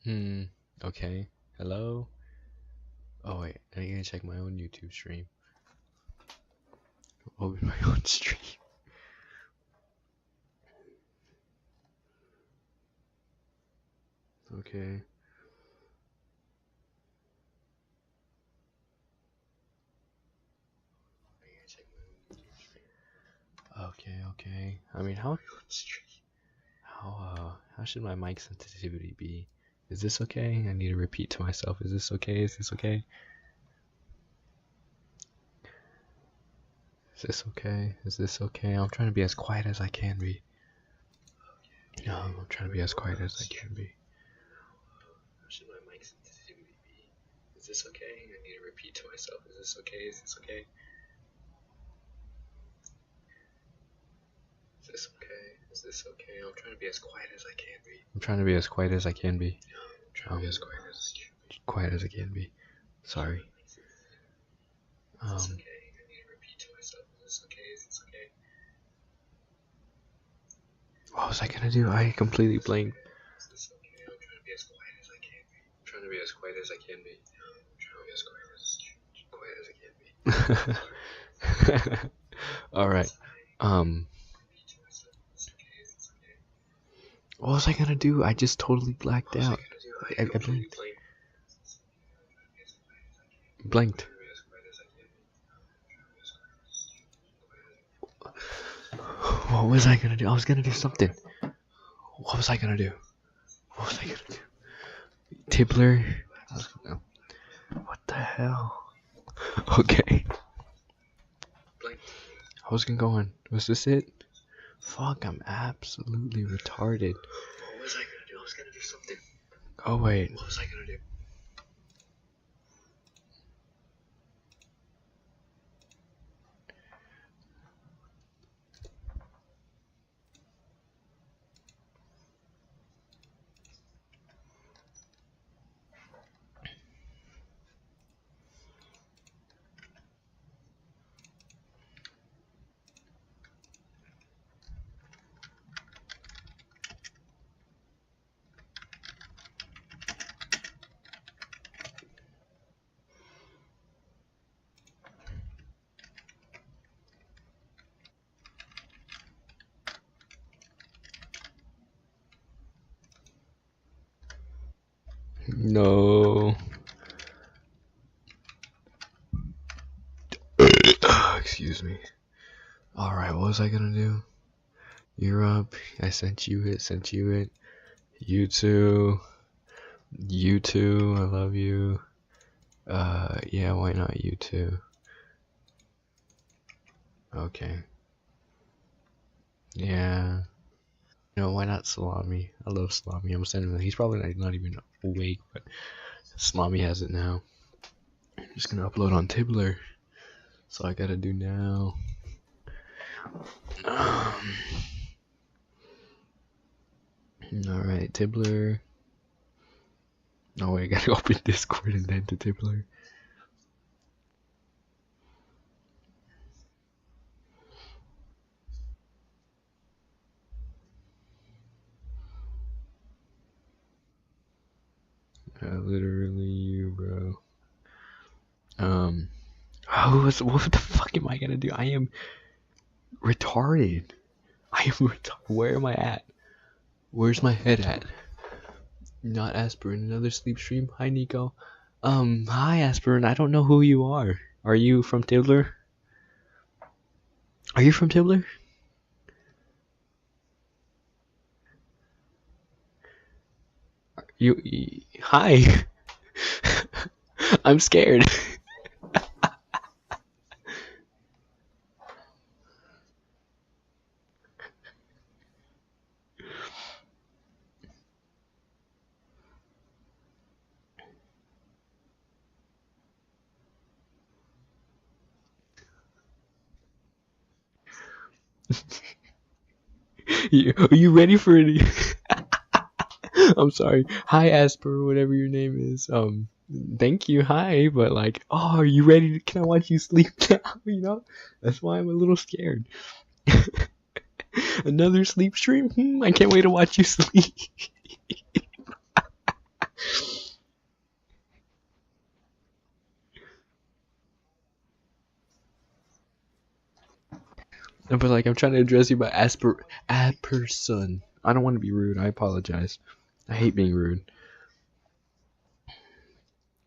Hmm. Okay. Hello? Oh wait, I need to check my own YouTube stream. Open my own stream. Okay. Okay. I mean, how should my mic sensitivity be? Is this okay? I need to repeat to myself. Is this okay? Is this okay? Is this okay? Is this okay? I'm trying to be as quiet as I can be. No, I'm trying to be as quiet as I can be. How should my mic sensitivity be? Is this okay? I need to repeat to myself. Is this okay? Is this okay? Is this okay? Is this okay? I'm trying to be as quiet as I can be. I'm trying to be as quiet as I can be. I'm trying to be as quiet as I can be. Sorry. Is this okay? I need to repeat to myself. Is this okay? Is this okay? What was I gonna do? I completely blanked. Is this okay? I'm trying to be as quiet as I can be. I'm trying to be as quiet as I can be. I'm trying to be as quiet as I can be. Alright. What was I gonna do? I just totally blacked out. I blinked. Blanked. What was I gonna do? I was gonna do something. What was I gonna do? What was I gonna do? Tibbler? What the hell? Okay. I was gonna go on. Was this it? Fuck, I'm absolutely retarded. What was I gonna do? I was gonna do something. Oh, wait. What was I gonna do? No. Excuse me. Alright, what was I gonna do? You're up. I sent you it. You too. You too. I love you. Yeah, why not you too? Okay. Yeah. No, why not Salami? I love Salami. I'm sending him. He's probably not even awake, but Salami has it now. I'm just gonna upload on Tibbler. That's all I gotta do now. Alright, Tibbler. Oh wait, I gotta open Discord and then to Tibbler. Literally you, bro. What the fuck am I gonna do? I am retarded. Where am I at? Where's my head at? Not Aspirin, another sleep stream. Hi, Nico. Hi, Aspirin. I don't know who you are. Are you from Tibbler? Are you from Tibbler? Hi. I'm scared. Are you ready for it? I'm sorry. Hi, Asper, whatever your name is. Thank you. Hi, but like, oh, are you ready? Can I watch you sleep now? You know, that's why I'm a little scared. Another sleep stream? I can't wait to watch you sleep. But like, I'm trying to address you by Asperson. I don't want to be rude. I apologize. I hate being rude.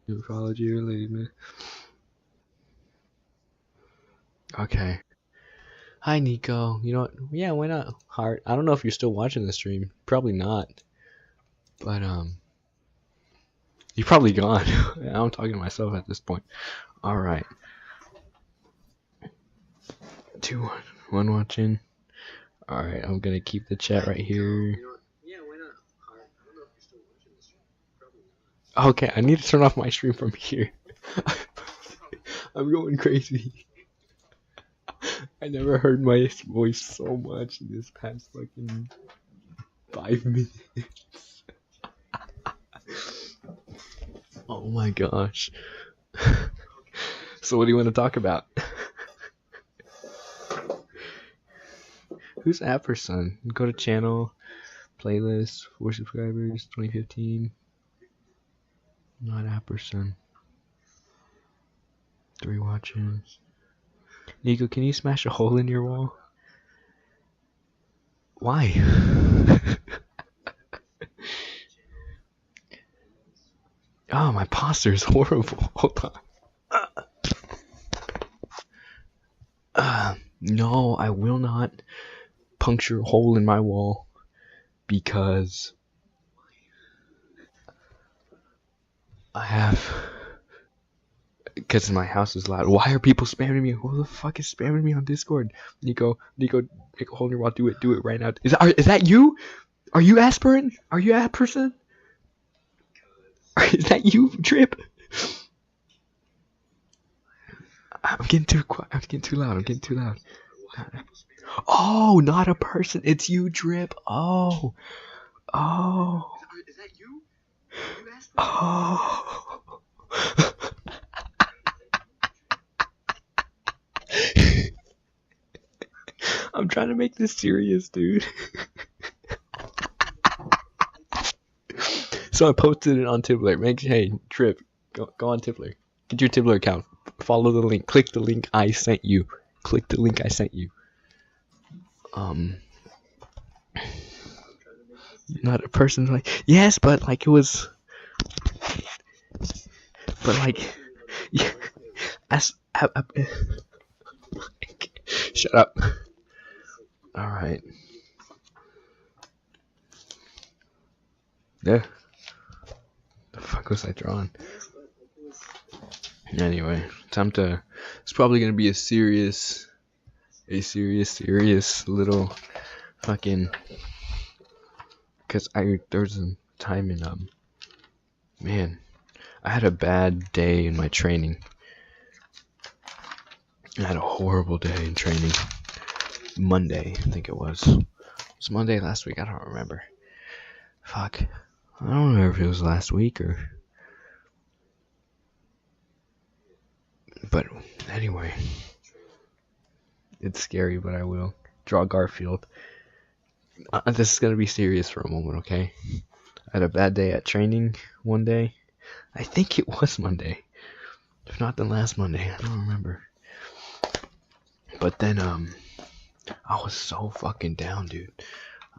You apology related, man. Okay. Hi, Nico. You know what? Yeah, why not? Heart. I don't know if you're still watching the stream. Probably not. But you're probably gone. I'm talking to myself at this point. All right. 2, 1 watching. All right. I'm gonna keep the chat right here. Okay, I need to turn off my stream from here. I'm going crazy. I never heard my voice so much in this past fucking 5 minutes. Oh my gosh. So what do you want to talk about? Who's Apperson? Go to channel, playlist, 4 subscribers, 2015. Not Apperson. 3 watching. Nico, can you smash a hole in your wall? Why? Oh, my posture is horrible. Hold on. No, I will not puncture a hole in my wall because because my house is loud. Why are people spamming me? Who the fuck is spamming me on Discord? Nico, make a hole in your wall. Do it right now. Is that you? Are you aspirin? Are you that person? Is that you, Drip? I'm getting too quiet. I'm getting too loud. Oh, not a person. It's you, Drip. Oh. Is that you? Oh. I'm trying to make this serious, dude. So I posted it on Tumblr. Hey, Trip, go on Tumblr. Get your Tumblr account. Follow the link. Click the link I sent you. Not a person like, yes, but like it was, but like, yeah, shut up. All right. Yeah. The fuck was I drawing? Anyway, it's probably gonna be a serious little fucking, cause there's a time in man, I had a bad day in my training. I had a horrible day in training. Monday, I think it was. It was Monday last week. I don't remember. Fuck. I don't know if it was last week or. But anyway, it's scary, but I will draw Garfield. This is gonna be serious for a moment, okay? I had a bad day at training one day. I think it was Monday. If not, then last Monday. I don't remember. But then, I was so fucking down, dude.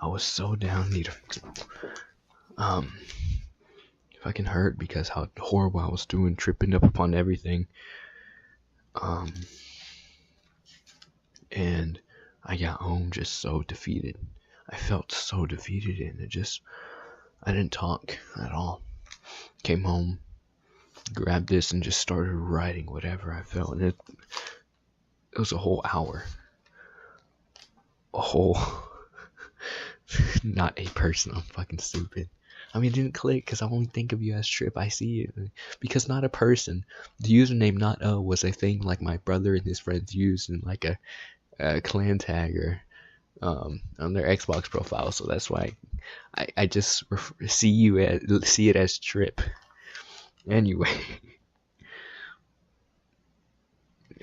I was so down. Fucking hurt because how horrible I was doing, tripping up upon everything. And I got home just so defeated. I felt so defeated, and I didn't talk at all. Came home, grabbed this, and just started writing whatever I felt. And it was a whole hour. Not a person. I'm fucking stupid. I mean, it didn't click because I only think of you as Trip. I see it because not a person. The username not was a thing like my brother and his friends used in like a clan tag or on their Xbox profile. So that's why I just see it as Trip. Anyway.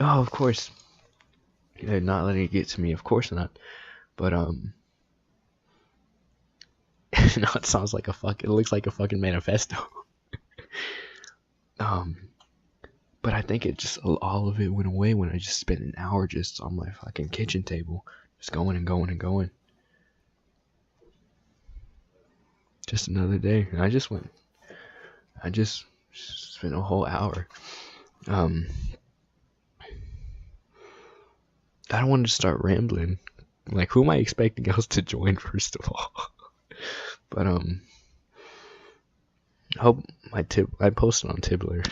Oh, of course. They're not letting it get to me. Of course not. But now it sounds like it looks like a fucking manifesto. But I think it just all of it went away when I just spent an hour just on my fucking kitchen table, just going and going and going. Just another day, and I just spent a whole hour. I don't want to start rambling. Like, who am I expecting else to join, first of all? But I hope I posted on Tibbler.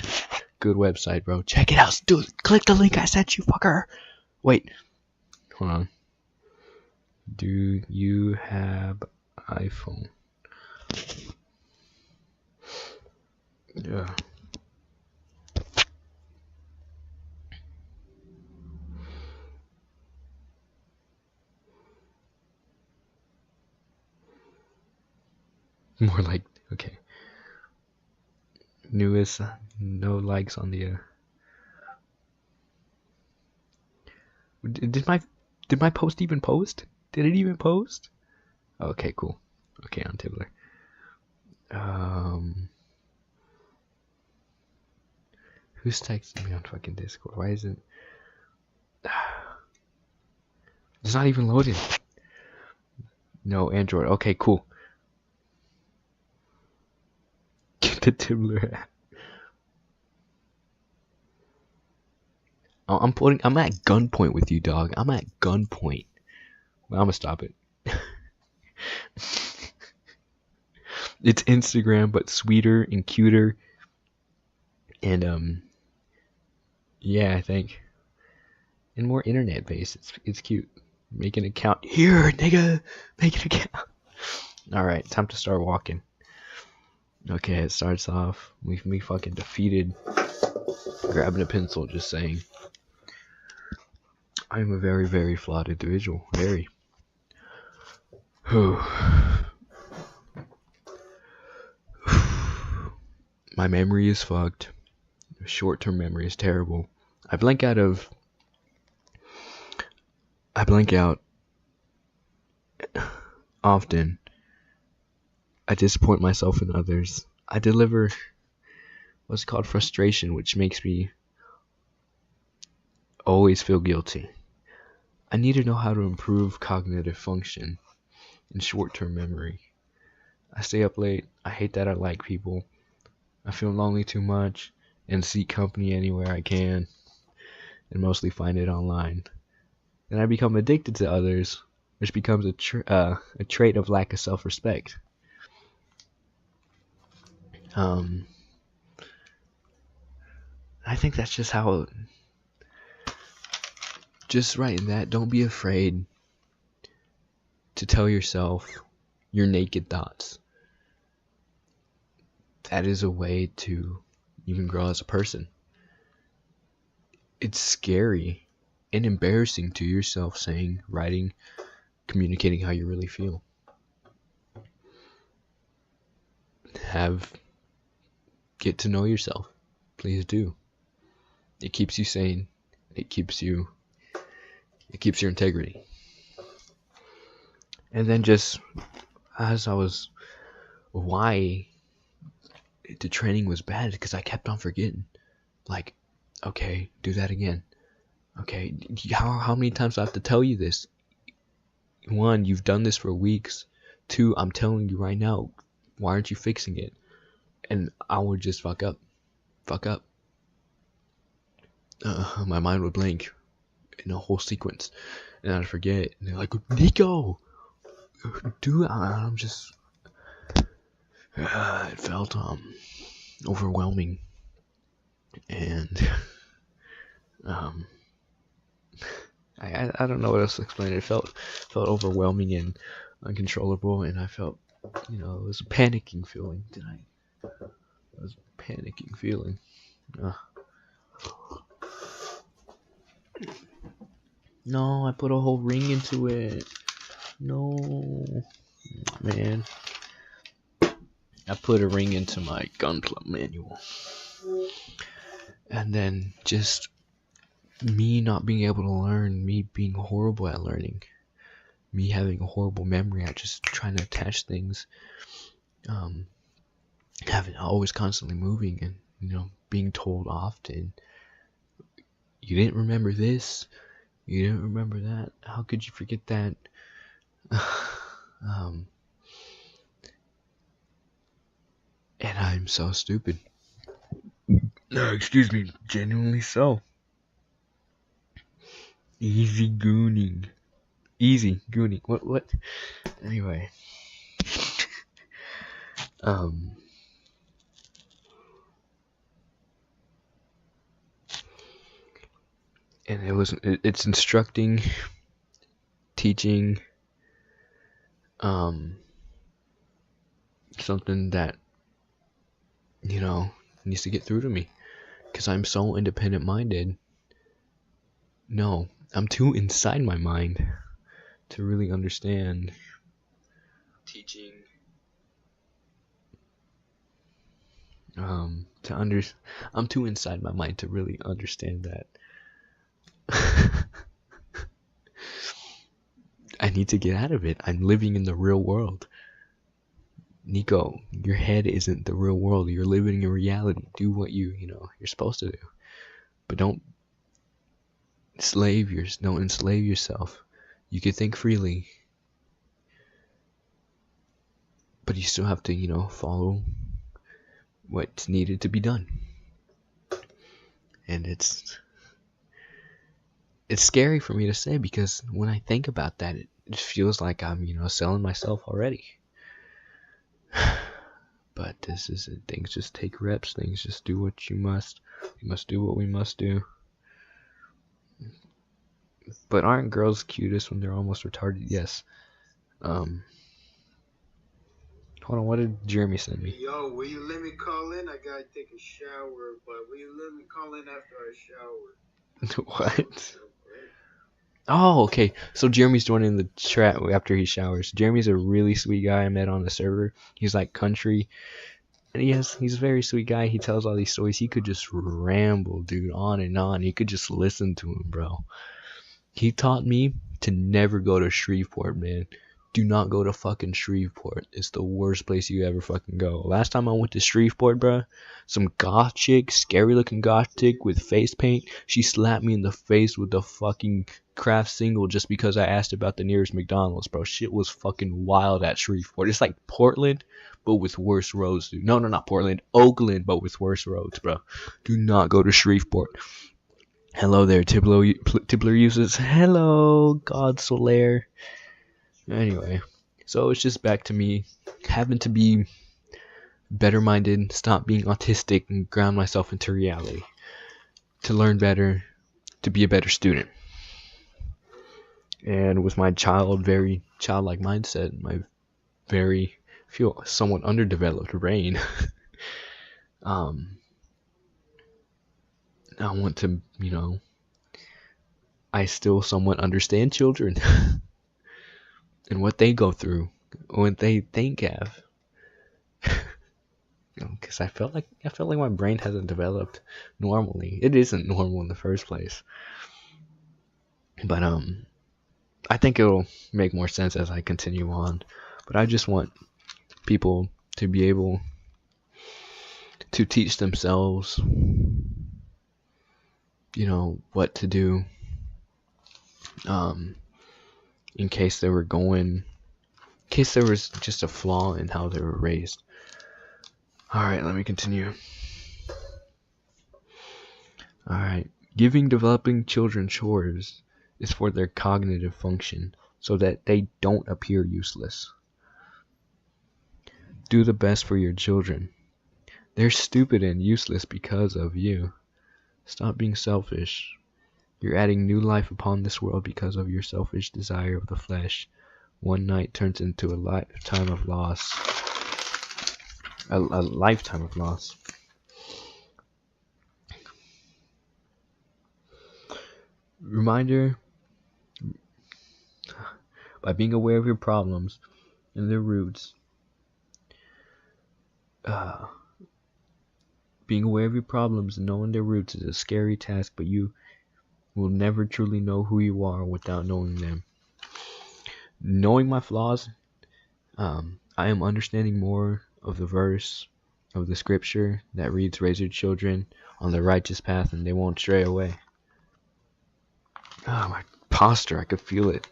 Good website, bro. Check it out, dude. Click the link I sent you, fucker. Wait, hold on. Do you have iPhone? Yeah. More like, okay. Newest, no likes on the. Did my post even post? Did it even post? Okay, cool. Okay, on Tibbler. Who's texting me on fucking Discord? Why isn't? It's not even loading. No, Android. Okay, cool. Get the Tibbler app. I'm at gunpoint with you, dog. I'm at gunpoint. Well, I'm gonna stop it. It's Instagram, but sweeter and cuter. And yeah, I think. And more internet based. It's cute. Make an account here, nigga. Make an account. All right, time to start walking. Okay, it starts off with me fucking defeated, grabbing a pencil, just saying, I'm a very, very flawed individual. Very. My memory is fucked. Short-term memory is terrible. I blank out often. I disappoint myself and others. I deliver what's called frustration, which makes me always feel guilty. I need to know how to improve cognitive function and short-term memory. I stay up late. I hate that I like people. I feel lonely too much and seek company anywhere I can, and mostly find it online. Then I become addicted to others, which becomes a trait of lack of self-respect. I think that's just how. Just writing that, don't be afraid to tell yourself your naked thoughts. That is a way to even grow as a person. It's scary and embarrassing to yourself saying, writing, communicating how you really feel. Get to know yourself. Please do. It keeps you sane. It keeps your integrity. And then just as I was, why the training was bad, because I kept on forgetting. Like, okay, do that again. Okay, how many times do I have to tell you this? 1, you've done this for weeks. 2, I'm telling you right now, why aren't you fixing it? And I would just fuck up. My mind would blank in a whole sequence, and I'd forget. And they're like, Nico, dude, I'm just. It felt overwhelming, and I don't know what else to explain. It felt overwhelming and uncontrollable, and I felt, it was a panicking feeling tonight. It was a panicking feeling. No, I put a whole ring into it. No, man. I put a ring into my gun club manual. And then just me not being able to learn, me being horrible at learning, me having a horrible memory at just trying to attach things, having always constantly moving, and being told often, you didn't remember this, you didn't remember that, how could you forget that? um, and I'm so stupid. No, excuse me, genuinely so. Easy gooning. Easy gooning. What? Anyway. Um. And it's instructing, teaching, something that, needs to get through to me. Because I'm so independent minded. No, I'm too inside my mind to really understand teaching. I'm too inside my mind to really understand that. I need to get out of it. I'm living in the real world. Nico, your head isn't the real world. You're living in reality. Do what you're supposed to do. But don't enslave yourself. You can think freely. But you still have to, follow what's needed to be done. And it's scary for me to say, because when I think about that, it feels like I'm, selling myself already. But this is it. Things just take reps. Things just do what you must. We must do what we must do. But aren't girls cutest when they're almost retarded? Yes. Hold on, what did Jeremy send me? Yo, will you let me call in? I gotta take a shower, but will you let me call in after I shower? What? Oh, okay. So Jeremy's joining the chat after he showers. Jeremy's a really sweet guy I met on the server. He's like country. And he's a very sweet guy. He tells all these stories. He could just ramble, dude, on and on. You could just listen to him, bro. He taught me to never go to Shreveport, man. Do not go to fucking Shreveport. It's the worst place you ever fucking go. Last time I went to Shreveport, bro, some goth chick, scary looking goth chick with face paint, she slapped me in the face with the fucking Kraft single just because I asked about the nearest McDonald's, bro. Shit was fucking wild at Shreveport. It's like Portland, but with worse roads, dude. No, not Portland. Oakland, but with worse roads, bro. Do not go to Shreveport. Hello there, Tibbler uses. Hello, God Solaire. Anyway, so it's just back to me having to be better minded, stop being autistic, and ground myself into reality. To learn better, to be a better student. And with my very childlike mindset, my feel somewhat underdeveloped brain, I want to, I still somewhat understand children and what they go through, what they think of. Because I felt like my brain hasn't developed normally. It isn't normal in the first place. But I think it'll make more sense as I continue on. But I just want people to be able to teach themselves, what to do, in case there was just a flaw in how they were raised. Alright, let me continue. Alright, giving developing children chores is for their cognitive function, so that they don't appear useless. Do the best for your children. They're stupid and useless because of you. Stop being selfish. You're adding new life upon this world because of your selfish desire of the flesh. One night turns into a lifetime of loss. A lifetime of loss. Reminder: by being aware of your problems and their roots, being aware of your problems and knowing their roots is a scary task, but you will never truly know who you are without knowing them. Knowing my flaws, I am understanding more of the verse, of the scripture that reads, "Raise your children on the righteous path and they won't stray away." Oh, my posture, I could feel it.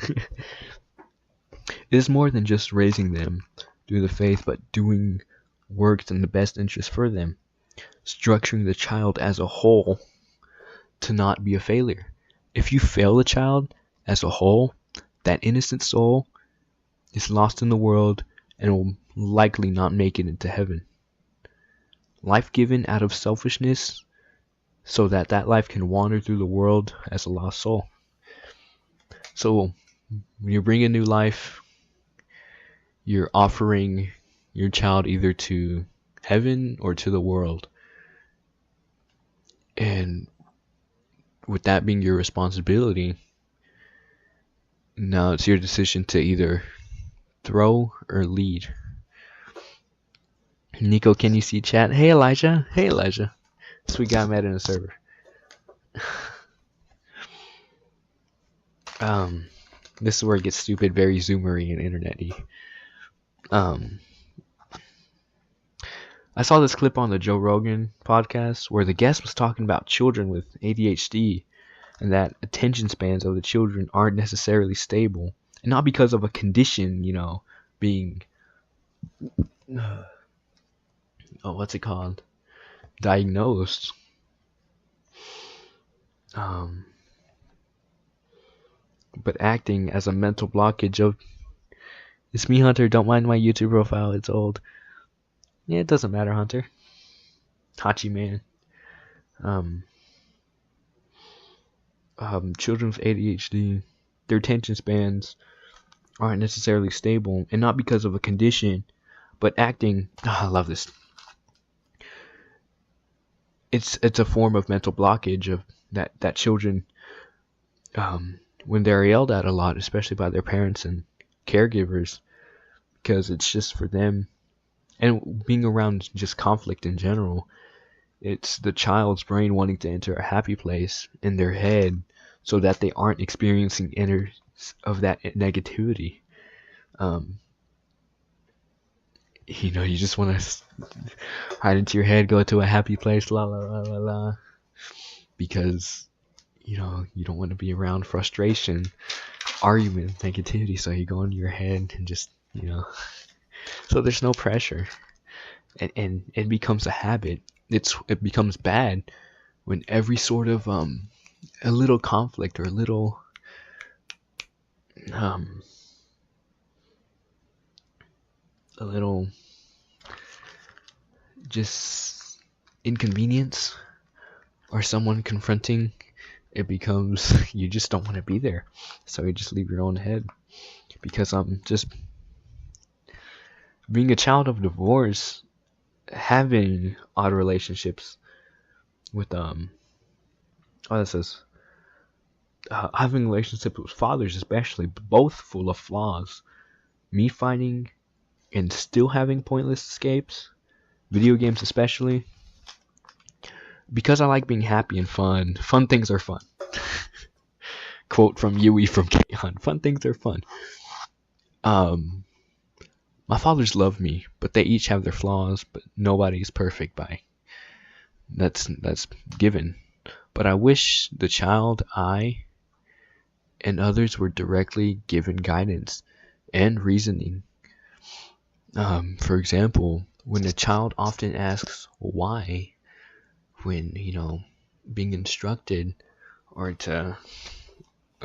It is more than just raising them through the faith, but doing works in the best interest for them, structuring the child as a whole to not be a failure. If you fail the child as a whole, that innocent soul is lost in the world and will likely not make it into heaven. Life given out of selfishness so that that life can wander through the world as a lost soul. So when you bring a new life, you're offering your child either to heaven or to the world. And with that being your responsibility, now it's your decision to either throw or lead. Nico, can you see chat? Hey Elijah. Hey Elijah. Sweet guy met in a server. This is where it gets stupid, very zoomery and internet-y. I saw this clip on the Joe Rogan podcast where the guest was talking about children with ADHD and that attention spans of the children aren't necessarily stable, and not because of a condition, being what's it called? Diagnosed. But acting as a mental blockage of, "It's me, Hunter, don't mind my YouTube profile, it's old." Yeah, it doesn't matter, Hunter. Hachi man. Children with ADHD, their attention spans aren't necessarily stable, and not because of a condition, but acting. I love this. It's a form of mental blockage of that children, when they're yelled at a lot, especially by their parents and caregivers, because it's just for them, and being around just conflict in general, it's the child's brain wanting to enter a happy place in their head so that they aren't experiencing of that negativity. You just want to hide into your head, go to a happy place, la la la la la, because you don't want to be around frustration, argument, negativity, so you go into your head and just so there's no pressure, and it becomes a habit. It becomes bad when every sort of a little conflict or a little just inconvenience or someone confronting, it becomes you just don't want to be there, so you just leave your own head. Because just being a child of divorce, having odd relationships with having relationships with fathers, especially, both full of flaws, me finding and still having pointless escapes, video games especially, because I like being happy and fun things are fun. Quote from Yui from K-On! Fun things are fun. My fathers love me, but they each have their flaws, but nobody's perfect that's given. But I wish the child, I, and others were directly given guidance and reasoning. For example, when a child often asks why, when being instructed or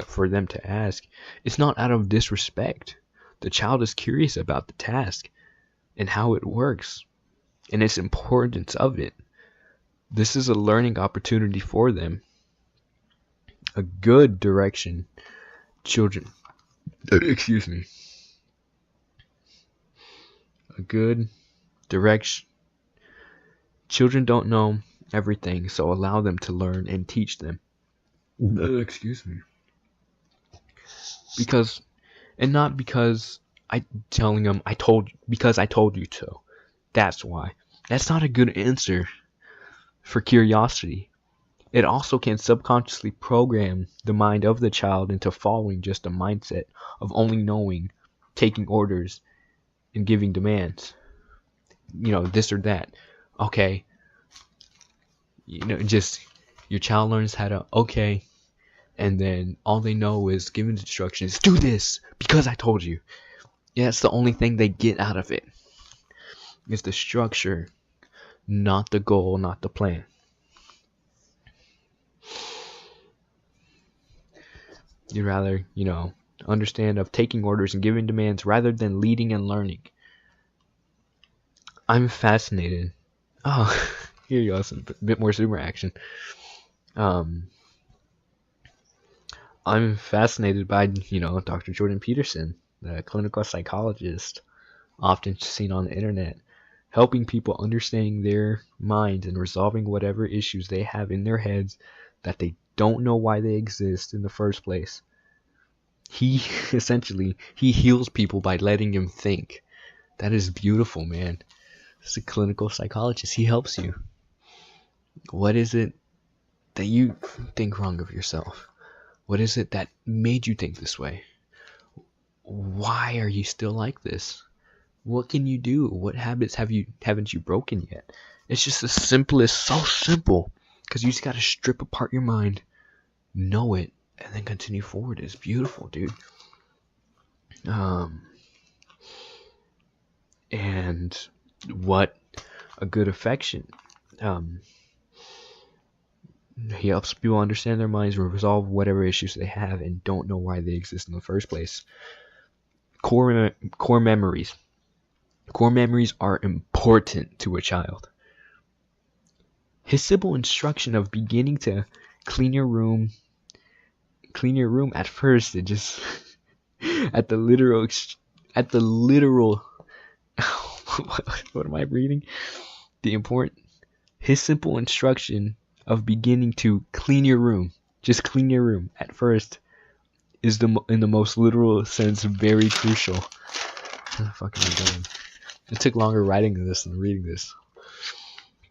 for them to ask, it's not out of disrespect. The child is curious about the task and how it works and its importance of it. This is a learning opportunity for them. A good direction, children. Excuse me. A good direction. Children don't know everything, so allow them to learn and teach them. Excuse me. Not because I telling them because I told you to. That's why. That's not a good answer for curiosity. It also can subconsciously program the mind of the child into following just a mindset of only knowing, taking orders, and giving demands. this or that. Okay, just your child learns how to okay, and then all they know is giving instructions, do this because I told you. Yeah, that's the only thing they get out of it. It's the structure, not the goal, not the plan. You'd rather, understand of taking orders and giving demands rather than leading and learning. I'm fascinated. Oh, here you go, some bit more super action. I'm fascinated by, Dr. Jordan Peterson, the clinical psychologist, often seen on the internet, helping people understanding their minds and resolving whatever issues they have in their heads that they don't know why they exist in the first place. He heals people by letting them think. That is beautiful, man. As a clinical psychologist, he helps you. What is it that you think wrong of yourself? What is it that made you think this way? Why are you still like this? What can you do? What habits haven't you broken yet? It's just the simplest, so simple. Because you just gotta strip apart your mind, know it, and then continue forward. It's beautiful, dude. And what a good affection. He helps people understand their minds and resolve whatever issues they have and don't know why they exist in the first place. Core memories. Core memories are important to a child. His simple instruction of beginning to clean your room at first, it just at the literal what am I reading? His simple instruction of beginning to clean your room, just clean your room at first, is in the most literal sense very crucial. It took longer writing this than reading this.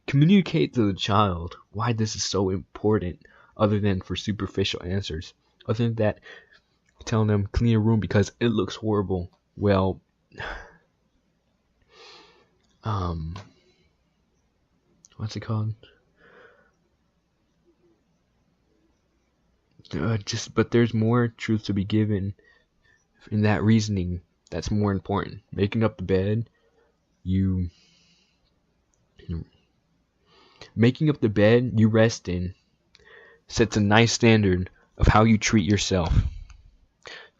Communicate to the child why this is so important, other than for superficial answers. Other than that, telling them clean your room because it looks horrible. Well, what's it called? But there's more truth to be given in that reasoning. That's more important. Making up the bed, making up the bed you rest in sets a nice standard of how you treat yourself.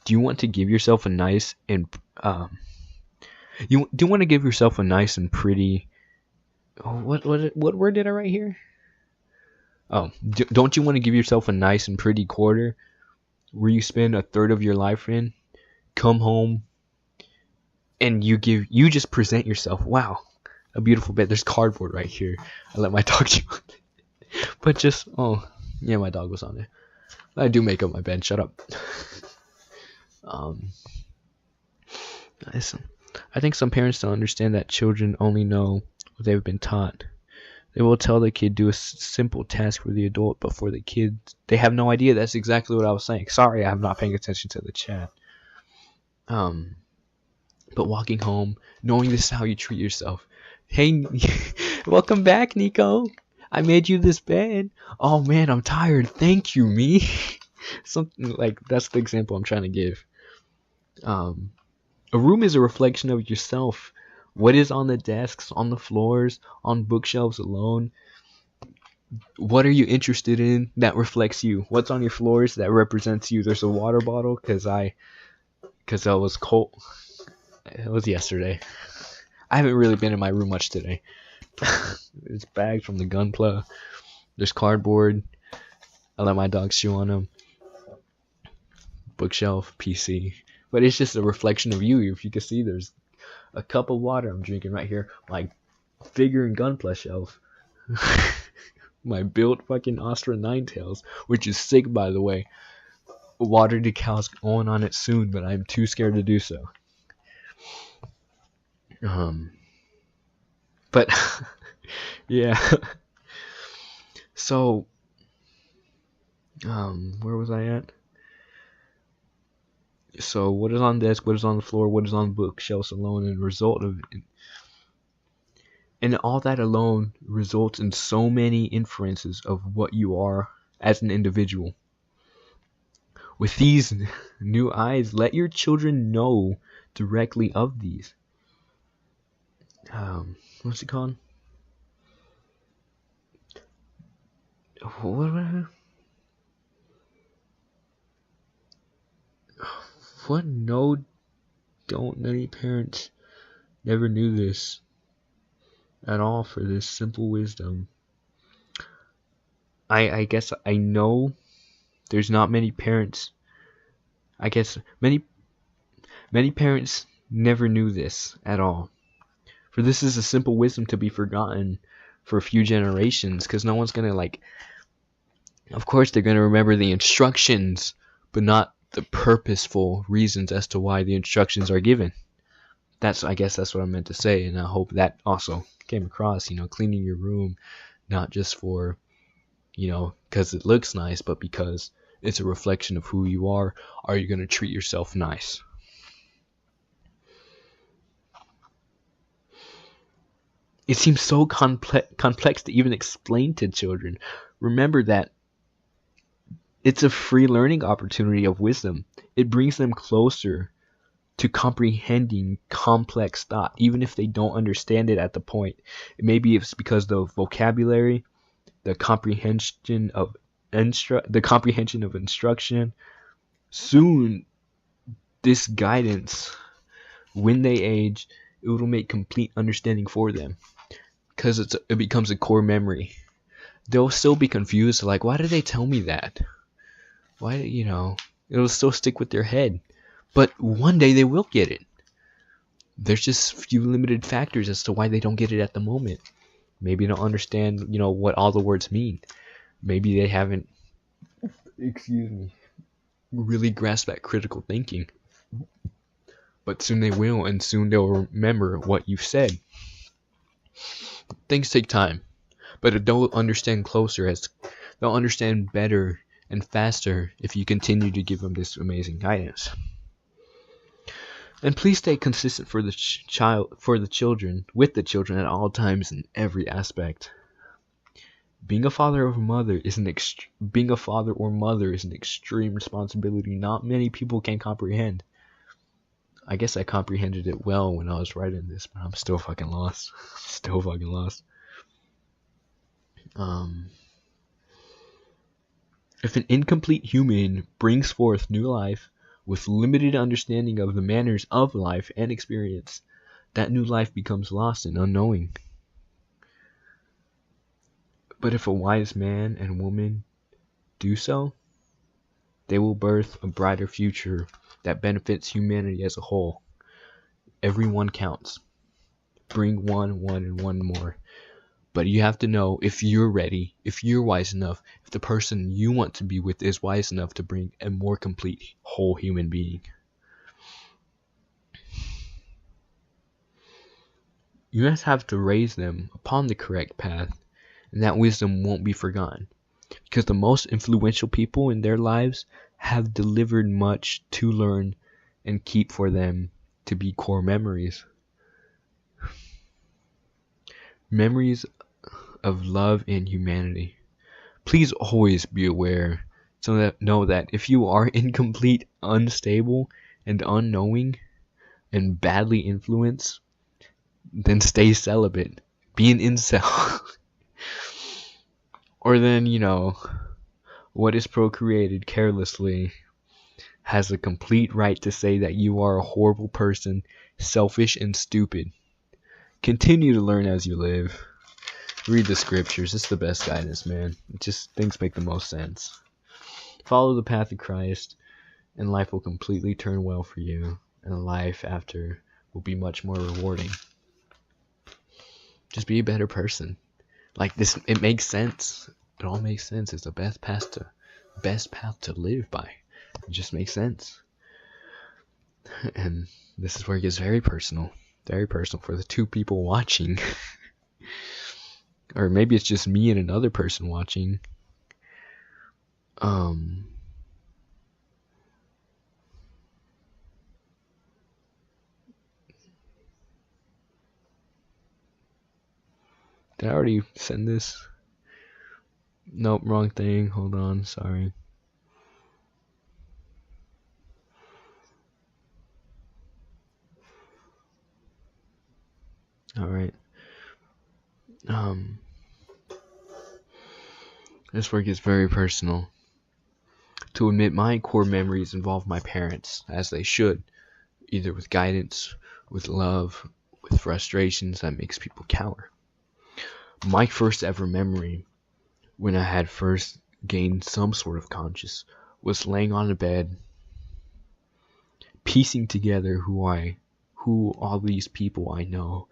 Do you want to give yourself a nice and you do want to give yourself a nice and pretty? What word did I write here? Oh, don't you want to give yourself a nice and pretty quarter where you spend a third of your life in? Come home and you just present yourself. Wow, a beautiful bed. There's cardboard right here. I let my dog chew on it. But just yeah, my dog was on it. I do make up my bed. Shut up. I think some parents don't understand that children only know what they've been taught. They will tell the kid do a simple task for the adult, but for the kid, they have no idea. That's exactly what I was saying. Sorry, I'm not paying attention to the chat. But walking home, knowing this is how you treat yourself. Hey, welcome back, Nico. I made you this bed. Oh man, I'm tired. Thank you, me. Something like that's the example I'm trying to give. A room is a reflection of yourself. What is on the desks, on the floors, on bookshelves alone? What are you interested in that reflects you? What's on your floors that represents you? There's a water bottle because I was cold. It was yesterday. I haven't really been in my room much today. It's bags from the Gunpla. There's cardboard. I let my dog chew on them. Bookshelf, PC. But it's just a reflection of you. If you can see, there's a cup of water I'm drinking right here. My figure and Gunpla shelf. My built fucking Astra Ninetales, which is sick, by the way. Water decal's going on it soon, but I'm too scared to do so. But yeah. So where was I at? So what is on desk, what is on the floor, what is on bookshelves alone, and the result of it. And all that alone results in so many inferences of what you are as an individual. With these new eyes, let your children know directly of these. What's it called? What? No, don't many parents never knew this at all for this simple wisdom. I guess I know there's not many parents. I guess many parents never knew this at all. For this is a simple wisdom to be forgotten for a few generations, because no one's gonna of course they're gonna remember the instructions, but not the purposeful reasons as to why the instructions are given. I guess that's what I meant to say, and I hope that also came across. Cleaning your room, not just for, because it looks nice, but because it's a reflection of who you are. Are you gonna treat yourself nice? It seems so complex to even explain to children. Remember that it's a free learning opportunity of wisdom. It brings them closer to comprehending complex thought, even if they don't understand it at the point. Maybe it's because the vocabulary, the comprehension of instruction. Soon, this guidance, when they age, it will make complete understanding for them, because it becomes a core memory. They'll still be confused, like, why did they tell me that? Why, it'll still stick with their head. But one day they will get it. There's just few limited factors as to why they don't get it at the moment. Maybe they don't understand, what all the words mean. Maybe they haven't, really grasped that critical thinking. But soon they will, and soon they'll remember what you've said. Things take time, but they'll understand closer, as they'll understand better and faster if you continue to give them this amazing guidance. And please stay consistent with the children at all times in every aspect. Being a father or mother is an extreme responsibility not many people can comprehend. I guess I comprehended it well when I was writing this, but I'm still fucking lost. If an incomplete human brings forth new life with limited understanding of the manners of life and experience, that new life becomes lost and unknowing. But if a wise man and woman do so, they will birth a brighter future that benefits humanity as a whole. Everyone counts. Bring one, and one more. But you have to know if you're ready, if you're wise enough, if the person you want to be with is wise enough to bring a more complete, whole human being. You must have to raise them upon the correct path, and that wisdom won't be forgotten. Because the most influential people in their lives have delivered much to learn and keep for them to be core memories. Memories of love and humanity. Please always be aware, so that know that if you are incomplete, unstable, and unknowing, and badly influenced, then stay celibate. Be an incel. Or then, what is procreated carelessly has a complete right to say that you are a horrible person, selfish and stupid. Continue to learn as you live. Read the scriptures. It's the best guidance, man. Things make the most sense. Follow the path of Christ, and life will completely turn well for you, and life after will be much more rewarding. Just be a better person. Like this, it makes sense. It all makes sense. It's the best path to live by. It just makes sense. And this is where it gets very personal for the two people watching. Or maybe it's just me and another person watching. Did I already send this? Nope, wrong thing. Hold on, sorry. Alright. This work is very personal. To admit, my core memories involve my parents, as they should, either with guidance, with love, with frustrations that makes people cower. My first ever memory, when I had first gained some sort of conscious, was laying on a bed, piecing together who all these people I know.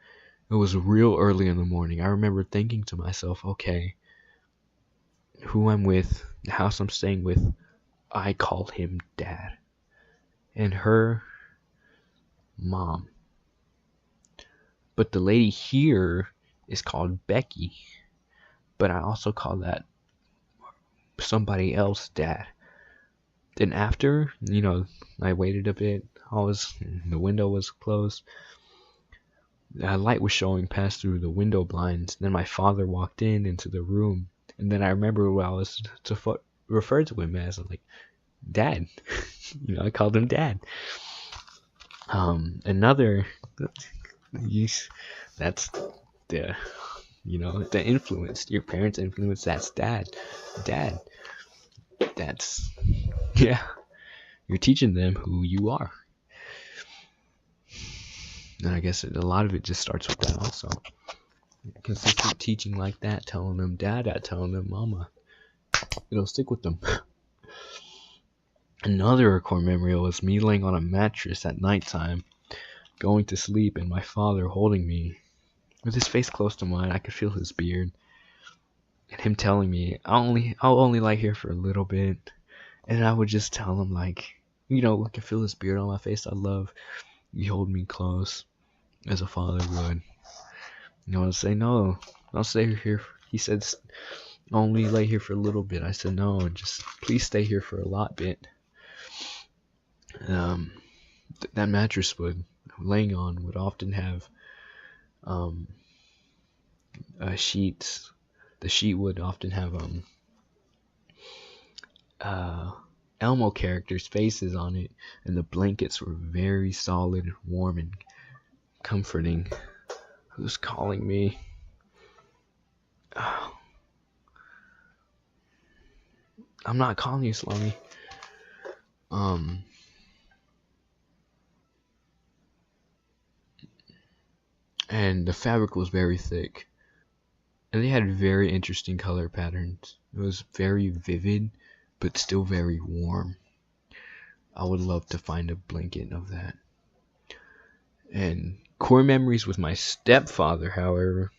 It was real early in the morning. I remember thinking to myself, okay, who I'm with, the house I'm staying with, I call him Dad. And her, Mom. But the lady here is called Becky. But I also call that somebody else Dad. Then after, I waited a bit. The window was closed. A light was showing past through the window blinds. Then my father walked into the room. And then I remember what I was to refer to him as. I'm like, Dad. I called him Dad. Another, that's the, the influence. Your parents' influence, that's Dad. Dad. That's, yeah. You're teaching them who you are. And I guess a lot of it just starts with that also. Consistent teaching like that, telling them Dada, telling them Mama. It'll stick with them. Another core memory was me laying on a mattress at nighttime, going to sleep, and my father holding me. With his face close to mine, I could feel his beard. And him telling me, I'll only lie here for a little bit. And I would just tell him, I can feel his beard on my face. I love you hold me close, as a father would. I'd say, no, I'll stay here. He said, only lay here for a little bit. I said, no, just please stay here for a lot bit. That mattress laying on would often have sheets. The sheet would often have Elmo characters' faces on it, and the blankets were very solid, warm, and comforting. Who's calling me? Oh. I'm not calling you, Slummy. And the fabric was very thick. And they had very interesting color patterns. It was very vivid, but still very warm. I would love to find a blanket of that. And core memories with my stepfather, however.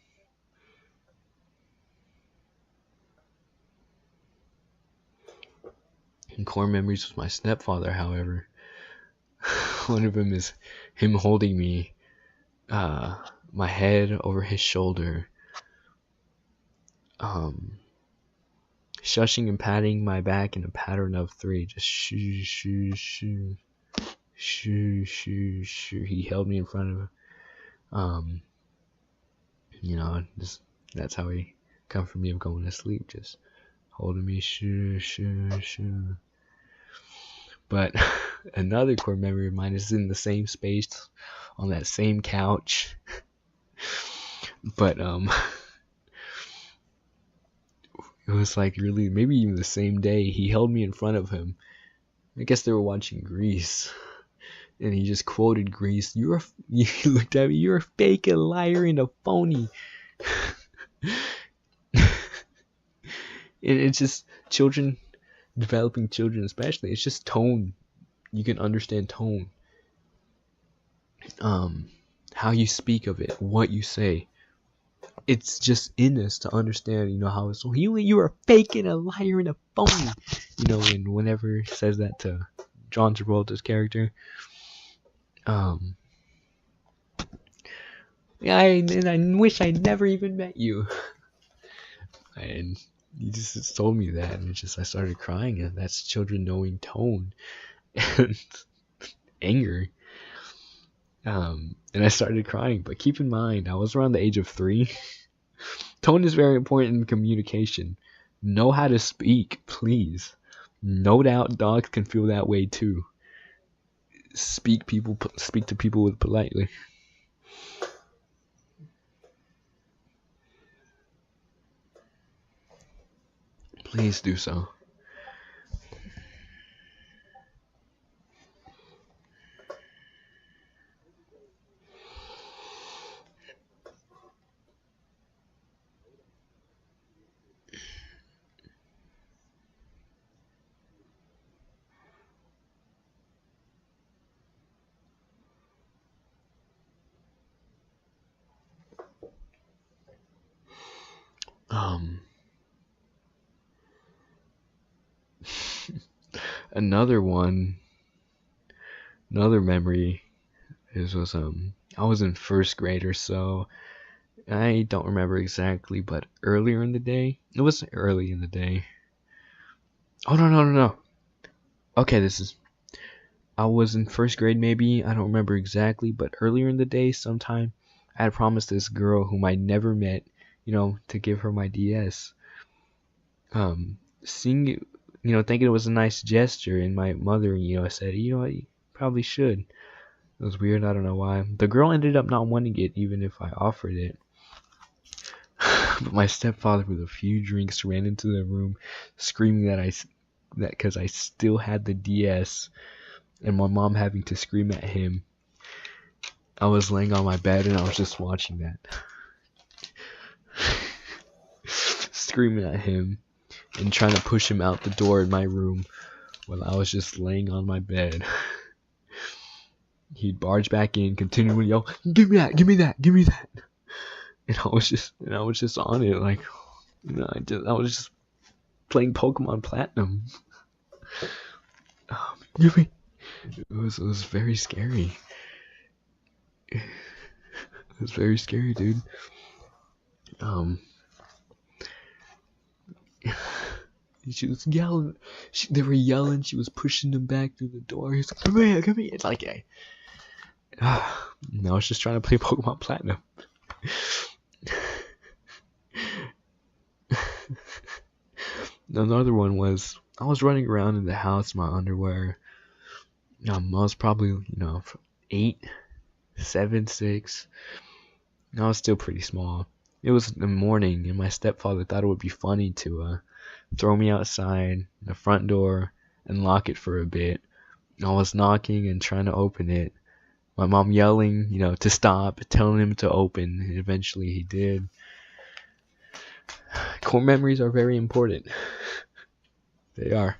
One of them is him holding me, my head over his shoulder, shushing and patting my back in a pattern of 3, just shoo, shoo, shoo, shoo, shoo, shoo. He held me in front of, that's how he comforted me of going to sleep, just holding me, shoo, shoo, shoo. But another core memory of mine is in the same space, on that same couch. But it was really maybe even the same day. He held me in front of him. I guess they were watching Grease, and he just quoted Grease. He looked at me. You're a fake, a liar, and a phony. And it's just developing children especially. It's just tone. You can understand tone. How you speak of it, what you say. It's just in us to understand, how it's, you are a fake and a liar and a phony. And whenever he says that to John Travolta's character. Yeah, and I wish I never even met you. And he just told me that, and I started crying, and that's children knowing tone and anger. And I started crying, but keep in mind, I was around the age of 3. Tone is very important in communication. Know how to speak, please. No doubt dogs can feel that way too. Speak to people with politely. Please do so. Another memory was I was in first grade or so. I don't remember exactly, but earlier in the day. It was early in the day. Oh no. Okay, I was in first grade maybe. I don't remember exactly, but earlier in the day sometime I had promised this girl whom I never met, to give her my DS. Seeing it, thinking it was a nice gesture, and my mother, said, what, you probably should. It was weird, I don't know why. The girl ended up not wanting it even if I offered it. But my stepfather, with a few drinks, ran into the room screaming that because I still had the DS, and my mom having to scream at him. I was laying on my bed and I was just watching that. Screaming at him and trying to push him out the door in my room while I was just laying on my bed. He'd barge back in, continuing to yell, "Give me that, give me that, give me that." And I was just on it, like, I was just playing Pokemon Platinum. Give me. It was very scary. It was very scary, dude. She was yelling. They were yelling. She was pushing them back through the door. He's like, "Come here, come here." It's like, hey. I was just trying to play Pokemon Platinum. Another one was, I was running around in the house in my underwear. I was probably, 8, 7, 6. I was still pretty small. It was the morning, and my stepfather thought it would be funny to throw me outside the front door and lock it for a bit. I was knocking and trying to open it. My mom yelling, to stop, telling him to open, and eventually he did. Core memories are very important. They are.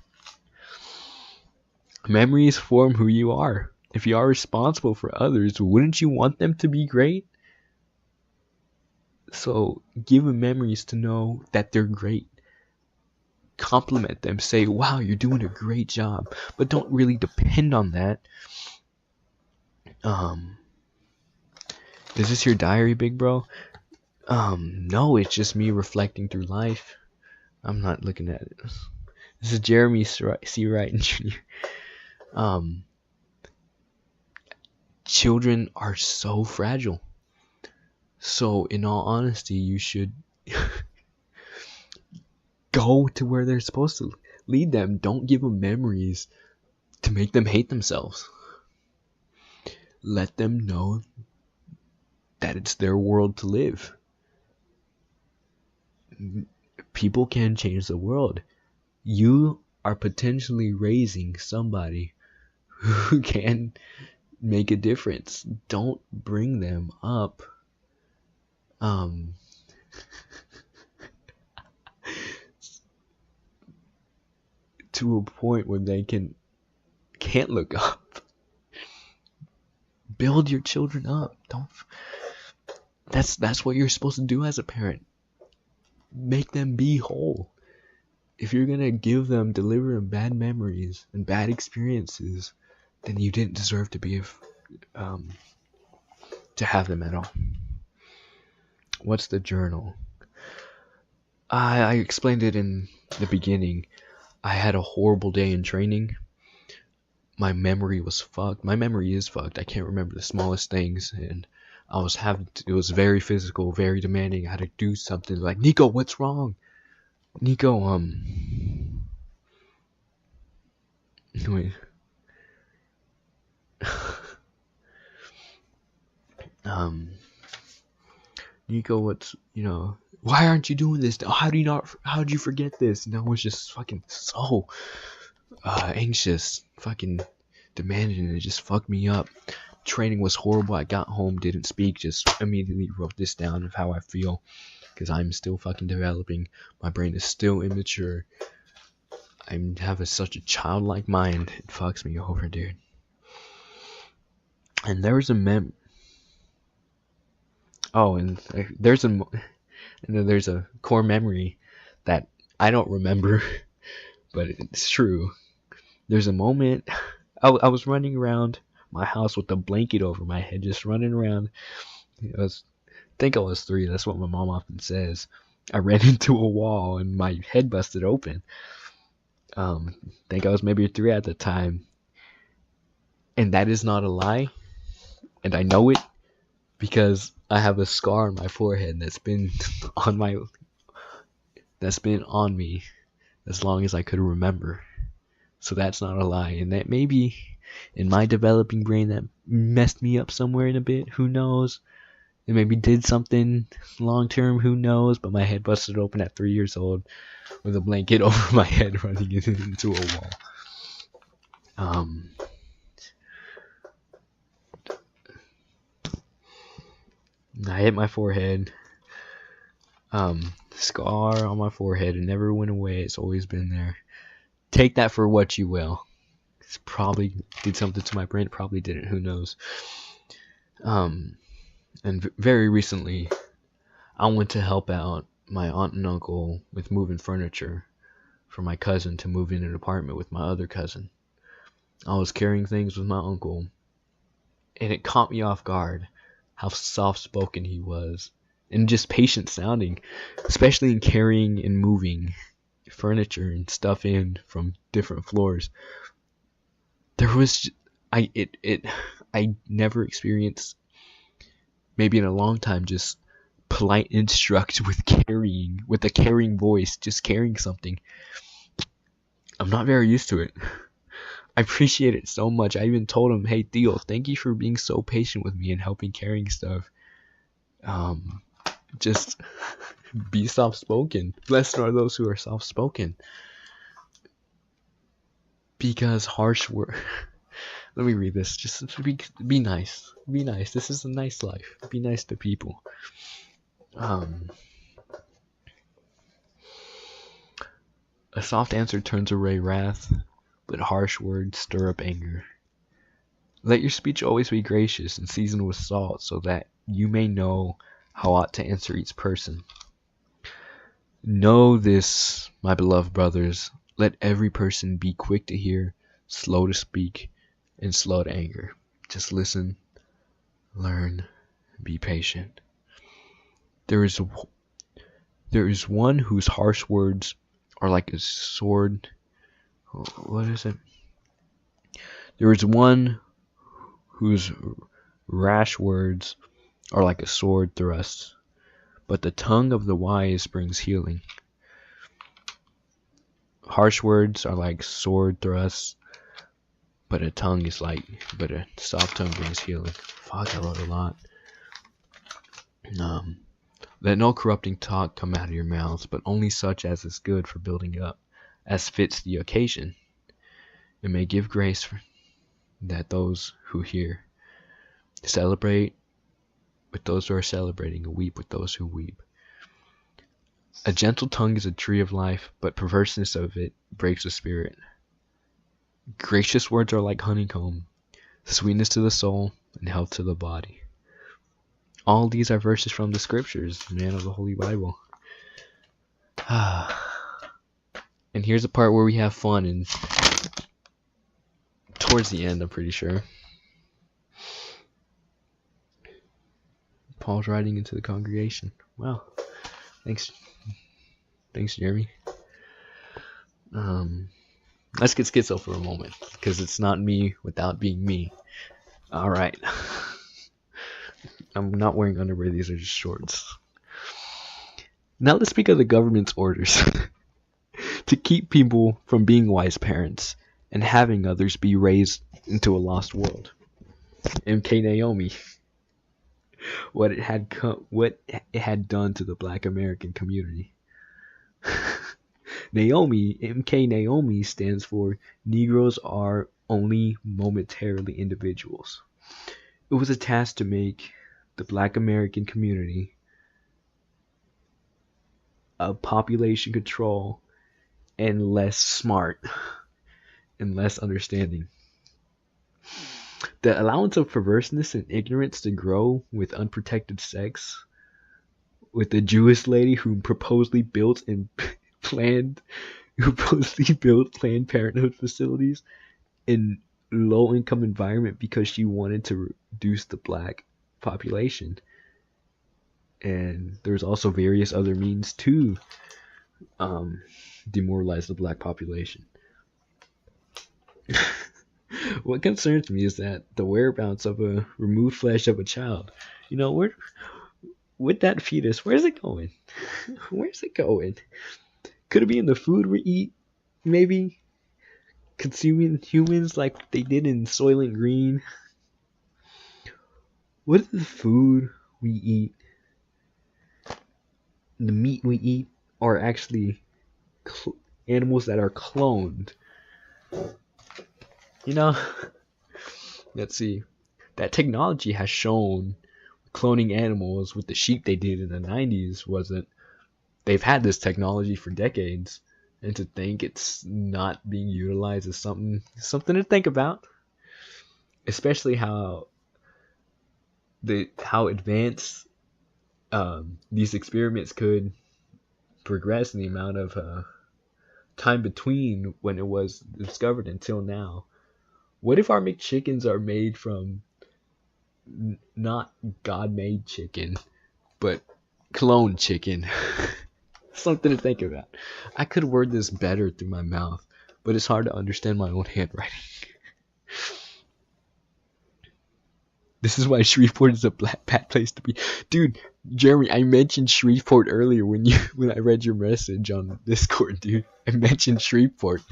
Memories form who you are. If you are responsible for others, wouldn't you want them to be great? So give them memories to know that they're great. Compliment them. Say, "Wow, you're doing a great job." But don't really depend on that. Is this your diary, big bro? No, it's just me reflecting through life. I'm not looking at it. This is Jeremy C. Wright Jr. Children are so fragile. So, in all honesty, you should go to where they're supposed to lead them. Don't give them memories to make them hate themselves. Let them know that it's their world to live. People can change the world. You are potentially raising somebody who can make a difference. Don't bring them up to a point where they can't look up. Build your children up. That's what you're supposed to do as a parent. Make them be whole. If you're gonna deliver them bad memories and bad experiences, then you didn't deserve to have them at all. What's the journal? I explained it in the beginning. I had a horrible day in training. My memory was fucked. My memory is fucked. I can't remember the smallest things, and it was very physical, very demanding. I had to do something like, Nico, what's wrong? Nico, wait. Nico, why aren't you doing this? How did you forget this? I was just fucking so anxious, fucking demanding, and it just fucked me up. Training was horrible. I got home, didn't speak, just immediately wrote this down of how I feel, because I'm still fucking developing. My brain is still immature. I have such a childlike mind. It fucks me over, dude. And there's a there's a core memory that I don't remember, but it's true. There's a moment I was running around my house with a blanket over my head, just running around. I think I was 3. That's what my mom often says. I ran into a wall and my head busted open. Think I was maybe 3 at the time, and that is not a lie, and I know it because I have a scar on my forehead that's been on me as long as I could remember. So that's not a lie, and that maybe in my developing brain that messed me up somewhere in a bit. Who knows? It maybe did something long term. Who knows? But my head busted open at 3 years old with a blanket over my head, running into a wall. I hit my forehead. Scar on my forehead. It never went away. It's always been there. Take that for what you will. It probably did something to my brain. It probably didn't. Who knows? And very recently, I went to help out my aunt and uncle with moving furniture for my cousin to move in an apartment with my other cousin. I was carrying things with my uncle, and it caught me off guard how soft-spoken he was, and just patient sounding, especially in carrying and moving furniture and stuff in from different floors. I never experienced, maybe in a long time, just polite instruct with a caring voice, just carrying something. I'm not very used to it. I appreciate it so much. I even told him, hey Theo, thank you for being so patient with me and helping carrying stuff. Just be soft-spoken. Blessed are those who are soft-spoken. Because harsh words. Let me read this. Just be nice. Be nice. This is a nice life. Be nice to people. A soft answer turns away wrath, but harsh words stir up anger. Let your speech always be gracious and seasoned with salt, so that you may know how ought to answer each person. Know this, my beloved brothers, let every person be quick to hear, slow to speak, and slow to anger. Just listen, learn, be patient. There is one whose harsh words are like a sword. What is it? There is one whose rash words are like a sword thrust, but the tongue of the wise brings healing. Harsh words are like sword thrusts, but a soft tongue brings healing. Fuck, I wrote a lot. Let no corrupting talk come out of your mouths, but only such as is good for building up, as fits the occasion. It may give grace that those who hear celebrate with those who are celebrating, and weep with those who weep. A gentle tongue is a tree of life, but perverseness of it breaks the spirit. Gracious words are like honeycomb, sweetness to the soul and health to the body. All these are verses from the scriptures, man, of the Holy Bible. And here's a part where we have fun, and towards the end, I'm pretty sure. Paul's writing into the congregation. Wow. Thanks, Jeremy. Let's get schizo for a moment, because it's not me without being me. Alright. I'm not wearing underwear. These are just shorts. Now let's speak of the government's orders to keep people from being wise parents and having others be raised into a lost world. MK Naomi, what it had done to the Black American community. MK Naomi stands for Negroes are only momentarily individuals. It was a task to make the Black American community a population control and less smart and less understanding. The allowance of perverseness and ignorance to grow with unprotected sex, with the Jewish lady who supposedly built Planned Parenthood facilities in low-income environment because she wanted to reduce the black population. And there's also various other means to demoralize the black population. What concerns me is that the whereabouts of a removed flesh of a child, where with that fetus, where's it going? Where's it going? Could it be in the food we eat? Maybe consuming humans like they did in Soylent Green? What if the food we eat, the meat we eat, are actually animals that are cloned? Let's see. That technology has shown cloning animals with the sheep they did in the 90s wasn't. They've had this technology for decades, and to think it's not being utilized is something to think about. Especially how advanced these experiments could progress in the amount of time between when it was discovered until now. What if our McChickens are made from not God-made chicken, but cloned chicken? Something to think about. I could word this better through my mouth, but it's hard to understand my own handwriting. This is why Shreveport is a bad place to be. Dude, Jeremy, I mentioned Shreveport earlier when I read your message on Discord, dude. I mentioned Shreveport.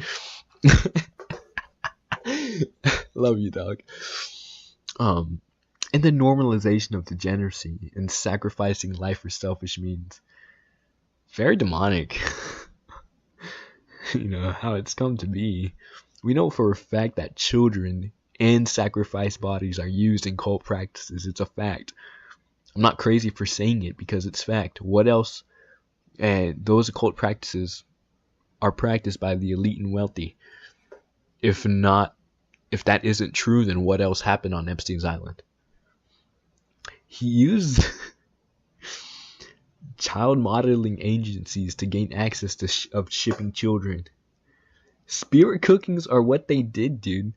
Love you, dog. And the normalization of degeneracy and sacrificing life for selfish means. Very demonic. How it's come to be. We know for a fact that children and sacrifice bodies are used in cult practices. It's a fact. I'm not crazy for saying it because it's fact. What else? And those occult practices are practiced by the elite and wealthy. If that isn't true, then what else happened on Epstein's Island? He used child modeling agencies to gain access to of shipping children. Spirit cookings are what they did, dude.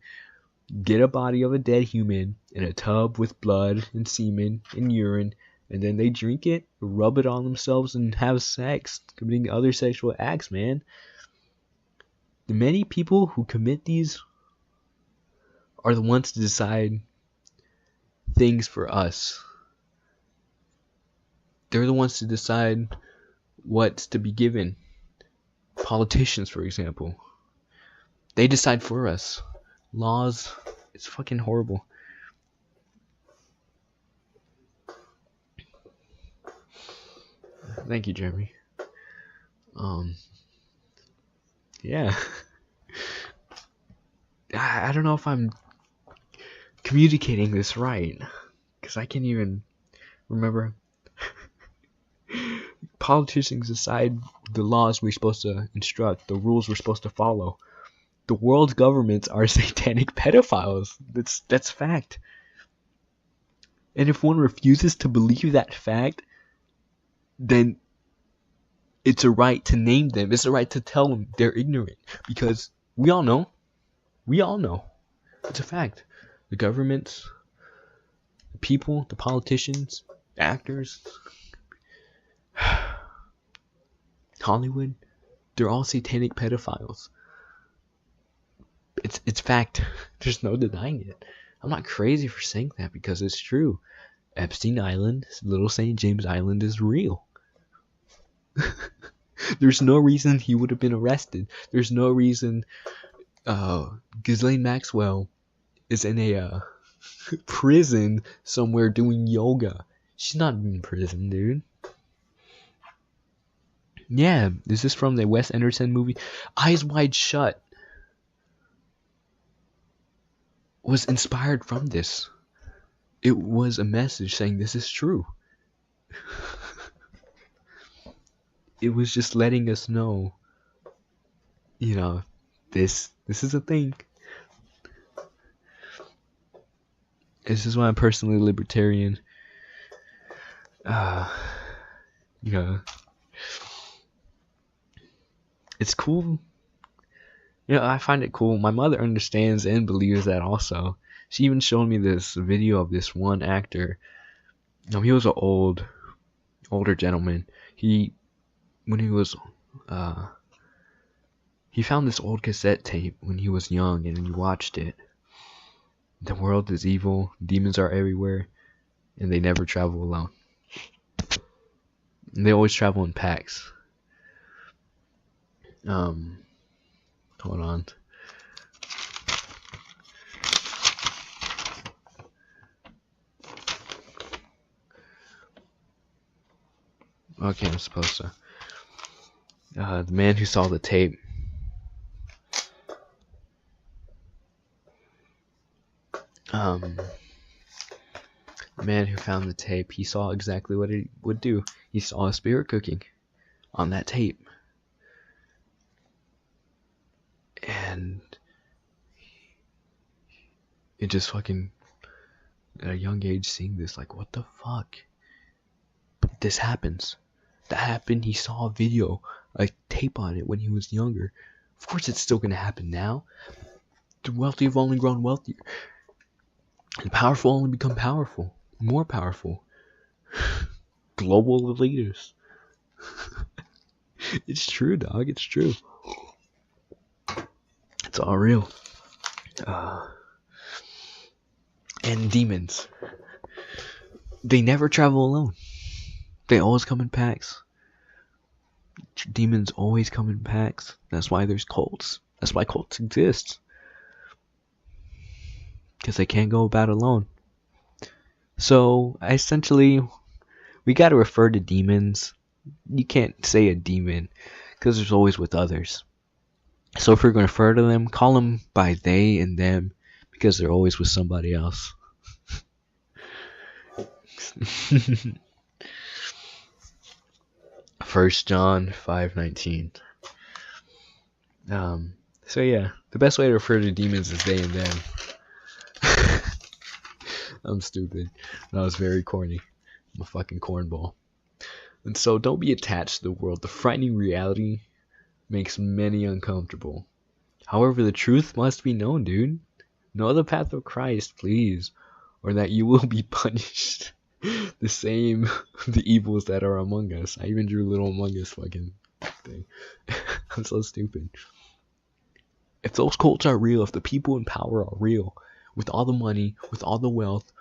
Get a body of a dead human in a tub with blood and semen and urine, and then they drink it, rub it on themselves, and have sex, committing other sexual acts, man. The many people who commit these are the ones to decide things for us. They're the ones to decide what's to be given. Politicians, for example. They decide for us. Laws, it's fucking horrible. Thank you, Jeremy. Yeah. I don't know if I'm communicating this right, because I can't even remember. Politicians decide the laws we're supposed to instruct, the rules we're supposed to follow. The world's governments are satanic pedophiles. That's fact. And if one refuses to believe that fact, then it's a right to name them. It's a right to tell them they're ignorant. Because we all know. It's a fact. The governments, the people, the politicians, the actors, Hollywood, they're all satanic pedophiles. It's fact. There's no denying it. I'm not crazy for saying that because it's true. Epstein Island, Little St. James Island is real. There's no reason he would have been arrested. There's no reason Ghislaine Maxwell is in a prison somewhere doing yoga. She's not in prison, dude. Yeah, this is from the Wes Anderson movie Eyes Wide Shut. Was inspired from this. It was a message saying this is true. It was just letting us know, you know, this is a thing. This is why I'm personally libertarian. Yeah. It's cool. I find it cool. My mother understands and believes that also. She even showed me this video of this one actor. He was an older gentleman. He found this old cassette tape when he was young, and he watched it. The world is evil, demons are everywhere, and they never travel alone. And they always travel in packs. Hold on. Okay, I'm supposed to. The man who saw the tape. The man who found the tape, he saw exactly what it would do. He saw a spirit cooking on that tape. And it just fucking, at a young age, seeing this, like, what the fuck? But this happens. That happened. He saw a video, a tape on it when he was younger. Of course it's still gonna happen now. The wealthy have only grown wealthier. The powerful only become powerful. More powerful. Global leaders. It's true, dog. It's true. It's all real. And demons. They never travel alone. They always come in packs. Demons always come in packs. That's why there's cults. That's why cults exist. Because they can't go about alone. So, essentially, we gotta refer to demons. You can't say a demon, because there's always with others. So if we're going to refer to them, call them by they and them, because they're always with somebody else. 1 John 5:19. So yeah, the best way to refer to demons is they and them. I'm stupid. That was very corny. I'm a fucking cornball. And so don't be attached to the world. The frightening reality makes many uncomfortable. However, the truth must be known, dude. Know the path of Christ, please, or that you will be punished. The same, the evils that are among us. I even drew little Among Us fucking thing. I'm so stupid. If those cults are real, if the people in power are real, with all the money, with all the wealth,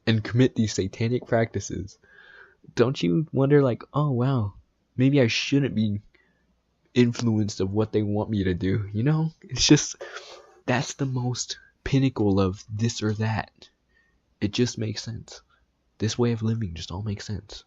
and commit these satanic practices, don't you wonder, like, oh wow, maybe I shouldn't be influenced of what they want me to do, you know? It's just, that's the most pinnacle of this or that. It just makes sense. This way of living just all makes sense.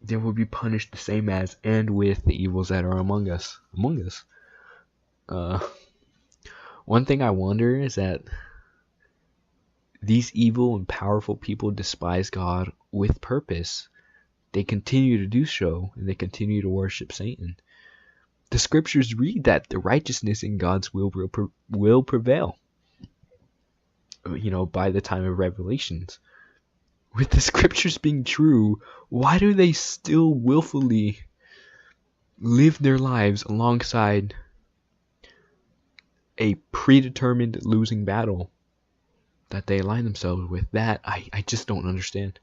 They will be punished the same as and with the evils that are among us. One thing I wonder is that these evil and powerful people despise God with purpose. They continue to do so, and they continue to worship Satan. The scriptures read that the righteousness in God's will prevail. By the time of Revelations. With the scriptures being true, why do they still willfully live their lives alongside a predetermined losing battle that they align themselves with, that I just don't understand.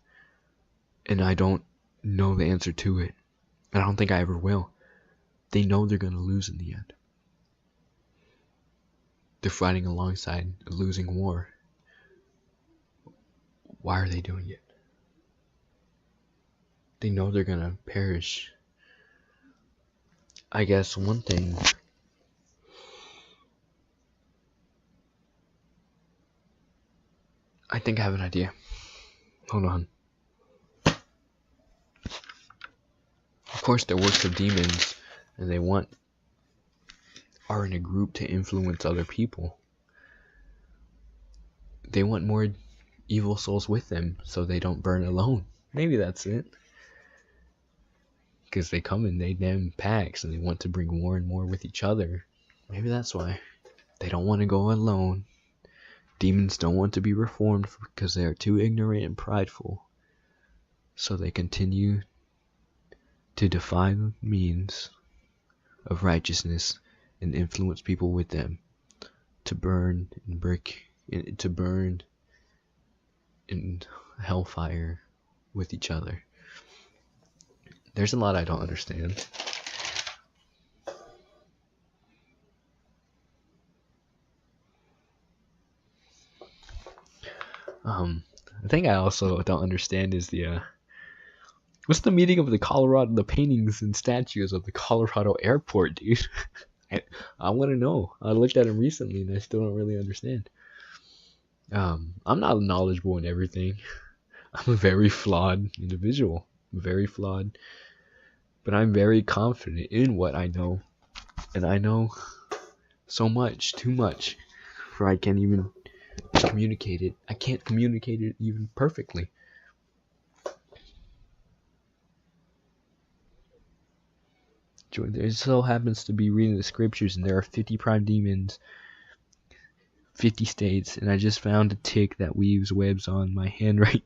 And I don't know the answer to it. And I don't think I ever will. They know they're going to lose in the end. They're fighting alongside a losing war. Why are they doing it? They know they're going to perish. I guess one thing, I think I have an idea. Hold on. Of course, they're works of demons, and they are in a group to influence other people. They want more evil souls with them, so they don't burn alone. Maybe that's it. Because they come in they damn packs, and they want to bring more and more with each other. Maybe that's why. They don't want to go alone. Demons don't want to be reformed because they are too ignorant and prideful. So they continue to defy the means of righteousness and influence people with them to burn in hellfire with each other. There's a lot I don't understand. The thing I also don't understand is what's the meaning of the paintings and statues of the Colorado airport, dude? I want to know. I looked at them recently and I still don't really understand. I'm not knowledgeable in everything. I'm a very flawed individual. Very flawed. But I'm very confident in what I know. And I know so much, too much, for I can't even communicate it. I can't communicate it even perfectly. There so happens to be reading the scriptures, and there are 50 prime demons, 50 states, and I just found a tick that weaves webs on my hand right.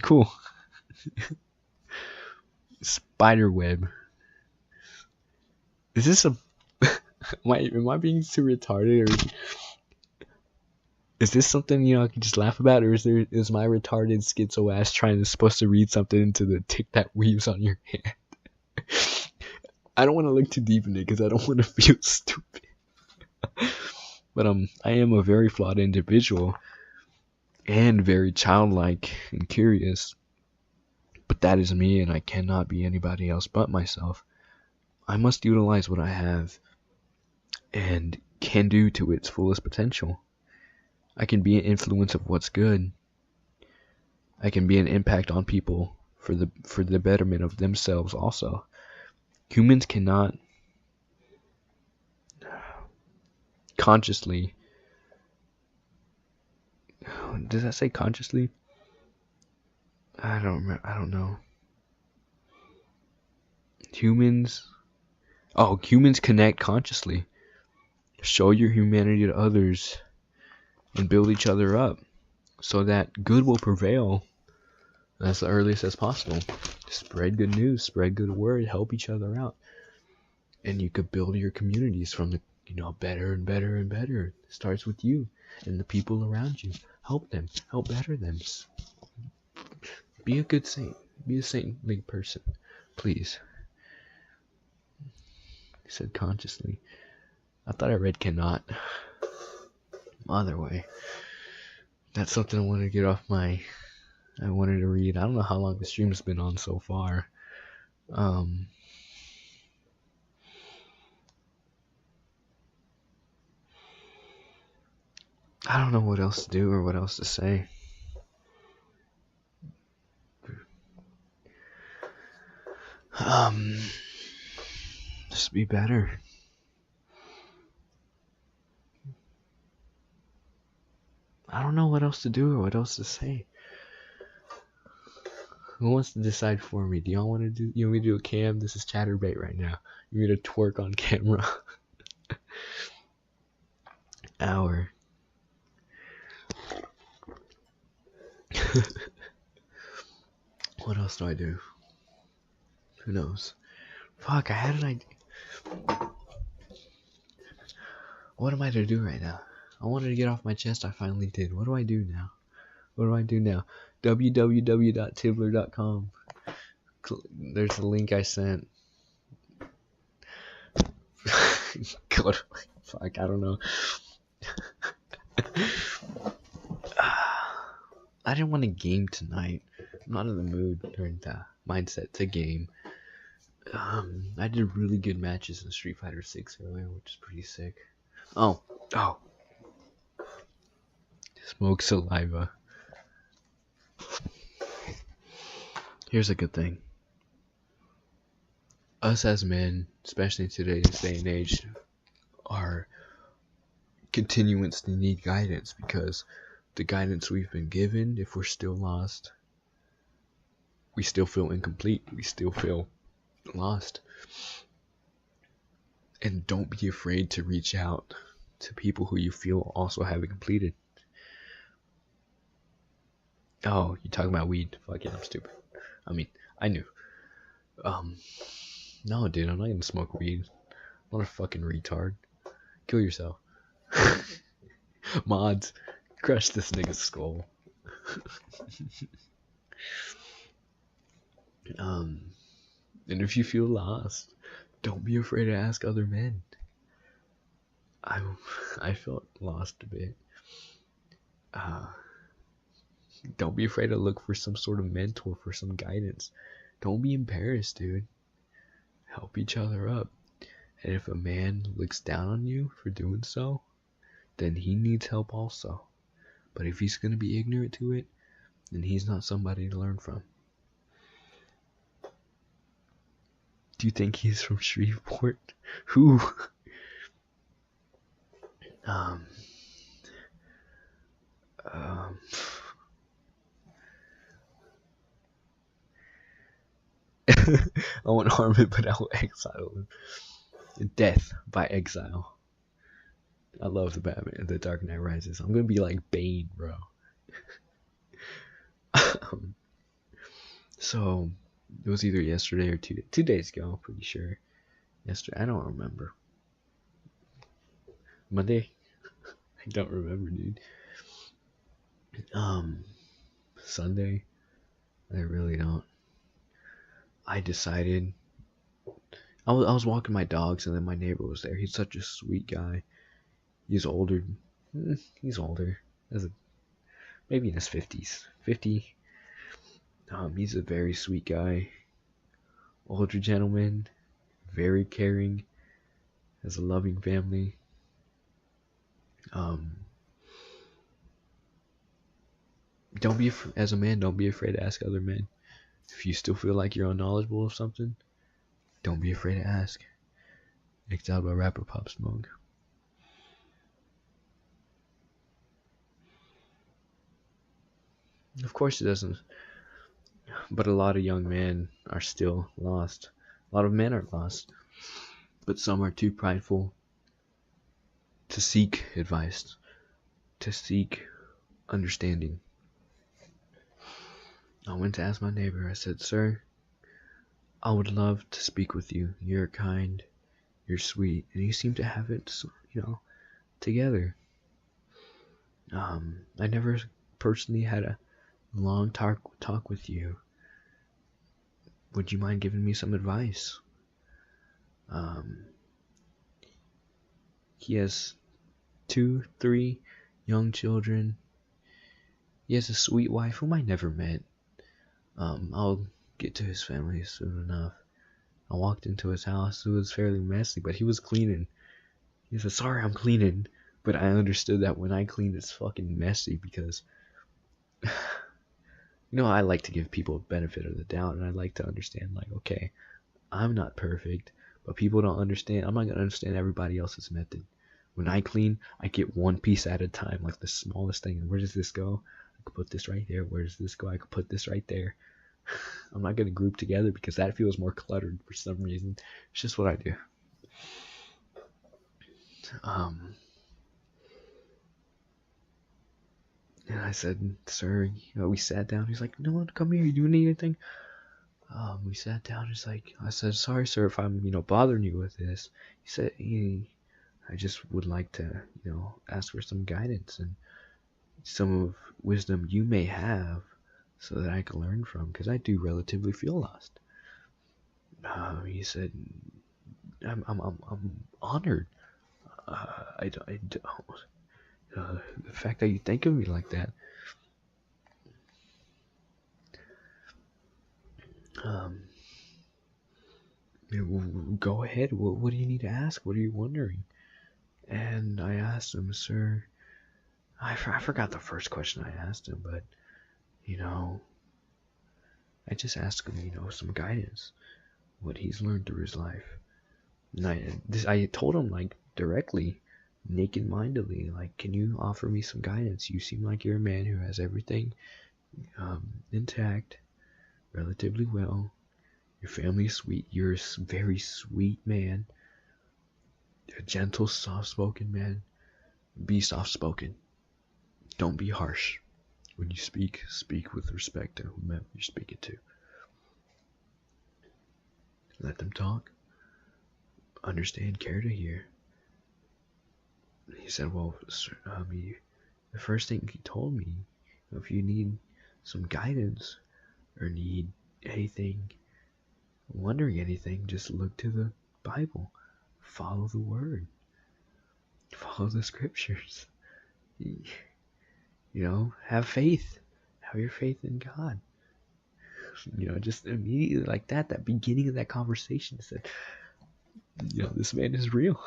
Cool. Spider web. Is this a... am I being too retarded, or is this something I can just laugh about, or is my retarded schizo ass supposed to read something into the tick that weaves on your hand? I don't want to look too deep in it because I don't want to feel stupid. But I am a very flawed individual and very childlike and curious. But that is me, and I cannot be anybody else but myself. I must utilize what I have and can do to its fullest potential. I can be an influence of what's good. I can be an impact on people for the betterment of themselves also. Humans cannot consciously... Does that say consciously? I don't know. Humans connect consciously. Show your humanity to others and build each other up so that good will prevail as earliest as possible. Spread good news, spread good word, help each other out. And you could build your communities from the better and better and better. It starts with you and the people around you. Help them, help better them. Be a good saint. Be a saintly person. Please. I said consciously. I thought I read cannot. Either way. That's something I wanted to get off I wanted to read. I don't know how long the stream's been on so far. I don't know what else to do or what else to say. Just be better. I don't know what else to do or what else to say. Who wants to decide for me? Do y'all want to do? You want me to do a cam? This is Chatterbait right now. You want me to twerk on camera? Hour. What else do I do? Who knows? Fuck, I had an idea. What am I to do right now? I wanted to get off my chest. I finally did. What do I do now? What do I do now? www.tibler.com. There's the link I sent. God, fuck, I don't know. I didn't want to game tonight. I'm not in the mood or in the mindset to game. I did really good matches in Street Fighter 6 earlier, which is pretty sick. Oh. Smoke saliva. Here's a good thing. Us as men, especially in today's day and age, are continuously need guidance, because the guidance we've been given, if we're still lost, we still feel incomplete. We still feel lost. And don't be afraid to reach out to people who you feel also haven't completed. Oh, you talking about weed? Fuck it, I'm stupid. I mean, I knew. No, dude, I'm not gonna smoke weed. I'm not a fucking retard. Kill yourself. Mods, crush this nigga's skull. And if you feel lost, don't be afraid to ask other men. I felt lost a bit. Don't be afraid to look for some sort of mentor, for some guidance. Don't be embarrassed, dude. Help each other up. And if a man looks down on you for doing so, then he needs help also. But if he's gonna be ignorant to it, then he's not somebody to learn from. Do you think he's from Shreveport? Who? I won't harm it, but I will exile him. Death by exile. I love the Batman, the Dark Knight Rises. I'm gonna be like Bane, bro. So it was either yesterday or 2 days ago. I'm pretty sure. Yesterday, I don't remember. Monday, I don't remember, dude. Sunday, I really don't. I decided. I was walking my dogs, and then my neighbor was there. He's such a sweet guy. He's older. He's older. Maybe in his 50s. 50. He's a very sweet guy. Older gentleman. Very caring. Has a loving family. Don't be as a man. Don't be afraid to ask other men. If you still feel like you're unknowledgeable of something, don't be afraid to ask. Exiled by rapper Pop Smoke. Of course it doesn't. But a lot of young men are still lost. A lot of men are lost. But some are too prideful to seek advice, to seek understanding. I went to ask my neighbor. I said, "Sir, I would love to speak with you. You're kind, you're sweet, and you seem to have it, together. I never personally had a long talk with you. Would you mind giving me some advice?" He has 2-3 young children. He has a sweet wife whom I never met. I'll get to his family soon enough. I walked into his house. It was fairly messy, but he was cleaning. He said, "Sorry, I'm cleaning." But I understood that when I clean, it's fucking messy, because I like to give people a benefit of the doubt, and I like to understand, like, okay, I'm not perfect, but people don't understand. I'm not going to understand everybody else's method. When I clean, I get one piece at a time, like the smallest thing. And where does this go? I could put this right there. Where does this go? I could put this right there. I'm not going to group together, because that feels more cluttered for some reason. It's just what I do. And I said, "Sir, we sat down." He's like, "No, come here. You need anything?" We sat down. I said, "Sorry, sir, if I'm, bothering you with this." I I just would like to, ask for some guidance and some of wisdom you may have so that I can learn from, because I do relatively feel lost. He said, I'm honored. I don't. The fact that you think of me like that. Um, Go ahead. What do you need to ask? What are you wondering? And I asked him, sir. I forgot the first question I asked him, but I just asked him, some guidance, what he's learned through his life. And I told him like directly, naked-mindedly, like, can you offer me some guidance? You seem like you're a man who has everything intact, relatively well. Your family is sweet. You're a very sweet man. A gentle, soft-spoken man. Be soft-spoken. Don't be harsh. When you speak with respect to whomever you're speaking to. Let them talk. Understand, care to hear. He said, well, sir, the first thing he told me, if you need some guidance or need anything, wondering anything, just look to the Bible. Follow the Word. Follow the Scriptures. Have faith. Have your faith in God. Just immediately like that beginning of that conversation said, this man is real.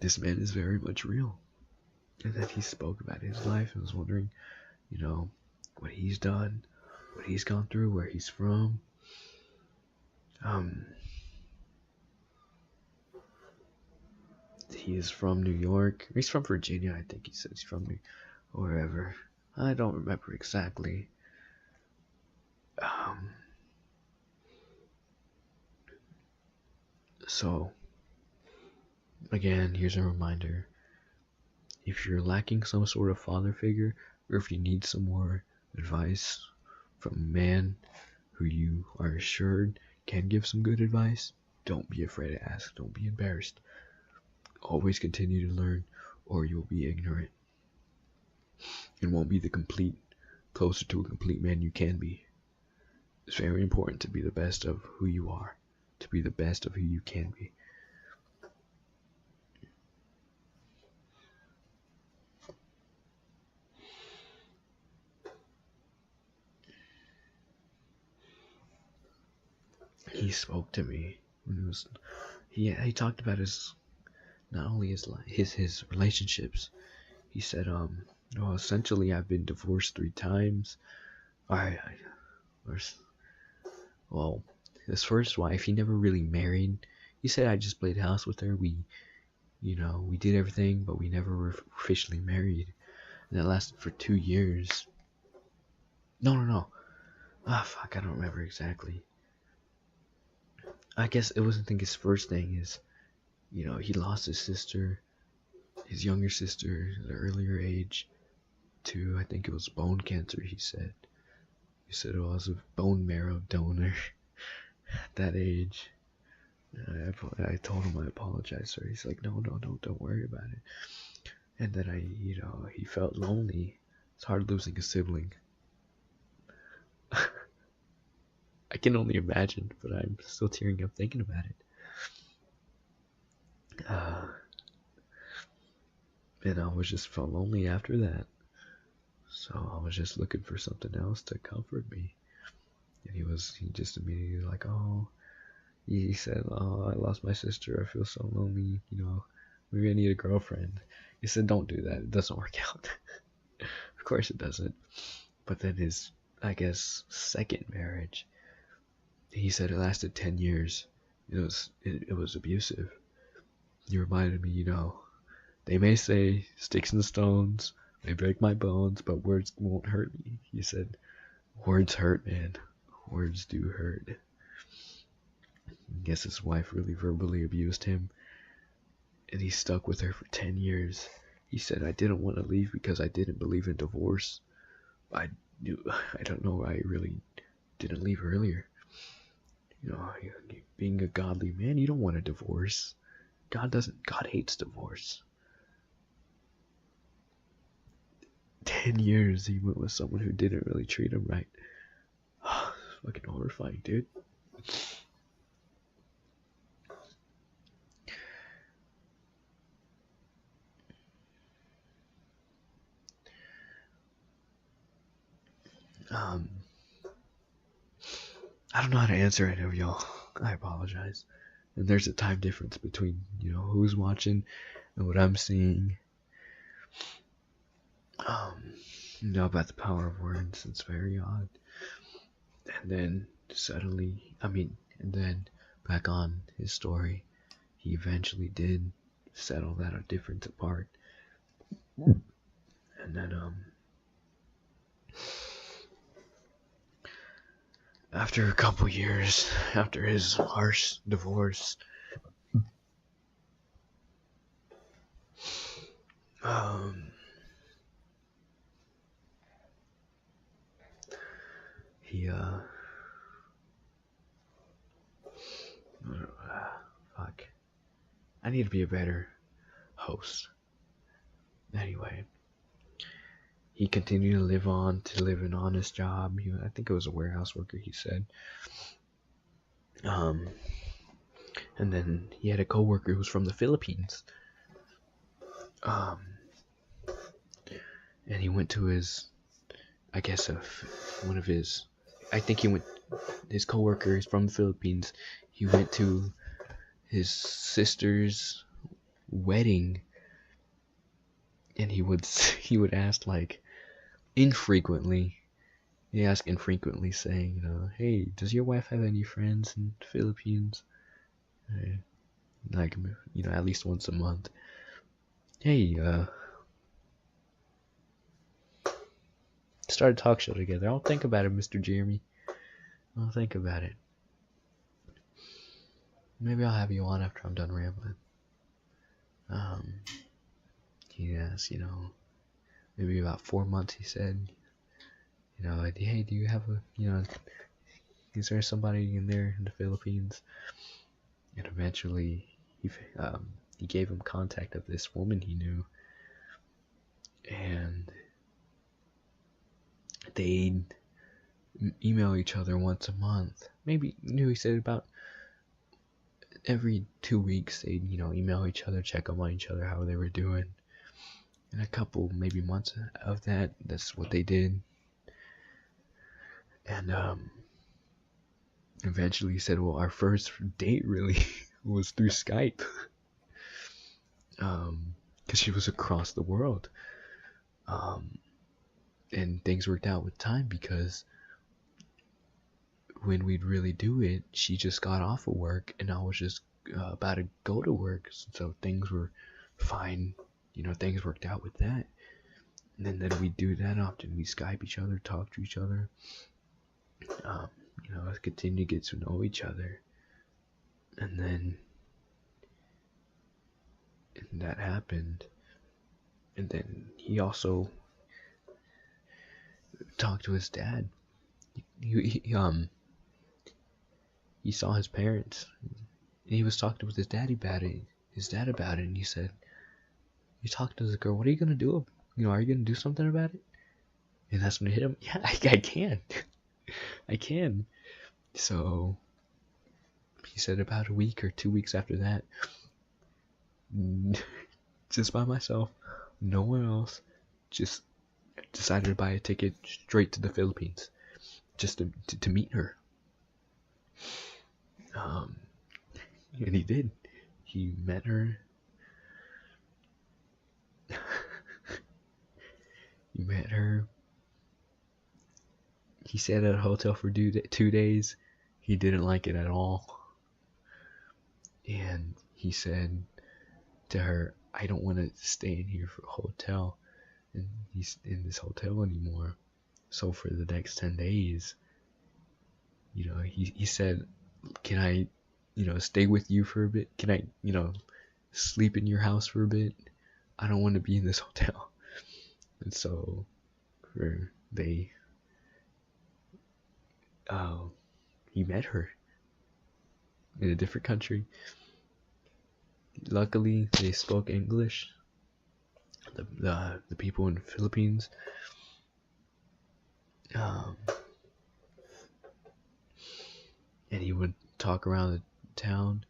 This man is very much real. And then he spoke about his life and was wondering, what he's done, what he's gone through, where he's from. He is from New York. He's from Virginia, I think he said. He's from wherever. I don't remember exactly. So, again, here's a reminder. If you're lacking some sort of father figure, or if you need some more advice from a man who you are assured can give some good advice, don't be afraid to ask. Don't be embarrassed. Always continue to learn, or you'll be ignorant and won't be closer to a complete man you can be. It's very important to be the best of who you are, to be the best of who you can be. He spoke to me when he talked about not only his relationships. He said, essentially I've been divorced 3 times. His first wife, he never really married. He said I just played house with her. We did everything, but we never were officially married. And that lasted for 2 years. No. I don't remember exactly. I guess it wasn't. I think his first thing is, he lost his sister, his younger sister, at an earlier age, to, I think it was bone cancer. He said it was a bone marrow donor at that age. I told him I apologized, sir. He's like, no, don't worry about it. And then he felt lonely. It's hard losing a sibling. I can only imagine, but I'm still tearing up thinking about it. And I just felt lonely after that. So I was just looking for something else to comfort me. And he just immediately like, he said, I lost my sister. I feel so lonely. Maybe I need a girlfriend. He said, don't do that. It doesn't work out. Of course it doesn't. But then his, I guess, second marriage, he said it lasted 10 years. It was abusive. He reminded me, they may say sticks and stones may break my bones, but words won't hurt me. He said, words hurt, man. Words do hurt. I guess his wife really verbally abused him, and he stuck with her for 10 years. He said, I didn't want to leave because I didn't believe in divorce. I don't know why I really didn't leave earlier. being a godly man, you don't want a divorce. God hates divorce. 10 years he went with someone who didn't really treat him right. Fucking horrifying, dude. I don't know how to answer any of y'all. I apologize. And there's a time difference between, who's watching and what I'm seeing. About the power of words, it's very odd. And then suddenly, and then back on his story, he eventually did settle that difference apart. And then, after a couple years, after his harsh divorce, he, fuck. I need to be a better host. Anyway, he continued to live an honest job. I think it was a warehouse worker, he said. And then he had a coworker who was from the Philippines. And he went to his, I guess, his coworker is from the Philippines. He went to his sister's wedding, and he would ask infrequently. He asked infrequently, saying, "Hey, does your wife have any friends in the Philippines?" At least once a month. Hey, start a talk show together. I'll think about it, Mr. Jeremy. I'll think about it. Maybe I'll have you on after I'm done rambling. He asked, maybe about 4 months, he said, hey, do you have is there somebody in there in the Philippines? And eventually, he gave him contact of this woman he knew, and they'd email each other once a month. Maybe, he said about every 2 weeks they'd, email each other, check up on each other, how they were doing. And a couple, maybe months of that's what they did. And eventually he said, well, our first date really was through Skype. Because she was across the world. And things worked out with time, because when we'd really do it, she just got off of work and I was just about to go to work, so things were fine. Things worked out with that. And then we do that often. We Skype each other, talk to each other, continue to get to know each other. And then that happened. And then he also talked to his dad. He saw his parents, and he was talking with his dad about it. And he said, "You talked to this girl. What are you gonna do? Are you gonna do something about it?" And that's when it hit him. Yeah, I can. I can. So he said about a week or 2 weeks after that, just by myself, no one else, just decided to buy a ticket straight to the Philippines, just to meet her. And he did. He met her. He stayed at a hotel for 2 days. He didn't like it at all. And he said to her, I don't want to stay in here for a hotel. And he's in this hotel anymore. So for the next 10 days, he said, can I, stay with you for a bit? Can I, sleep in your house for a bit? I don't want to be in this hotel. And so he met her. in a different country. Luckily, they spoke English. The people in the Philippines. And he would talk around the town,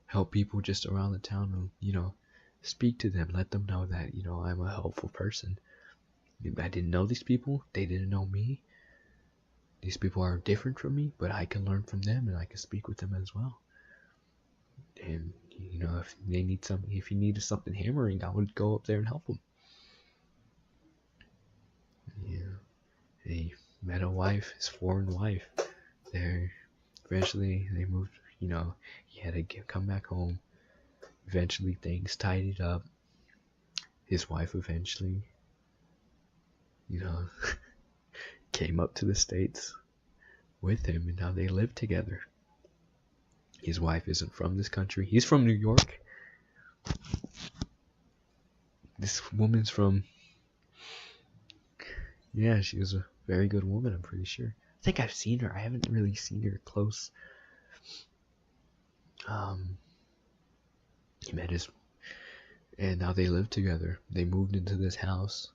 help people just around the town, speak to them, let them know that, I'm a helpful person. I didn't know these people, they didn't know me. These people are different from me, but I can learn from them and I can speak with them as well. And, if they need something, if he needed something hammering, I would go up there and help him. Yeah. He met a wife, his foreign wife. Eventually they moved, he had to come back home. Eventually things tidied up. His wife eventually, came up to the States with him, and now they live together. His wife isn't from this country. He's from New York. This woman's from, she was a very good woman, I'm pretty sure. I think I've seen her. I haven't really seen her close. He met and now they live together. They moved into this house.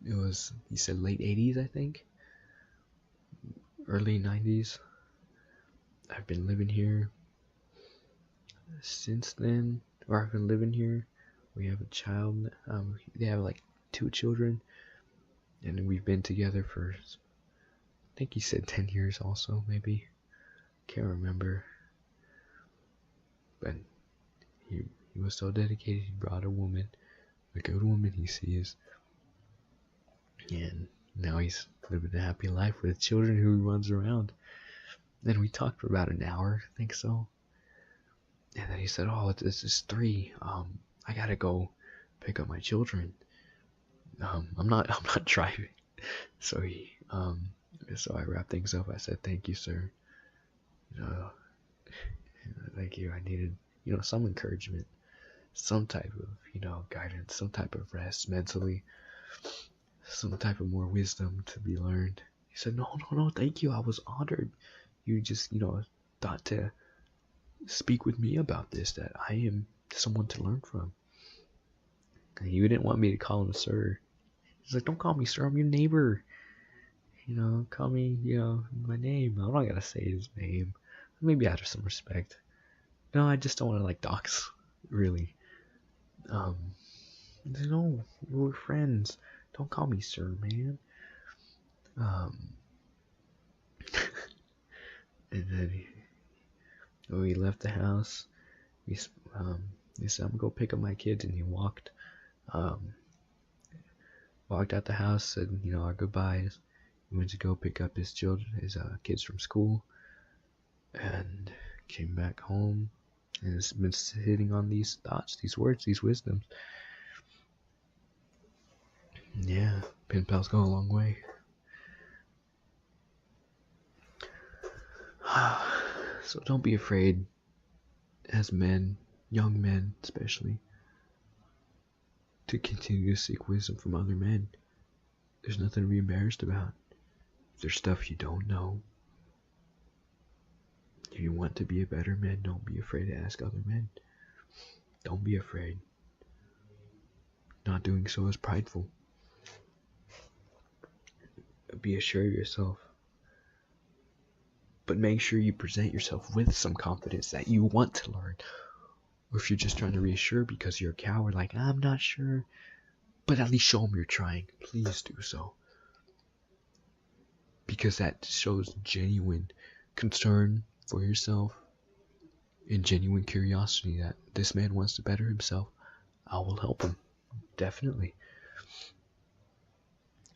It was, he said, late 80s, I think. Early 90s. I've been living here since then. Or I've been living here. We have a child. They have like 2 children. And we've been together for, I think he said 10 years also, maybe. Can't remember. But he was so dedicated. He brought a woman, a good woman he sees. And now he's living a happy life with children who he runs around. And we talked for about an hour, I think so. And then he said, it's just 3. I gotta go pick up my children. I'm not driving. So so I wrapped things up. I said, thank you, sir. Thank you. I needed, some encouragement, some type of, guidance, some type of rest mentally, some type of more wisdom to be learned. He said, no, thank you. I was honored. You just, thought to speak with me about this, that I am someone to learn from. And you didn't want me to call him sir. He's like, don't call me sir, I'm your neighbor. Call me, my name. I'm not gonna say his name. Maybe out of some respect. No, I just don't want to dox, really. No, we're friends. Don't call me sir, man. And then we left the house. He said, I'm gonna go pick up my kids, and he walked out the house, said, our goodbyes. He went to go pick up his children, his kids from school, and came back home, and has been sitting on these thoughts, these words, these wisdoms. Yeah, pen pals go a long way. So don't be afraid, as men, young men especially, to continue to seek wisdom from other men. There's nothing to be embarrassed about. If there's stuff you don't know, if you want to be a better man, don't be afraid to ask other men. Don't be afraid. Not doing so is prideful. Be assured of yourself. But make sure you present yourself with some confidence that you want to learn. Or if you're just trying to reassure because you're a coward, like, I'm not sure, but at least show them you're trying. Please do so. Because that shows genuine concern for yourself and genuine curiosity that this man wants to better himself. I will help him. Definitely.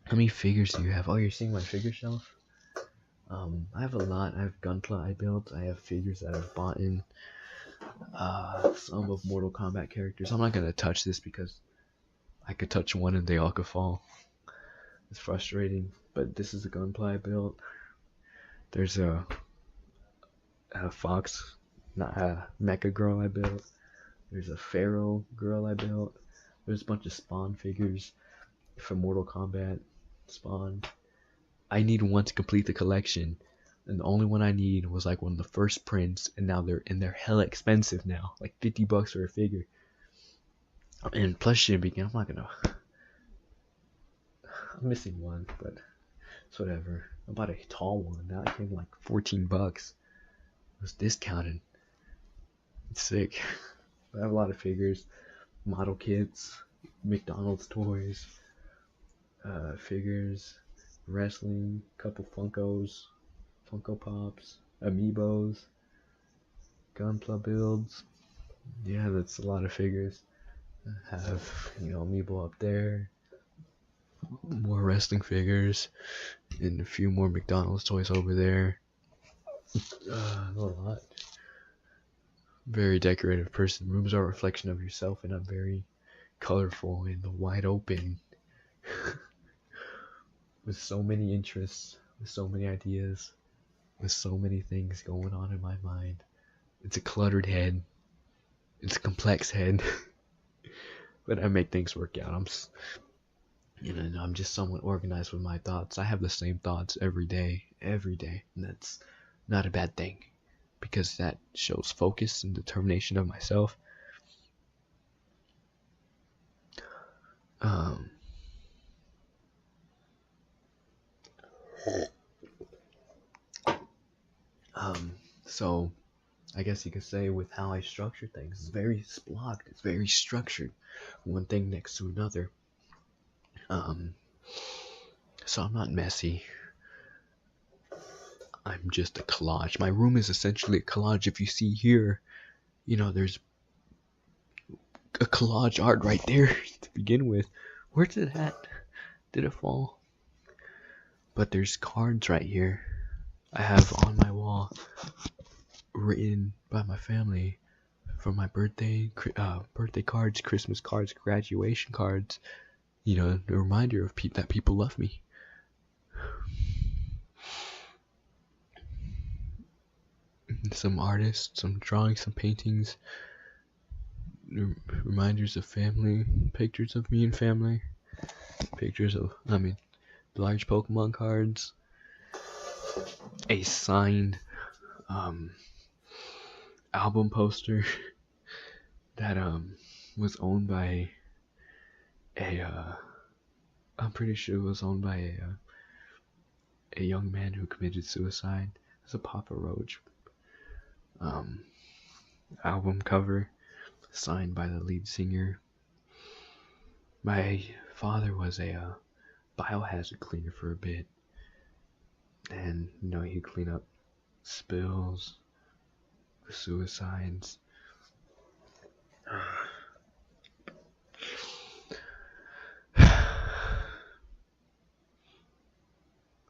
How many figures do you have? Oh, you're seeing my figure shelf? I have a lot. I have Gunpla I built. I have figures that I've bought in. Some of Mortal Kombat characters. I'm not going to touch this because I could touch one and they all could fall. It's frustrating. But this is a Gunpla I built. There's a fox, not a mecha girl I built. There's a pharaoh girl I built. There's a bunch of Spawn figures from Mortal Kombat. Spawn. I need one to complete the collection. And the only one I need was like one of the first prints, and now they're hella expensive now, like $50 for a figure. And plus shipping, I'm not gonna. I'm missing one, but it's whatever. I bought a tall one. Now it came like $14. It was discounted. It's sick. I have a lot of figures, model kits, McDonald's toys, figures, wrestling, couple Funkos, Funko Pops, Amiibos, Gunpla builds. Yeah, that's a lot of figures. I have, Amiibo up there, more wrestling figures, and a few more McDonald's toys over there. A lot. Very decorative person. Rooms are a reflection of yourself, and I'm very colorful and wide open. With so many interests, with so many ideas, with so many things going on in my mind. It's a cluttered head. It's a complex head. But I make things work out. I'm just somewhat organized with my thoughts. I have the same thoughts every day. And that's not a bad thing, because that shows focus and determination of myself. So I guess you could say with how I structure things, it's very blocked, it's very structured, one thing next to another. So I'm not messy. I'm just a collage. My room is essentially a collage. If you see here, there's a collage art right there to begin with. Where's it at? Did it fall? But there's cards right here. I have on my wall, written by my family, for my birthday cards, Christmas cards, graduation cards. A reminder of that people love me. Some artists, some drawings, some paintings, reminders of family, pictures of me and family, large Pokemon cards, a signed album poster that was owned by I'm pretty sure it was owned by a young man who committed suicide. It's a Papa Roach album cover signed by the lead singer. My father was a biohazard cleaner for a bit, and he'd clean up spills, suicides.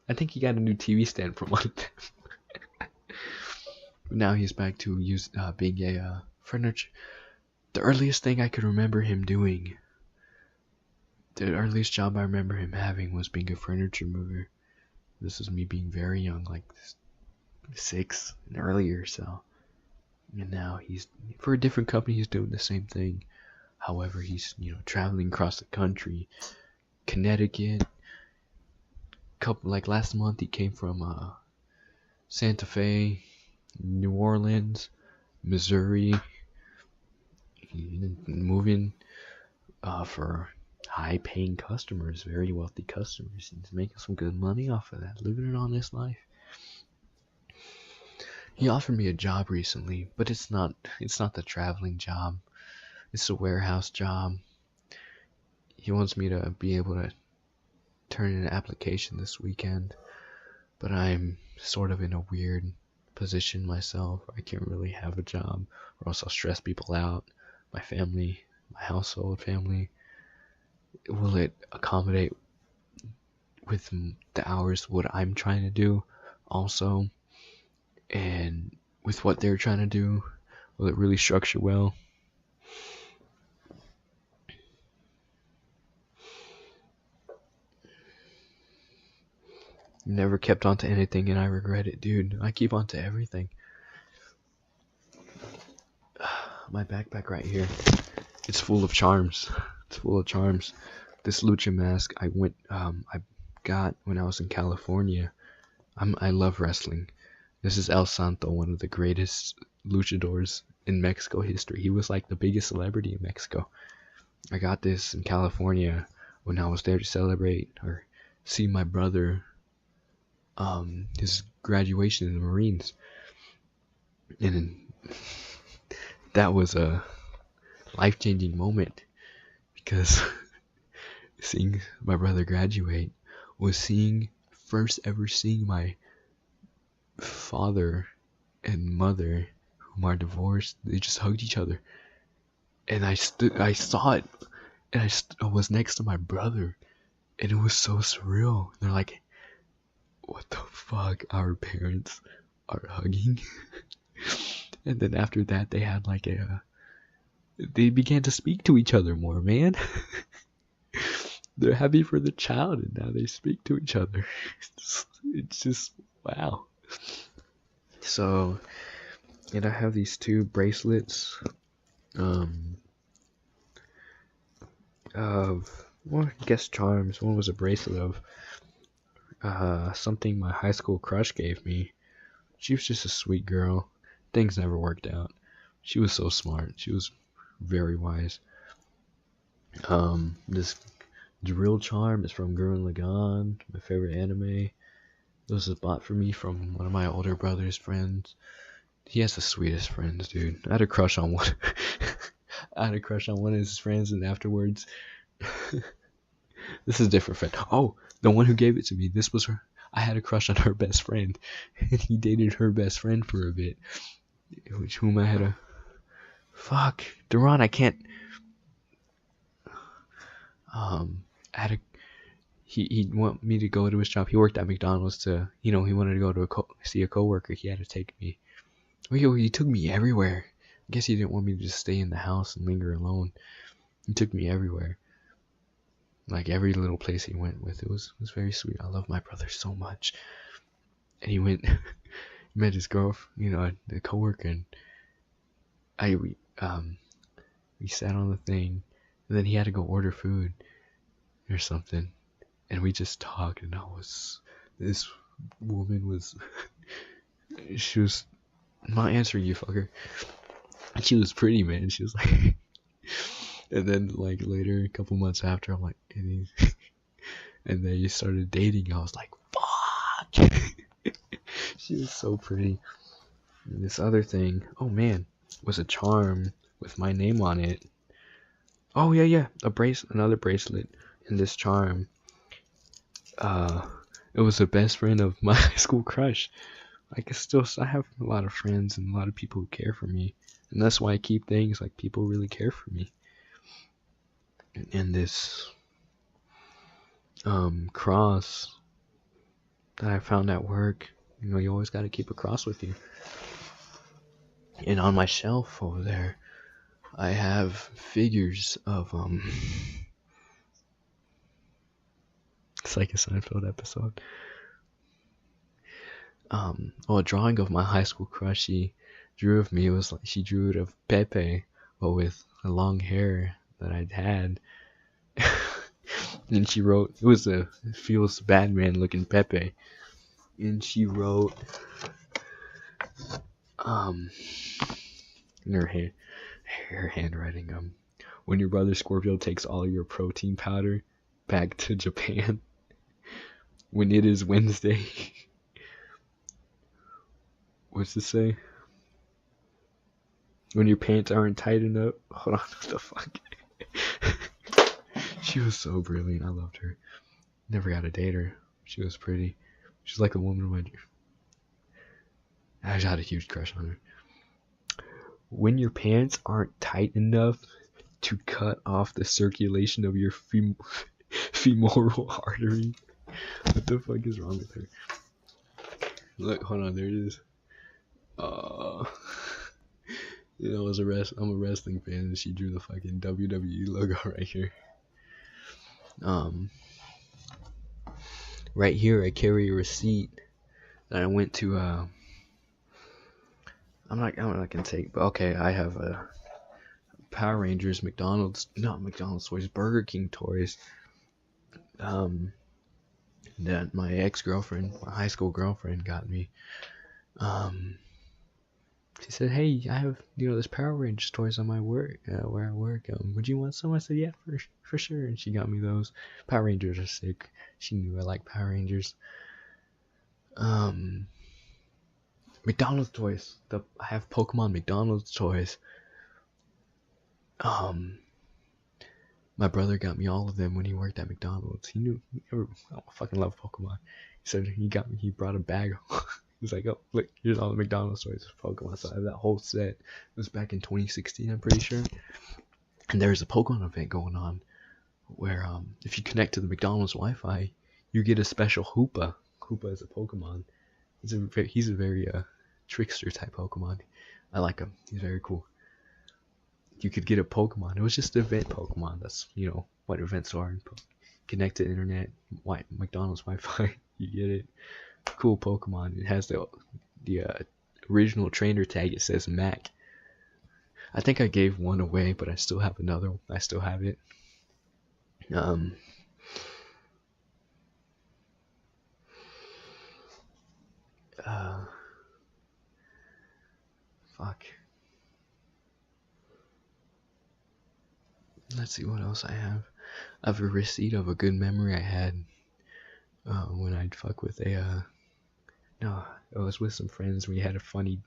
I think he got a new TV stand from one of them. Now he's back to being a furniture. The earliest thing I could remember him doing, the earliest job I remember him having, was being a furniture mover. This is me being very young, like 6 and earlier, so. And now he's, for a different company, he's doing the same thing. However, he's, traveling across the country. Connecticut. Like last month, he came from Santa Fe, New Orleans, Missouri, moving for high-paying customers, very wealthy customers. He's making some good money off of that, living an honest life. He offered me a job recently, but it's not the traveling job. It's a warehouse job. He wants me to be able to turn in an application this weekend, but I'm sort of in a weird position myself. I can't really have a job, or else I'll stress people out. My family, my household family. Will it accommodate with the hours what I'm trying to do also, and with what they're trying to do? Will it really structure well? Never kept on to anything, and I regret it, dude. I keep on to everything. My backpack right here, it's full of charms. It's full of charms. This lucha mask I got when I was in California. I love wrestling. This is El Santo, one of the greatest luchadors in Mexico history. He was like the biggest celebrity in Mexico. I got this in California when I was there to celebrate or see my brother, his graduation in the Marines. And that was a life-changing moment because seeing my brother graduate was first ever seeing my father and mother, whom are divorced. They just hugged each other, and I saw it, and I was next to my brother, and it was so surreal. They're like, what the fuck, our parents are hugging? And then after that they had like they began to speak to each other more, man. They're happy for the child, and now they speak to each other. It's just wow. So, and I have these two bracelets of, well, I guess charms. One was a bracelet of something my high school crush gave me. She was just a sweet girl. Things never worked out. She was so smart. She was very wise. This drill charm is from Gurren Lagann, my favorite anime. This was bought for me from one of my older brother's friends. He has the sweetest friends, dude. I had a crush on one. I had a crush on one of his friends, and afterwards, this is a different friend. Oh, the one who gave it to me. This was her. I had a crush on her best friend, and he dated her best friend for a bit. Whom I had a. Fuck, Duran, I can't. I had a. He wanted me to go to his job. He worked at McDonald's to, he wanted to go to see a coworker. He had to take me. He took me everywhere. I guess he didn't want me to just stay in the house and linger alone. He took me everywhere. Like every little place he went with. It was very sweet. I love my brother so much. And he went, he met his girlfriend, the coworker, and we sat on the thing, and then he had to go order food or something. And we just talked, and this woman was, she was not answering you, fucker. And she was pretty, man. She was like, and then like later, a couple months after, I'm like, and then you started dating. I was like, fuck. She was so pretty. And this other thing, oh man, was a charm with my name on it. Oh yeah, another bracelet, and this charm. It was the best friend of my high school crush. I have a lot of friends and a lot of people who care for me, and that's why I keep things, like people really care for me. And this cross that I found at work, you always got to keep a cross with you. And on my shelf over there, I have figures of it's like a Seinfeld episode. A drawing of my high school crush she drew of me. It was like she drew it of Pepe, but with the long hair that I'd had. And she wrote, it was a feels Batman looking Pepe. And she wrote, in her handwriting, when your brother Scorpio takes all your protein powder back to Japan, when it is Wednesday. What's it say? When your pants aren't tight enough. Hold on, what the fuck? She was so brilliant. I loved her. Never got to date her. She was pretty. She's like a woman of my dream. I just had a huge crush on her. When your pants aren't tight enough to cut off the circulation of your femoral artery. What the fuck is wrong with her? Look, hold on, there it is. I'm a wrestling fan, and she drew the fucking WWE logo right here. Right here, I carry a receipt that I went to. I'm not gonna take, but okay, I have a Power Rangers, not McDonald's toys, Burger King toys. That my ex-girlfriend, my high school girlfriend, got me. She said, "Hey, I have this Power Rangers toys on my work where I work. Would you want some?" I said, "Yeah, for sure." And she got me those. Power Rangers are sick. She knew I like Power Rangers. McDonald's toys. I have Pokemon McDonald's toys. My brother got me all of them when he worked at McDonald's. He knew I fucking love Pokemon. He said he brought a bag. He's like, "Oh, look, here's all the McDonald's toys for Pokemon." So I have that whole set. It was back in 2016, I'm pretty sure. And there's a Pokemon event going on where if you connect to the McDonald's Wi-Fi, you get a special Hoopa. Hoopa is a Pokemon. He's a very trickster type Pokemon. I like him. He's very cool. You could get a Pokemon. It was just an event Pokemon. That's what events are. Connect to internet, McDonald's Wi-Fi. You get it. Cool Pokemon. It has the original trainer tag. It says Mac. I think I gave one away, but I still have another. I still have it. Fuck. Let's see what else I have. I have a receipt of a good memory I had when I'd fuck with no, I was with some friends. We had a funny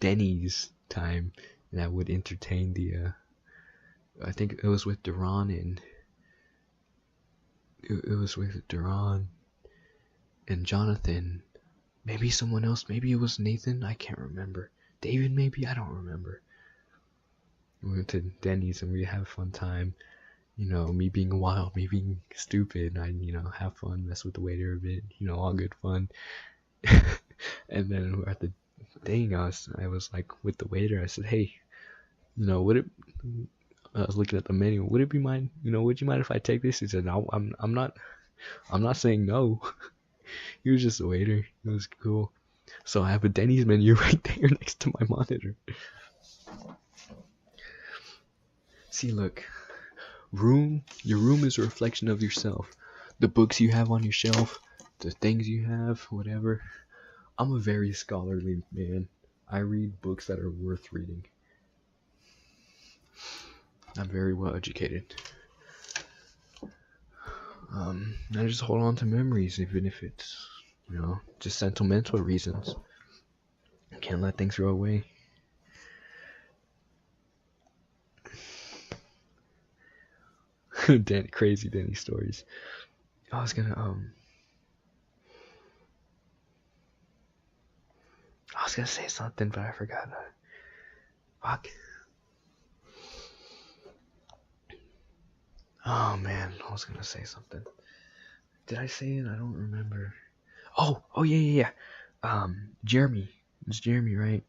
Denny's time, and I would entertain I think it was with Duran and it was with Duran and Jonathan. Maybe someone else. Maybe it was Nathan. I can't remember. David, maybe. I don't remember. We went to Denny's and we had a fun time. Me being wild, me being stupid. I have fun, mess with the waiter a bit. All good fun. And then we're at the thing. I was like with the waiter. I said, "Hey, would it?" I was looking at the menu. Would it be mine? Would you mind if I take this? He said, "No, I'm not saying no." He was just a waiter. It was cool. So I have a Denny's menu right there next to my monitor. See, look. Your room is a reflection of yourself. The books you have on your shelf, the things you have, whatever. I'm a very scholarly man. I read books that are worth reading. I'm very well educated. I just hold on to memories, even if it's, just sentimental reasons. I can't let things go away. Crazy Denny stories. I was gonna say something, but I forgot. Fuck. Oh man, I was gonna say something. Did I say it? I don't remember. Oh yeah. Jeremy. It's Jeremy, right?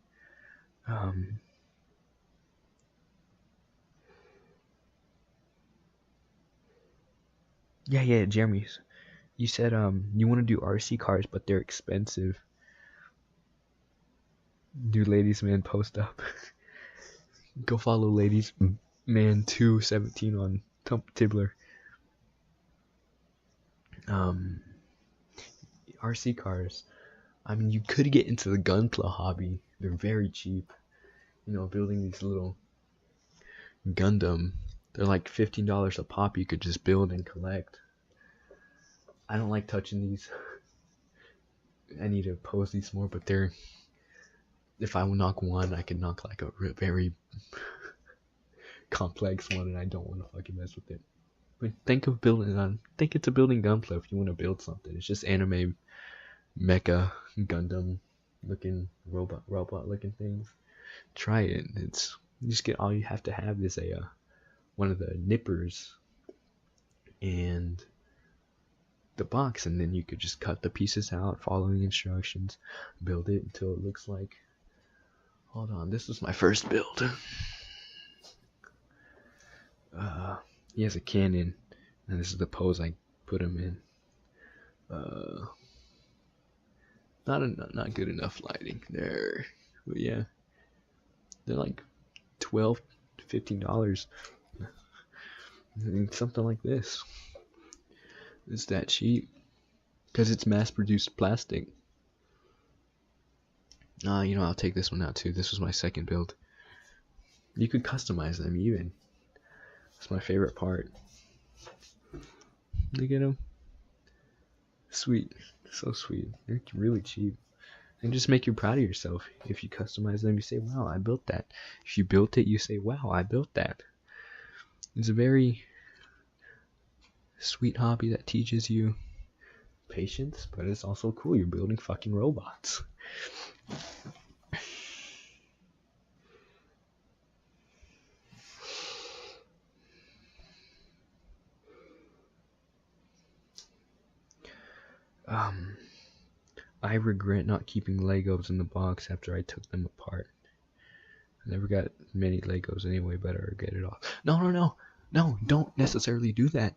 Yeah, Jeremy. You said you want to do RC cars, but they're expensive. Do Ladies Man post up? Go follow Ladies Man 217 on Tibler. RC cars. I mean, you could get into the Gunpla hobby. They're very cheap. Building these little Gundam. They're like $15 a pop. You could just build and collect. I don't like touching these. I need to pose these more, but they're. If I knock one, I can knock like a very complex one, and I don't want to fucking mess with it. But think it's a building Gunpla if you want to build something. It's just anime, mecha, Gundam looking robot looking things. Try it. It's just get all you have to have is one of the nippers and the box, and then you could just cut the pieces out, follow the instructions, build it until it looks like. Hold on, this was my first build. He has a cannon, and this is the pose I put him in. Not good enough lighting there, but yeah, they're like $12 to $15. Something like this. It's that cheap because it's mass-produced plastic. You know, I'll take this one out too. This was my second build. You could customize them even. That's my favorite part. Look at them. Sweet. So sweet. They're really cheap. And just make you proud of yourself. If you customize them, you say, wow, I built that. If you built it, you say, wow, I built that. It's a very sweet hobby that teaches you patience, but it's also cool. You're building fucking robots. I regret not keeping Legos in the box after I took them apart. I never got many Legos anyway, but I regret it all. No, don't necessarily do that.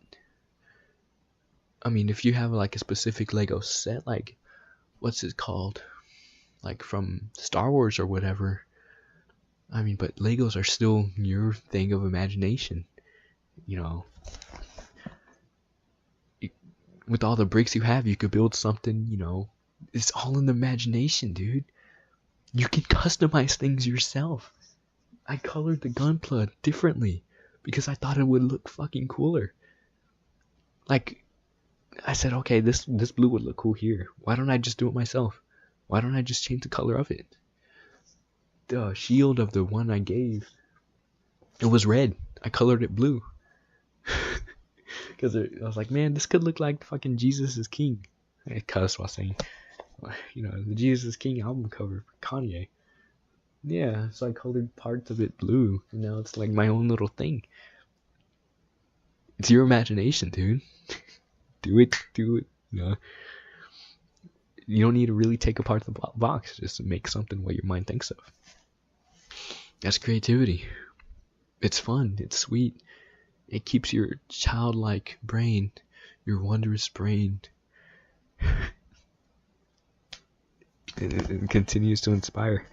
I mean, if you have like a specific Lego set, like, what's it called? Like from Star Wars or whatever. I mean, but Legos are still your thing of imagination. You know, with all the bricks you have, you could build something, you know. It's all in the imagination, dude. You can customize things yourself. I colored the Gunpla differently because I thought it would look fucking cooler. Like, I said, okay, this blue would look cool here. Why don't I just do it myself? Why don't I just change the color of it? The shield of the one I gave, it was red. I colored it blue. Because I was like, man, this could look like fucking Jesus is King. I cussed while saying, you know, the Jesus is King album cover for Kanye. Yeah, so I colored parts of it blue, and now it's like my own little thing. It's your imagination, dude. do it. You know, you don't need to really take apart the box. Just make something what your mind thinks of. That's creativity. It's fun. It's sweet. It keeps your childlike brain, your wondrous brain. It continues to inspire.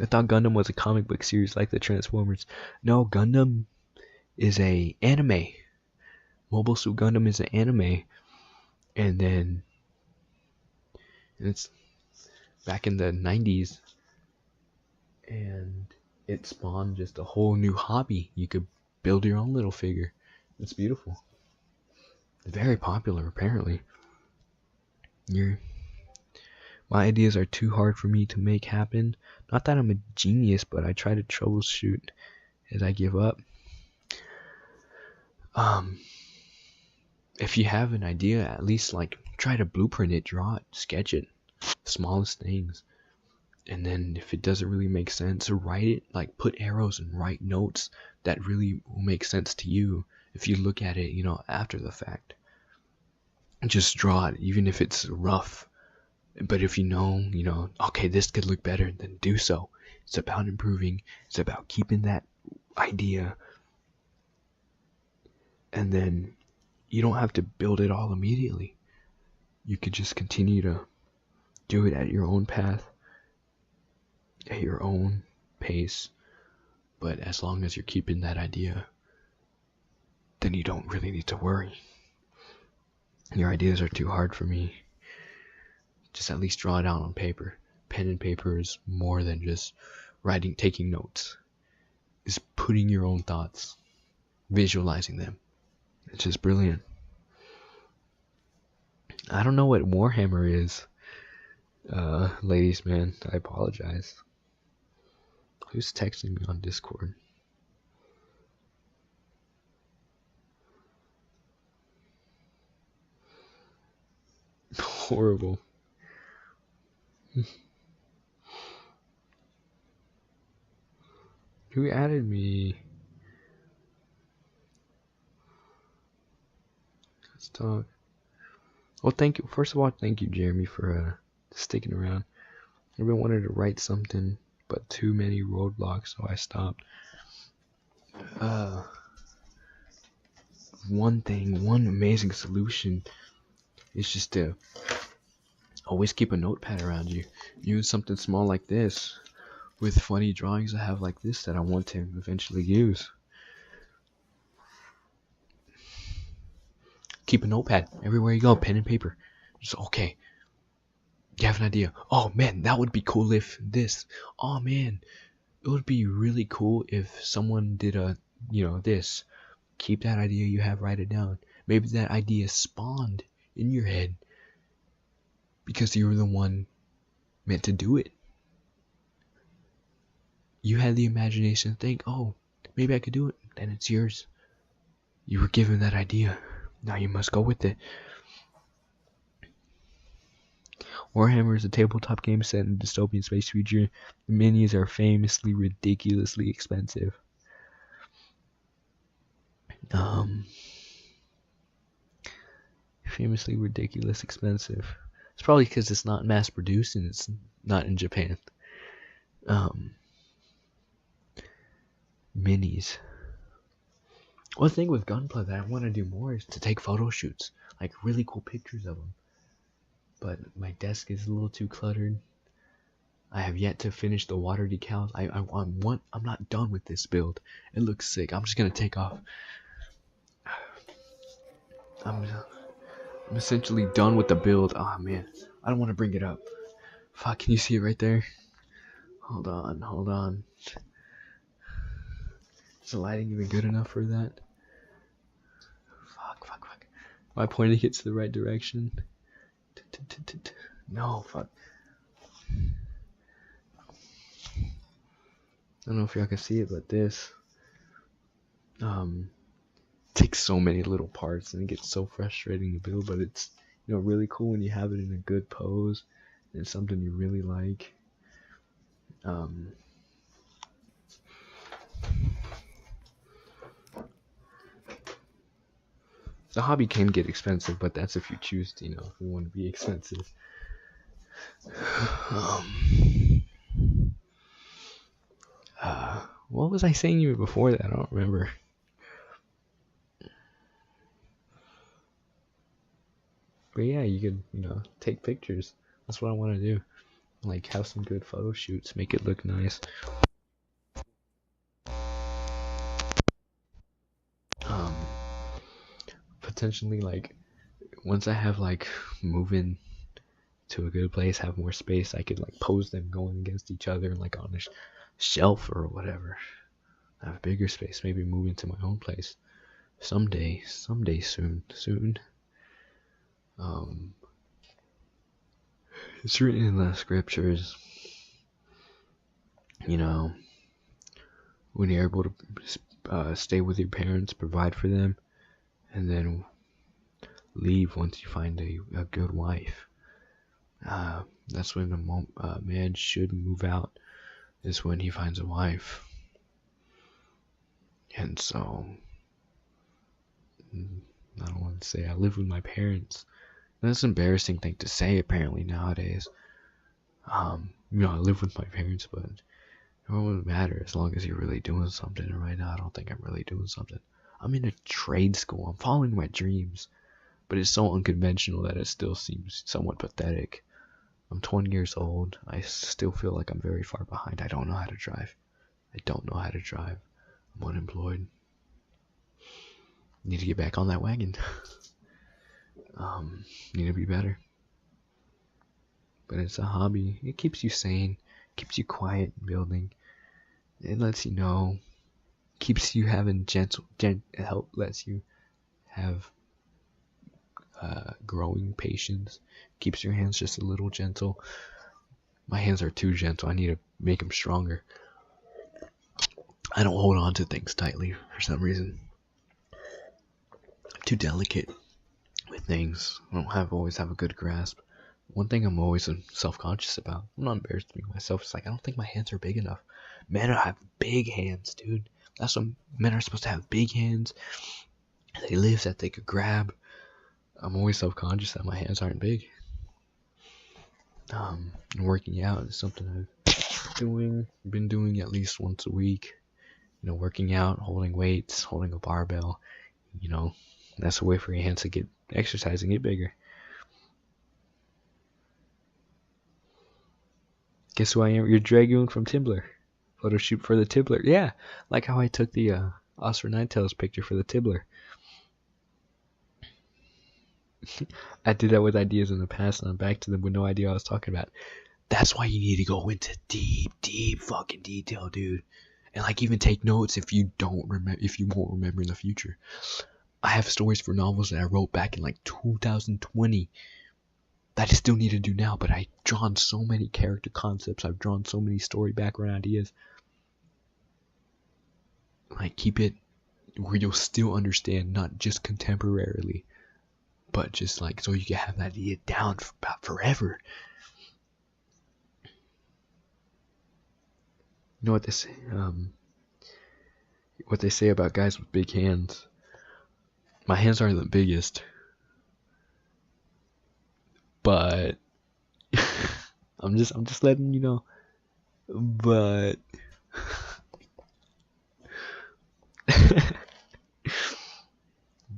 I thought Gundam was a comic book series like the Transformers. No, Gundam is a anime. Mobile Suit Gundam is an anime. And then it's back in the 90s. And it spawned just a whole new hobby. You could build your own little figure. It's beautiful. Very popular, apparently. My ideas are too hard for me to make happen. Not that I'm a genius, but I try to troubleshoot as I give up. If you have an idea, at least like try to blueprint it, draw it, sketch it. Smallest things. And then if it doesn't really make sense, write it, like put arrows and write notes that really will make sense to you if you look at it, you know, after the fact. Just draw it, even if it's rough. But if you know, okay, this could look better, then do so. It's about improving. It's about keeping that idea. And then you don't have to build it all immediately. You could just continue to do it at your own path, at your own pace. But as long as you're keeping that idea, then you don't really need to worry. Your ideas are too hard for me. Just at least draw it out on paper. Pen and paper is more than just writing, taking notes. It's putting your own thoughts, visualizing them. It's just brilliant. I don't know what Warhammer is. Ladies, man, I apologize. Who's texting me on Discord? Horrible. Who added me? Let's talk. Well, thank you. First of all, thank you, Jeremy, for sticking around. I've been wanting to write something, but too many roadblocks, so I stopped. One amazing solution is just to always keep a notepad around you. Use something small like this with funny drawings I have like this that I want to eventually use. Keep a notepad everywhere you go, pen and paper. Just okay. You have an idea. Oh man, that would be cool if this. Oh man, it would be really cool if someone did this. Keep that idea you have, write it down. Maybe that idea spawned in your head because you were the one meant to do it. You had the imagination to think, oh, maybe I could do it. Then it's yours. You were given that idea. Now you must go with it. Warhammer is a tabletop game set in a dystopian space future. The minis are famously ridiculously expensive. Famously ridiculous expensive. It's probably because it's not mass produced and it's not in Japan. Minis. One thing with Gunpla that I want to do more is to take photo shoots, like really cool pictures of them. But my desk is a little too cluttered. I have yet to finish the water decals. I'm not done with this build. It looks sick. I'm just gonna take off. I'm essentially done with the build. Oh man, I don't want to bring it up. Fuck, can you see it right there? Hold on. Is the lighting even good enough for that? Fuck. Am I pointing it to the right direction? No, fuck. I don't know if y'all can see it, but this takes so many little parts and it gets so frustrating to build, but it's really cool when you have it in a good pose and it's something you really like. The hobby can get expensive, but that's if you choose to, if you want to be expensive. What was I saying even before that? I don't remember. But yeah, you could, take pictures. That's what I want to do. Like, have some good photo shoots, make it look nice. Potentially, like, once I have, like, move in to a good place, have more space, I could, like, pose them going against each other, like, on a shelf or whatever. Have bigger space, maybe move into my own place. Someday soon. It's written in the scriptures, when you're able to stay with your parents, provide for them, and then leave once you find a good wife. That's when a man should move out, is when he finds a wife. And so, I don't want to say I live with my parents. That's an embarrassing thing to say apparently nowadays. I live with my parents, but it won't matter as long as you're really doing something. And right now, I don't think I'm really doing something. I'm in a trade school. I'm following my dreams, but it's so unconventional that it still seems somewhat pathetic. I'm 20 years old. I still feel like I'm very far behind. I don't know how to drive. I'm unemployed. Need to get back on that wagon. Need to be better. But it's a hobby. It keeps you sane, keeps you quiet in building. It lets you know, keeps you having lets you have growing patience, keeps your hands just a little gentle. My hands are too gentle. I need to make them stronger. I don't hold on to things tightly for some reason. I'm too delicate with things. I don't always have a good grasp. One thing I'm always self-conscious about. I'm not embarrassed to be myself. It's like I don't think my hands are big enough. Men have big hands, dude. That's what men are supposed to have. Big hands. They lift that they could grab. I'm always self-conscious that my hands aren't big. Working out is something I've been doing at least once a week. Working out, holding weights, holding a barbell. That's a way for your hands to get exercise and get bigger. Guess who I am? You're Dragoon from Tumblr. Photo shoot for the Tumblr. Yeah, like how I took the Oscar Ninetales picture for the Tumblr. I did that with ideas in the past, and I'm back to them with no idea what I was talking about. That's why you need to go into deep fucking detail, dude. And like even take notes if you don't remember, if you won't remember in the future. I have stories for novels that I wrote back in like 2020 that I still need to do now, but I've drawn so many character concepts, I've drawn so many story background ideas. Like keep it where you'll still understand, not just contemporarily, but just like so you can have that idea down for about forever. You know what they say about guys with big hands. My hands aren't the biggest, but I'm just letting you know. But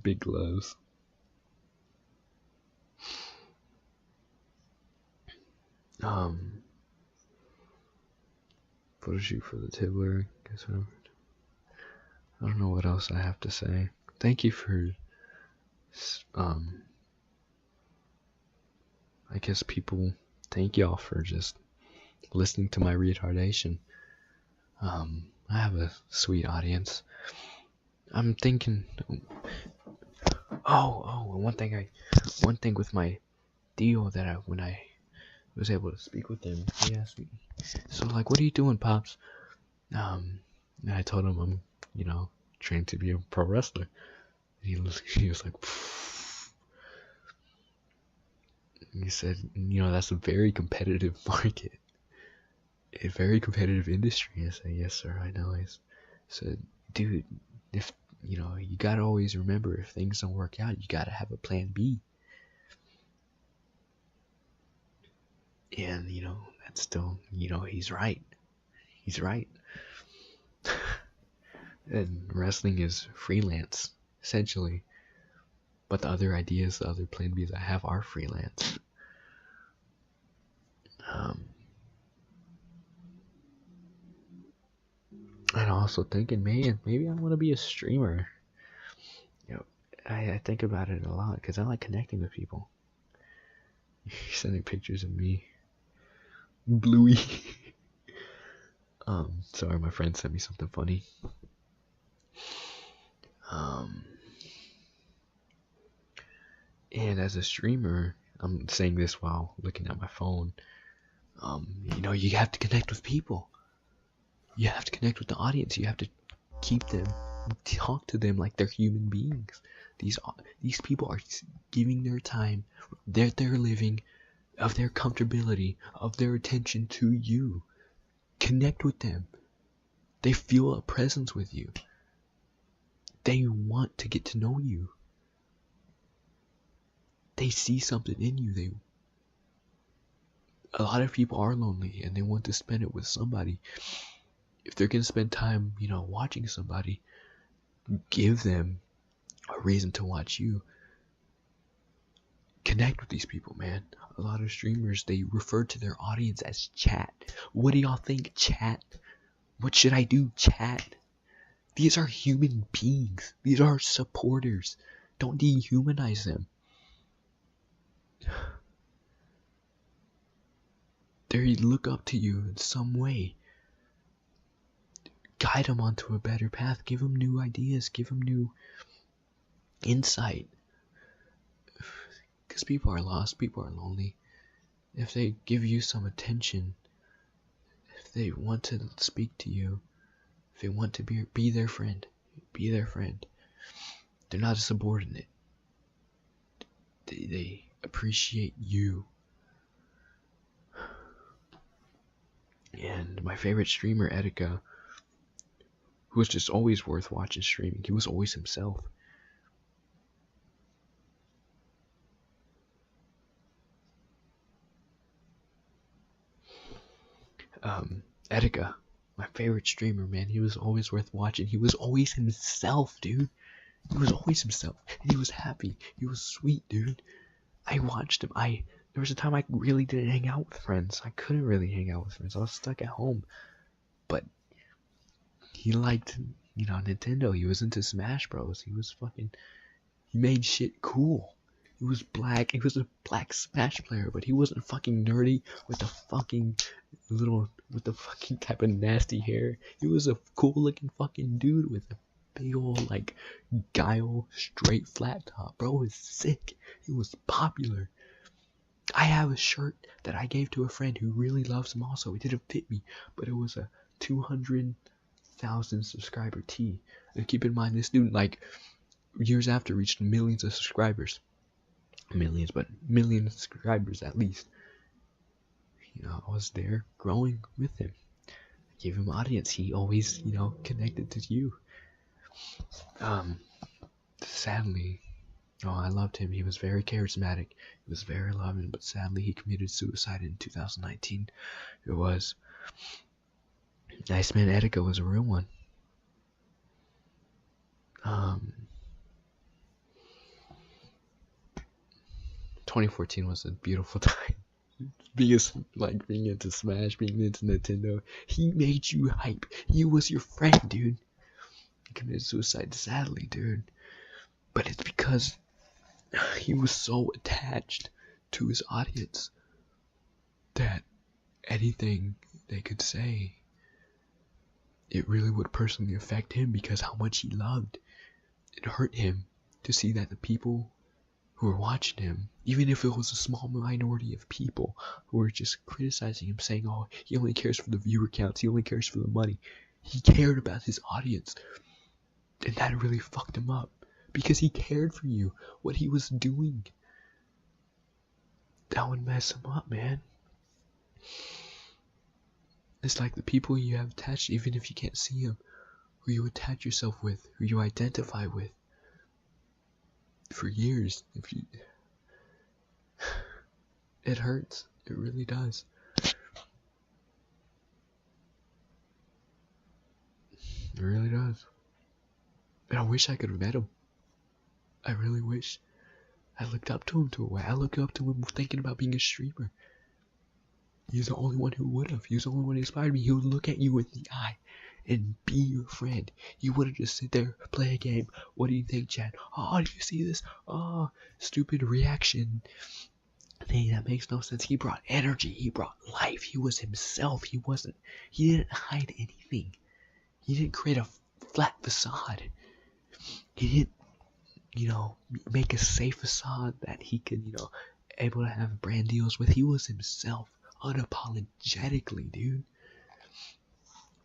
big gloves. Photo shoot for the Tibbler. Guess what? I don't know what else I have to say. Thank you for, I guess people, thank y'all for just listening to my retardation. I have a sweet audience. I'm thinking, one thing with my deal that when I was able to speak with him, he asked me, so like, what are you doing, Pops? And I told him I'm, training to be a pro wrestler. He was like, pfft. He said, that's a very competitive market, a very competitive industry. I said, yes, sir, I know. He said, dude, if, you gotta always remember if things don't work out, you gotta have a plan B. And, that's still, he's right. He's right. And wrestling is freelance, essentially. But the other ideas, the other plan Bs I have are freelance. And also thinking, man, maybe I want to be a streamer. I think about it a lot because I like connecting with people. Sending pictures of me, Bluey. Sorry, my friend sent me something funny. And as a streamer, I'm saying this while looking at my phone. You have to connect with people. You have to connect with the audience. You have to keep them, talk to them like they're human beings. These people are giving their time, their living, of their comfortability, of their attention to you. Connect with them. They feel a presence with you. They want to get to know you. They see something in you. A lot of people are lonely and they want to spend it with somebody. If they're going to spend time, watching somebody, give them a reason to watch you. Connect with these people, man. A lot of streamers, they refer to their audience as chat. What do y'all think, chat? What should I do, chat? These are human beings. These are supporters. Don't dehumanize them. They look up to you in some way. Guide them onto a better path. Give them new ideas. Give them new insight. Because people are lost. People are lonely. If they give you some attention, if they want to speak to you, if they want to be their friend, be their friend. They're not a subordinate. They appreciate you. And my favorite streamer, Etika, who was just always worth watching streaming. He was always himself. Etika, my favorite streamer, man. He was always worth watching. He was always himself, dude. He was always himself. And he was happy. He was sweet, dude. I watched him. There was a time I really didn't hang out with friends. I couldn't really hang out with friends. I was stuck at home. But he liked, Nintendo. He was into Smash Bros. He made shit cool. He was black. He was a black Smash player, but he wasn't fucking nerdy with the fucking type of nasty hair. He was a cool looking fucking dude with a big old like Guile straight flat top. Bro was sick. He was popular. I have a shirt that I gave to a friend who really loves him also. It didn't fit me, but it was a 200,000 subscriber tee. And keep in mind, this dude, like, years after, reached millions of subscribers. Millions, but million subscribers at least. You know, I was there growing with him. I gave him audience. He always, you know, connected to you. Sadly, oh, I loved him. He was very charismatic. He was very loving, but sadly he committed suicide in 2019. It was. Iceman Etika was a real one. 2014 was a beautiful time. being into Smash, being into Nintendo. He made you hype. He was your friend, dude. He committed suicide, sadly, dude. But it's because he was so attached to his audience that anything they could say, it really would personally affect him because how much he loved. It hurt him to see that the people who were watching him, even if it was a small minority of people who were just criticizing him, saying, oh, he only cares for the viewer counts, he only cares for the money. He cared about his audience. And that really fucked him up. Because he cared for you. What he was doing, that would mess him up, man. It's like the people you have attached, even if you can't see them, who you attach yourself with, who you identify with for years. If you, it hurts. It really does. It really does. And I wish I could have met him. I really wish. I looked up to him to a way. I looked up to him thinking about being a streamer. He's the only one who would have. He was the only one who inspired me. He would look at you in the eye and be your friend. He wouldn't just sit there, play a game. What do you think, Chad? Oh, do you see this? Oh, stupid reaction thing that makes no sense. He brought energy. He brought life. He was himself. He didn't hide anything. He didn't create a flat facade. He didn't, make a safe facade that he could, able to have brand deals with. He was himself, unapologetically, dude.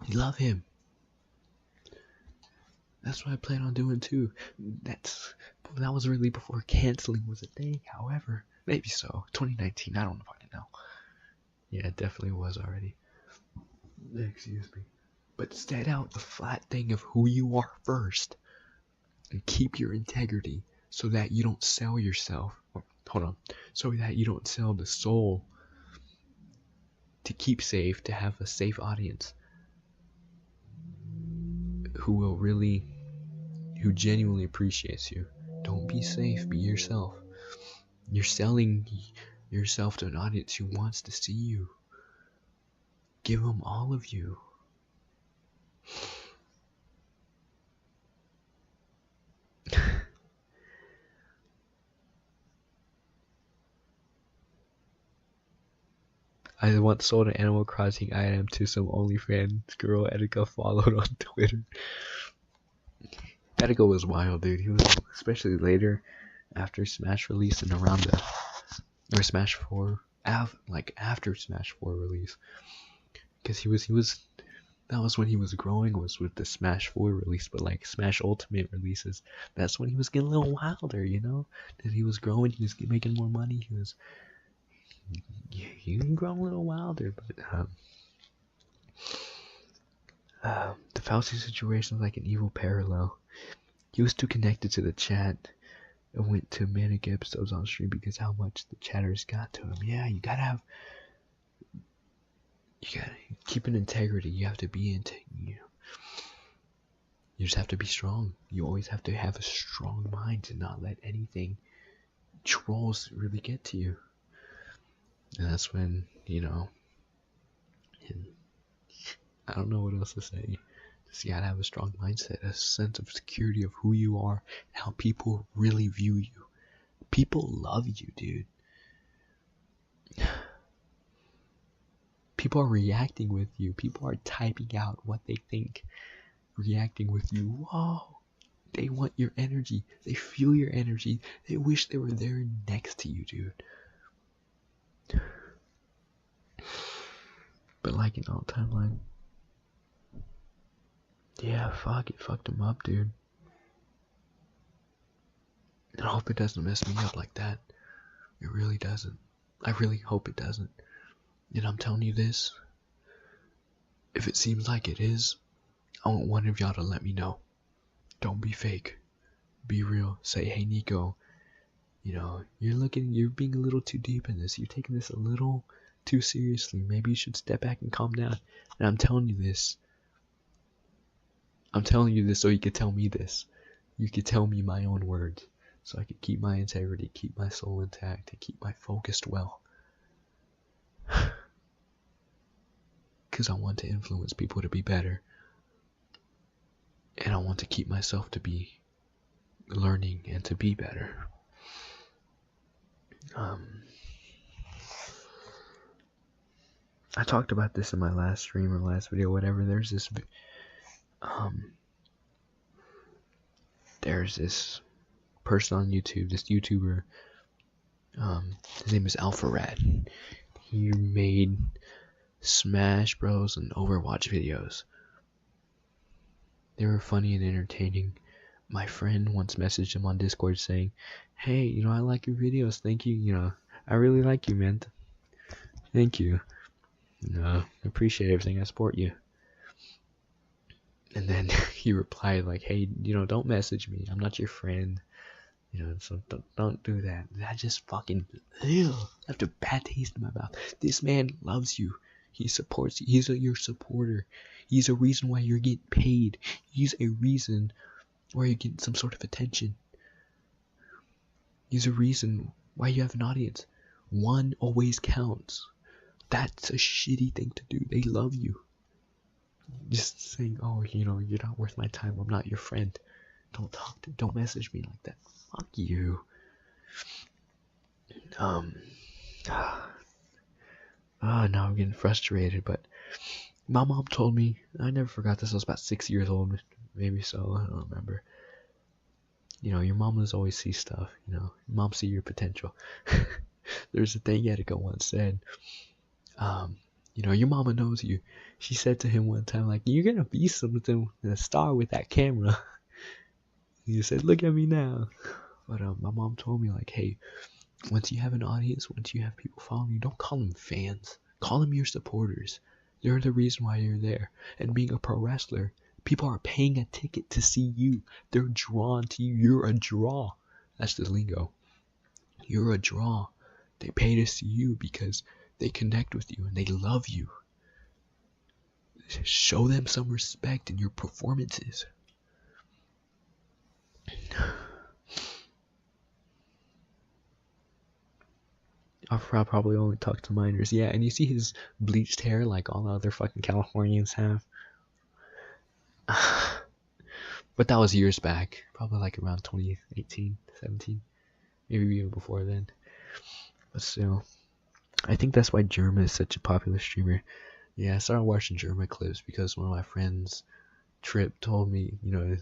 You love him. That's what I plan on doing too. That was really before canceling was a thing. However, maybe so. 2019, I don't fucking know. Yeah, it definitely was already. Excuse me. But set out the flat thing of who you are first. And keep your integrity so that you don't sell yourself. So that you don't sell the soul to keep safe, to have a safe audience who genuinely appreciates you. Don't be safe, be yourself. You're selling yourself to an audience who wants to see you. Give them all of you. I once sold an Animal Crossing item to some OnlyFans girl Etika followed on Twitter. Etika was wild, dude. He was, especially later, after Smash release and around or Smash 4, after Smash 4 release. Because he was, that was when he was growing, was with the Smash 4 release, but like Smash Ultimate releases, that's when he was getting a little wilder, That he was growing, he was making more money, he can grow a little wilder, but the Fauci situation was like an evil parallel. He was too connected to the chat and went to manic episodes on stream because how much the chatters got to him. Yeah, you gotta keep an integrity. You have to be you just have to be strong. You always have to have a strong mind to not let anything, trolls, really get to you. And that's when, I don't know what else to say. Just you gotta have a strong mindset, a sense of security of who you are, and how people really view you. People love you, dude. People are reacting with you. People are typing out what they think, reacting with you. Whoa. They want your energy. They feel your energy. They wish they were there next to you, dude. But like an all timeline. Yeah, fuck, it fucked him up, dude. And I hope it doesn't mess me up like that. It really doesn't. I really hope it doesn't. And I'm telling you this. If it seems like it is, I want one of y'all to let me know. Don't be fake. Be real. Say, hey Nico, you know, you're being a little too deep in this. You're taking this a little too seriously. Maybe you should step back and calm down. And I'm telling you this. I'm telling you this so you could tell me this. You could tell me my own words. So I could keep my integrity, keep my soul intact, and keep my focused well. Because I want to influence people to be better. And I want to keep myself to be learning and to be better. I talked about this in my last stream or last video, whatever. There's this person on YouTube, this YouTuber, his name is AlphaRad. He made Smash Bros and Overwatch videos. They were funny and entertaining. My friend once messaged him on Discord saying, hey, you know, I like your videos, thank you, you know, I really like you, man. Thank you. I appreciate everything, I support you. And then he replied like, hey, you know, don't message me, I'm not your friend. You know, so don't do that. That just fucking, left a bad taste in my mouth. This man loves you. He supports you. He's your supporter. He's a reason why you're getting paid. He's a reason why you're getting some sort of attention. He's a reason why you have an audience. One always counts. That's a shitty thing to do. They love you. Just saying, oh, you know, you're not worth my time. I'm not your friend. Don't message me like that. Fuck you. Now I'm getting frustrated, but my mom told me, I never forgot this, I was about 6 years old, maybe so, I don't remember. You know, your mamas always see stuff, you know, your mom see your potential. There's a thing Etika once said, you know, your mama knows you. She said to him one time, like, you're gonna be something, a star with that camera. He said, look at me now. But my mom told me, like, hey, once you have an audience, once you have people following you, don't call them fans. Call them your supporters. They're the reason why you're there. And being a pro wrestler, people are paying a ticket to see you. They're drawn to you. You're a draw. That's the lingo. You're a draw. They pay to see you because they connect with you and they love you. Show them some respect in your performances. I'll probably only talk to minors. Yeah, and you see his bleached hair like all other fucking Californians have. But that was years back. Probably like around 2018, 17. Maybe even before then. But still. I think that's why Germa is such a popular streamer. Yeah, I started watching Germa clips because one of my friends, Trip, told me, you know,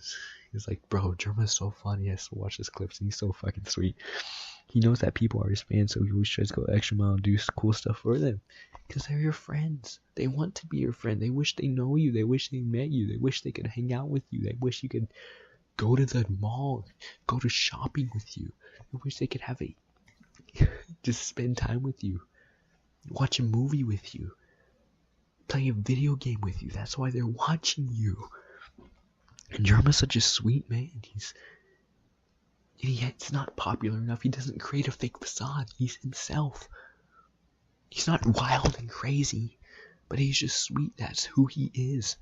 he's like, bro, Germa's so funny. I still watch his clips and he's so fucking sweet. He knows that people are his fans, so he always tries to go extra mile and do cool stuff for them. Because they're your friends. They want to be your friend. They wish they know you. They wish they met you. They wish they could hang out with you. They wish you could go to the mall, go to shopping with you. They wish they could have just spend time with you. Watch a movie with you. Play a video game with you. That's why they're watching you. And Germa's such a sweet man. He's not popular enough. He doesn't create a fake facade. He's himself. He's not wild and crazy, but he's just sweet. That's who he is.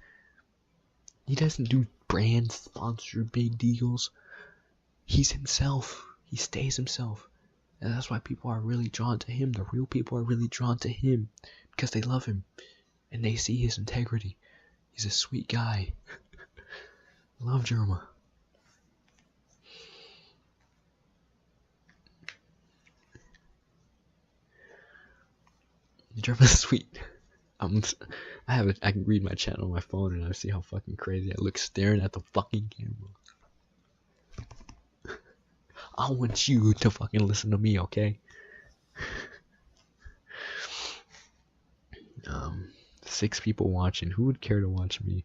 He doesn't do brand sponsored big deals. He's himself. He stays himself. And that's why people are really drawn to him. The real people are really drawn to him because they love him and they see his integrity. He's a sweet guy. Love Germa. You drop a sweet. I can read my chat on my phone and I see how fucking crazy I look staring at the fucking camera. I want you to fucking listen to me, okay? 6 people watching. Who would care to watch me?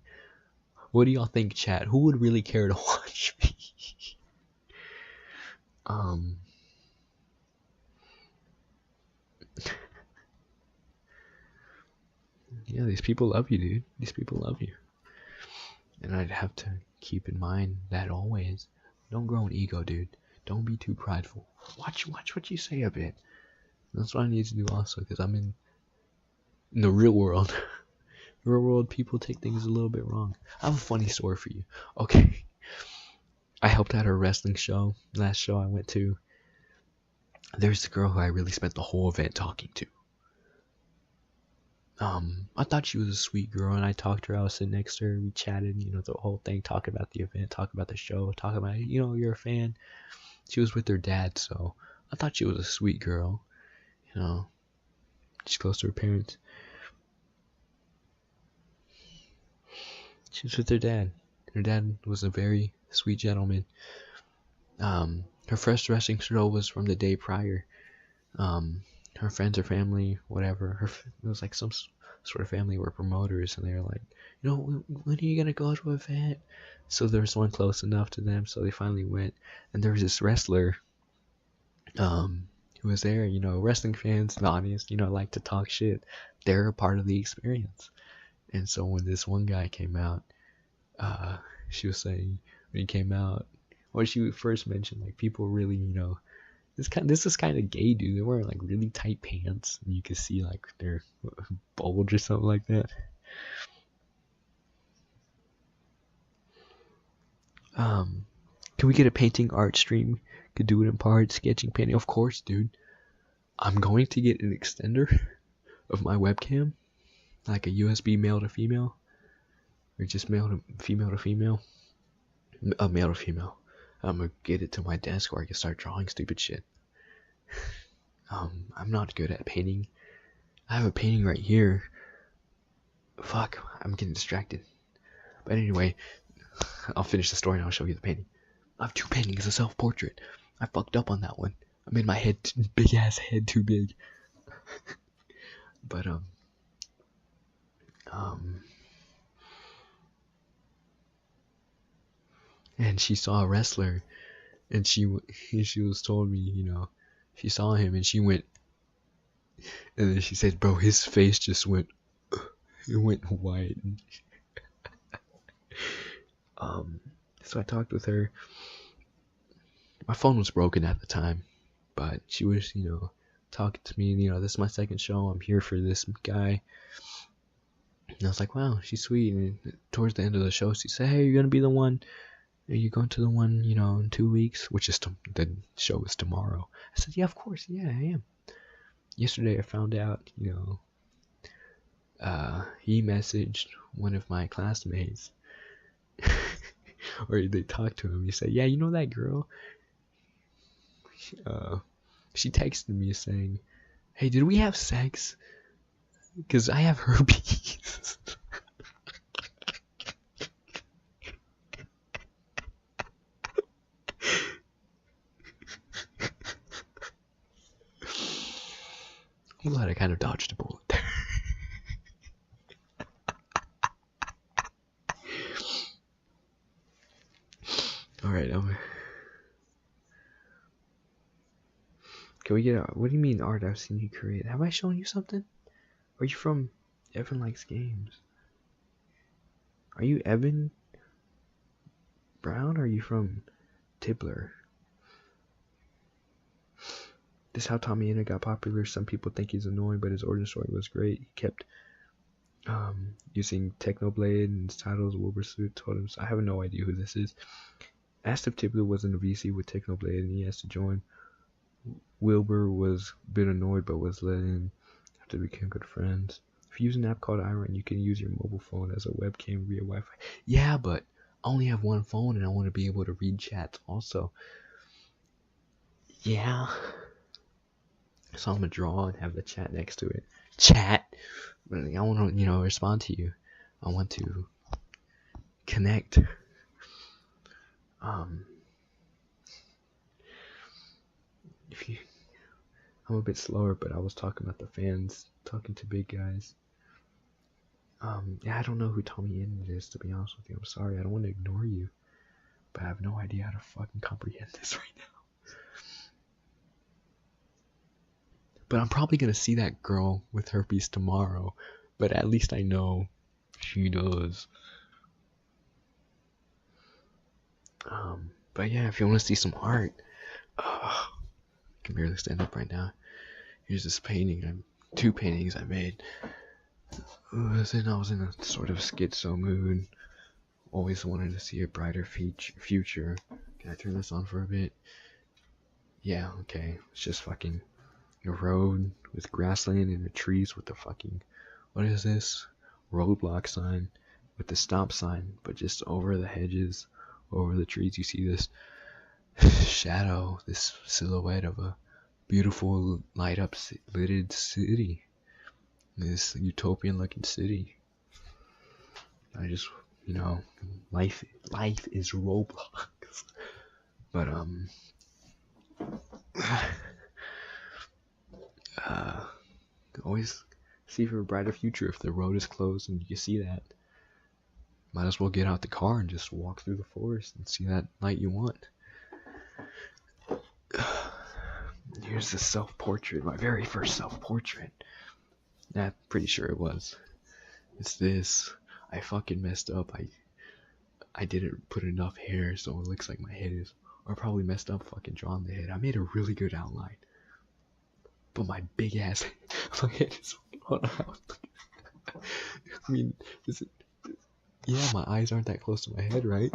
What do y'all think, chat? Who would really care to watch me? Yeah, these people love you, dude. These people love you. And I'd have to keep in mind that always. Don't grow an ego, dude. Don't be too prideful. Watch what you say a bit. That's what I need to do also, because I'm in the real world. Real world, people take things a little bit wrong. I have a funny story for you. Okay. I helped at a wrestling show. Last show I went to. There's a girl who I really spent the whole event talking to. I thought she was a sweet girl, and I talked to her. I was sitting next to her. We chatted, the whole thing, talking about the event, talking about the show, talking about, you're a fan. She was with her dad, so I thought she was a sweet girl. She's close to her parents. She was with her dad. Her dad was a very sweet gentleman. Her first wrestling show was from the day prior. Her friends or family, whatever. It was like some sort of family were promoters, and they were like, when are you gonna go to an event? So there was one close enough to them, so they finally went. And there was this wrestler, who was there. Wrestling fans, the audience, like to talk shit. They're a part of the experience. And so when this one guy came out, she was saying when he came out, when she first mentioned, like, people really, this is kind of gay, dude. They're wearing like really tight pants, and you can see like their bulge or something like that. Can we get a painting art stream? Could do it in parts, sketching, painting. Of course, dude. I'm going to get an extender of my webcam, like a USB male to female, or just female to female, male to female. I'm gonna get it to my desk where I can start drawing stupid shit. I'm not good at painting. I have a painting right here. Fuck, I'm getting distracted. But anyway, I'll finish the story and I'll show you the painting. I have 2 paintings, a self-portrait. I fucked up on that one. I made my head, big ass head, too big. But and she saw a wrestler, and she was told me, she saw him and she went, and then she said, bro, his face just went, it went white. So I talked with her. My phone was broken at the time, but she was, talking to me, this is my second show, I'm here for this guy. And I was like, wow, she's sweet. And towards the end of the show, she said, hey, you're gonna be the one, are you going to the one, in 2 weeks, which is the show is tomorrow. I said, yeah, of course, yeah, I am. Yesterday I found out, he messaged one of my classmates, or they talked to him. He said, yeah, that girl, she texted me saying, hey, did we have sex? Because I have herpes. I'm glad I kind of dodged a bullet there. Alright, can we get what do you mean art I've seen you create? Have I shown you something? Are you from Evan Likes Games? Are you Evan Brown, or are you from Tibbler? This is how Tommy Inna got popular. Some people think he's annoying, but his origin story was great. He kept using Technoblade and his titles. Wilbur Suit told him, so I have no idea who this is. Asked if Tibbler was in a VC with Technoblade and he has to join. Wilbur was a bit annoyed but was let in after they became good friends. If you use an app called Iron, you can use your mobile phone as a webcam via Wi-Fi. Yeah, but I only have one phone and I want to be able to read chats also. Yeah. So I'm gonna draw and have the chat next to it. chat. But I want to, respond to you. I want to connect. If you, I'm a bit slower, but I was talking about the fans, talking to big guys. Yeah, I don't know who Tommy Ian is, to be honest with you. I'm sorry, I don't want to ignore you, but I have no idea how to fucking comprehend this right now. But I'm probably gonna see that girl with herpes tomorrow, but at least I know she does. But yeah, if you want to see some art, I can barely stand up right now. Here's this painting, two paintings I made. I was in a sort of schizo mood. Always wanted to see a brighter future. Can I turn this on for a bit? Yeah, okay. It's just fucking a road with grassland and the trees with the fucking, what is this? Roadblock sign with the stop sign, but just over the hedges, over the trees, you see this shadow, this silhouette of a beautiful lighted city. This utopian looking city. I just, life is Roblox. But always see for a brighter future. If the road is closed and you see that, might as well get out the car and just walk through the forest and see that light you want. Here's the self-portrait, my very first self-portrait. I'm pretty sure it was. It's this. I fucking messed up. I didn't put enough hair, so it looks like my head is. Or I probably messed up fucking drawing the head. I made a really good outline. But my big ass, my head is hold on. I mean, yeah, my eyes aren't that close to my head, right?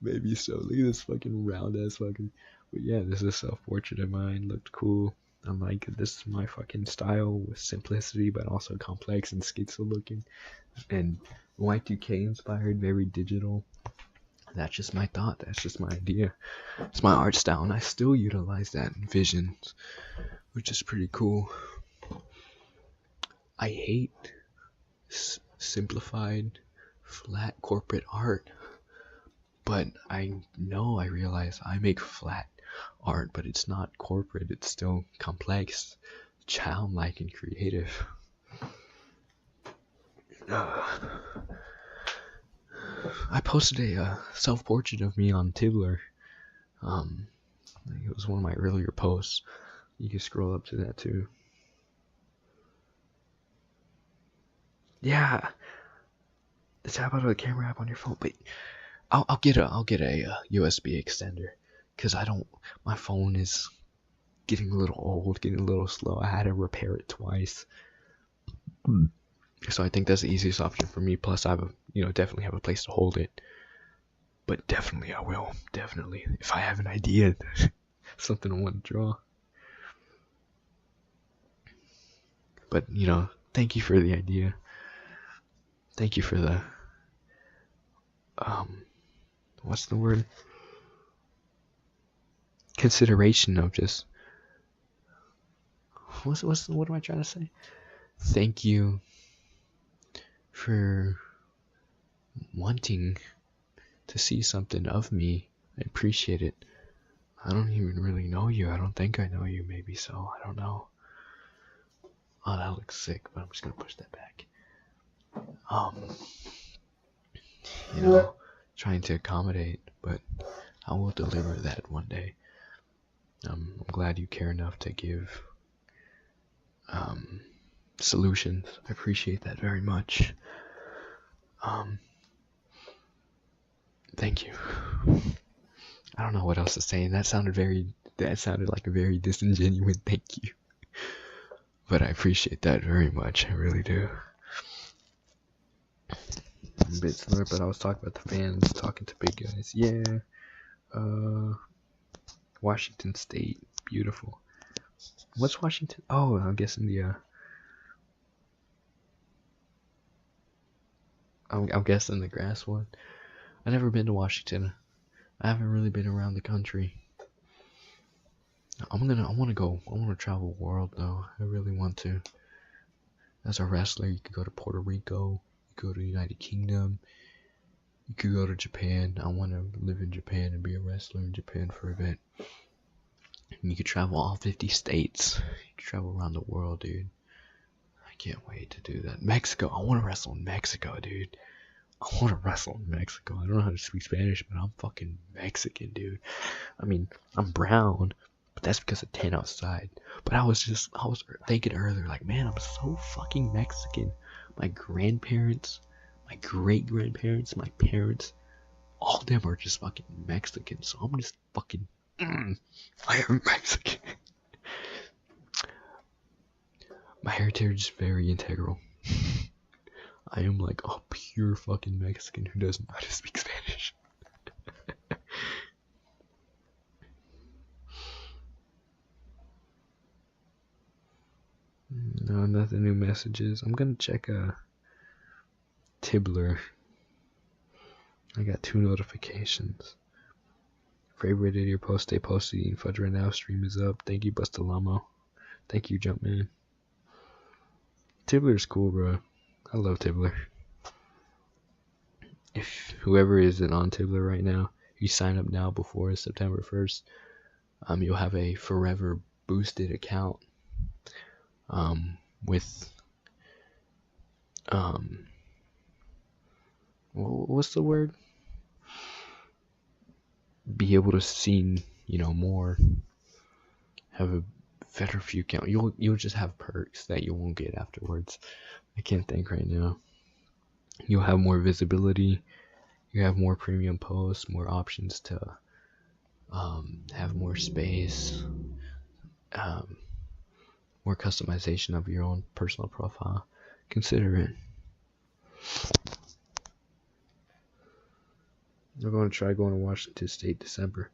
Maybe so. Look at this fucking round ass fucking. But yeah, this is a self-portrait of mine. Looked cool. I'm like, this is my fucking style with simplicity, but also complex and schizo looking. And Y2K inspired, very digital. That's just my thought. That's just my idea. It's my art style, and I still utilize that in visions, which is pretty cool. I hate simplified, flat corporate art, but I realize I make flat art, but it's not corporate. It's still complex, childlike, and creative. I posted a self-portrait of me on Tumblr. It was one of my earlier posts. You can scroll up to that too. Yeah, the tab out of the camera app on your phone, but I'll get a USB extender, cause my phone is getting a little old, getting a little slow. I had to repair it twice. So I think that's the easiest option for me. Plus, I have definitely have a place to hold it. But definitely, I will. Definitely, if I have an idea, something I want to draw. But thank you for the idea. Thank you for the what's the word? Consideration of just what am I trying to say? Thank you for wanting to see something of me. I appreciate it. I don't even really know you. I don't think I know you, maybe so. I don't know. Oh, that looks sick, but I'm just gonna push that back. Trying to accommodate, but I will deliver that one day. I'm glad you care enough to give solutions. I appreciate that very much. Thank you. I don't know what else to say. That sounded like a very disingenuous thank you. But I appreciate that very much. I really do. I'm a bit slower, but I was talking about the fans, talking to big guys. Yeah. Washington State. Beautiful. What's Washington? Oh, I'm guessing I'm guessing the grass one. I've never been to Washington. I haven't really been around the country. I want to travel the world though. I really want to. as a wrestler. You could go to Puerto Rico, you could go to the United Kingdom, you could go to Japan. I want to live in Japan and be a wrestler in Japan for a bit. And you could travel all 50 states. You could travel around the world, dude. I can't wait to do that. Mexico. I want to wrestle in Mexico, dude. I want to wrestle in Mexico. I don't know how to speak Spanish, but I'm fucking Mexican, dude. I mean, I'm brown, but that's because of tan outside. But I was thinking earlier, like, man, I'm so fucking Mexican. My grandparents, my great grandparents, my parents, all of them are just fucking Mexican. So I'm just fucking, I am Mexican. My heritage is very integral. I am like a pure fucking Mexican who doesn't know how to speak Spanish. No, nothing new messages. I'm gonna check Tibbler. I got 2 notifications. Favorite your post, stay posted. Fudge right now. Stream is up. Thank you, Bustalamo. Thank you, Jumpman. Tibbler's cool, bro. I love Tibbler. If whoever isn't on Tibbler right now, you sign up now before September 1st, you'll have a forever boosted account with what's the word? Be able to see, more. Have a better view count. You'll just have perks that you won't get afterwards. I can't think right now. You'll have more visibility. You have more premium posts, more options to have more space, more customization of your own personal profile. Consider it. We're going to try going to Washington State December.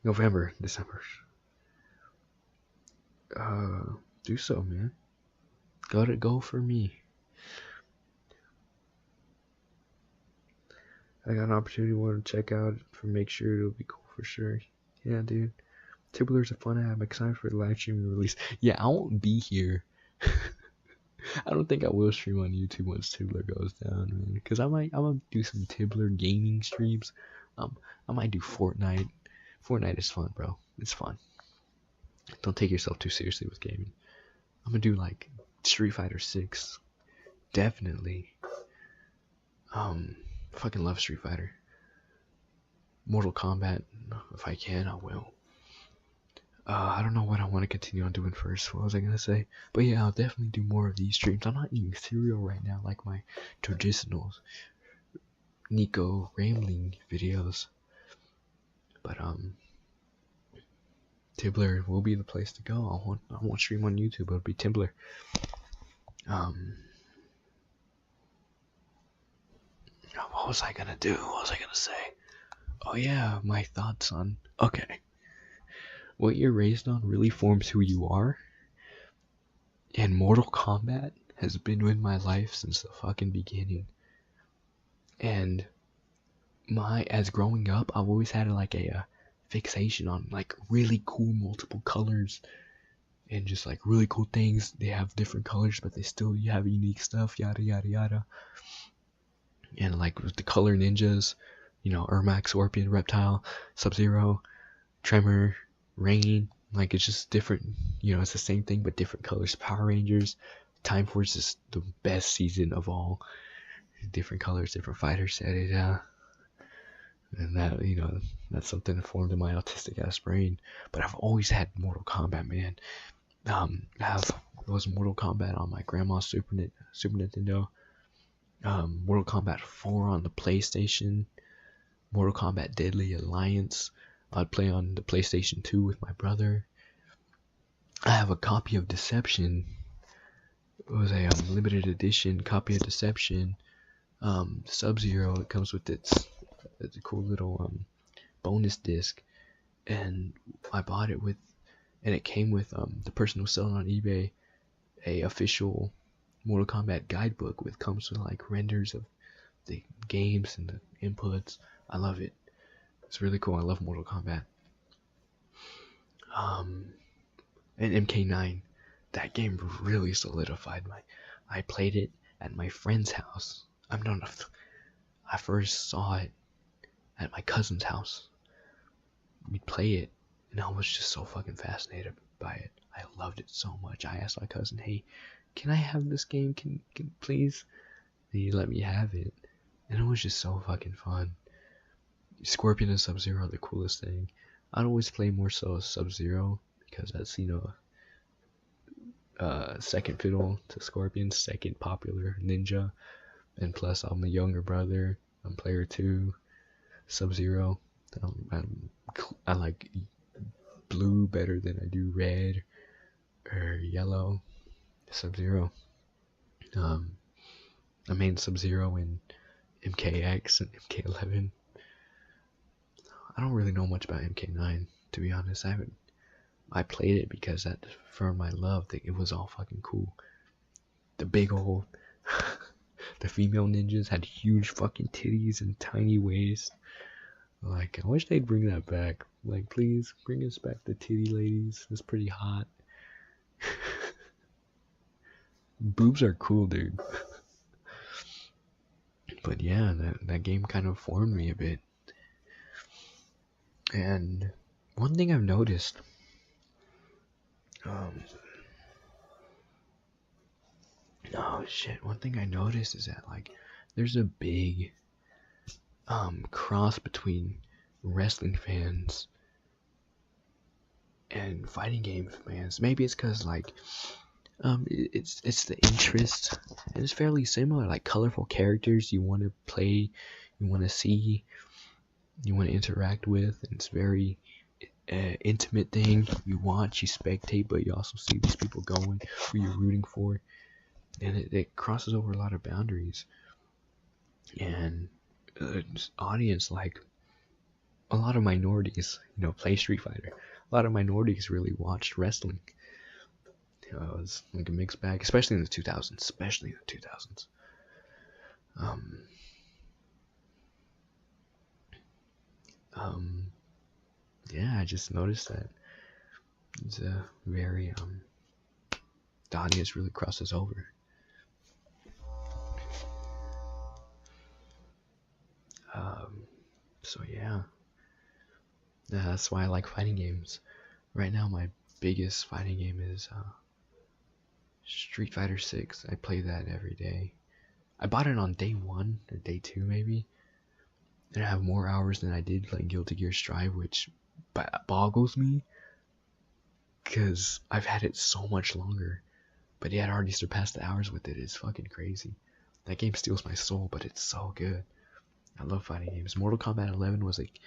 November, December. Do so, man. Gotta go for me. I got an opportunity I want to check out for make sure it'll be cool for sure. Yeah, dude. Tibbler's a fun app. I'm excited for the live stream release. Yeah, I won't be here. I don't think I will stream on YouTube once Tibbler goes down, man. Because I'm gonna do some Tibbler gaming streams. I might do Fortnite. Fortnite is fun, bro. It's fun. Don't take yourself too seriously with gaming. I'm gonna do like Street Fighter 6. Definitely. Fucking love Street Fighter. Mortal Kombat. If I can, I will. I don't know what I want to continue on doing first. What was I gonna say? But yeah, I'll definitely do more of these streams. I'm not eating cereal right now like my traditional Nico rambling videos. But Tibbler will be the place to go. I won't stream on YouTube. It'll be Tibbler. What was I gonna do? What was I gonna say? Oh yeah, my thoughts on. Okay. What you're raised on really forms who you are. And Mortal Kombat has been in my life since the fucking beginning. And as growing up, I've always had like a fixation on like really cool multiple colors and just like really cool things. They have different colors, but you have unique stuff, yada yada yada. And like with the color ninjas, Ermac, Scorpion, Reptile, Sub-Zero, Tremor, Rain, like it's just different, it's the same thing but different colors. Power Rangers, Time Force is the best season of all. Different colors, different fighters, and that, that's something that formed in my autistic ass brain. But I've always had Mortal Kombat, man. I have those Mortal Kombat on my grandma's Super Nintendo. Mortal Kombat 4 on the PlayStation. Mortal Kombat Deadly Alliance. I'd play on the PlayStation 2 with my brother. I have a copy of Deception. It was a limited edition copy of Deception. Sub-Zero. It comes with it's a cool little bonus disc, and I bought it and it came with the person who was selling on eBay a official Mortal Kombat guidebook comes with like renders of the games and the inputs. I love it. It's really cool. I love Mortal Kombat. And MK9. that game really solidified my. I played it at my friend's house. I'm not. I first saw it at my cousin's house. We'd play it, and I was just so fucking fascinated by it. I loved it so much. I asked my cousin, "Hey, can I have this game? Can please?" And he let me have it, and it was just so fucking fun. Scorpion and Sub-Zero are the coolest thing. I'd always play more so Sub-Zero because that's, second fiddle to Scorpion, second popular ninja, and plus I'm a younger brother. I'm player 2, Sub-Zero. I like blue better than I do red or yellow. Sub-Zero. I made Sub-Zero in MKX and MK11. I don't really know much about MK9, to be honest. I played it because that for my love, it was all fucking cool. The big old, the female ninjas had huge fucking titties and tiny waist. Like, I wish they'd bring that back. Like, please bring us back the titty ladies. It's pretty hot. Boobs are cool, dude. But yeah, that game kind of formed me a bit. And one thing I've noticed, one thing I noticed is that, like, there's a big cross between wrestling fans and fighting game fans. Maybe it's because, like, it's the interest, and it's fairly similar. Like, colorful characters you want to play, you want to see, you want to interact with, and it's very intimate thing. You watch, you spectate, but you also see these people going who you're rooting for, and it crosses over a lot of boundaries. And audience, like, a lot of minorities, play Street Fighter. A lot of minorities really watched wrestling. It was like a mixed bag, especially in the 2000s. Yeah, I just noticed that it's a very the audience really crosses over. So yeah, that's why I like fighting games. Right now, my biggest fighting game is Street Fighter 6. I play that every day. I bought it on day 1 or day 2 maybe, and I have more hours than I did playing Guilty Gear Strive, which boggles me because I've had it so much longer. But yeah, I'd already surpassed the hours with it. It's fucking crazy. That game steals my soul, but it's so good. I love fighting games. Mortal Kombat 11 was like,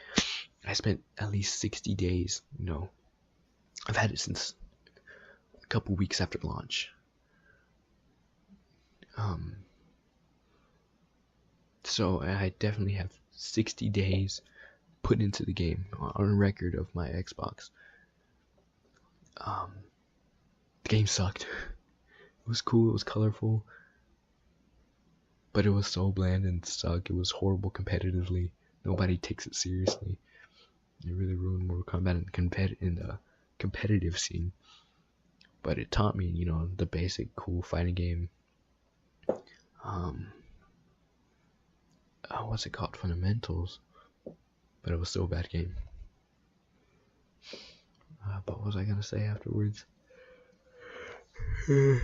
I spent at least 60 days, I've had it since a couple weeks after launch. So I definitely have 60 days put into the game on record of my Xbox. The game sucked. It was cool, it was colorful, but it was so bland and sucked. It was horrible competitively. Nobody takes it seriously. It really ruined Mortal Kombat in the competitive scene. But it taught me, the basic cool fighting game. What's it called? Fundamentals. But it was still a bad game. But what was I gonna say afterwards? And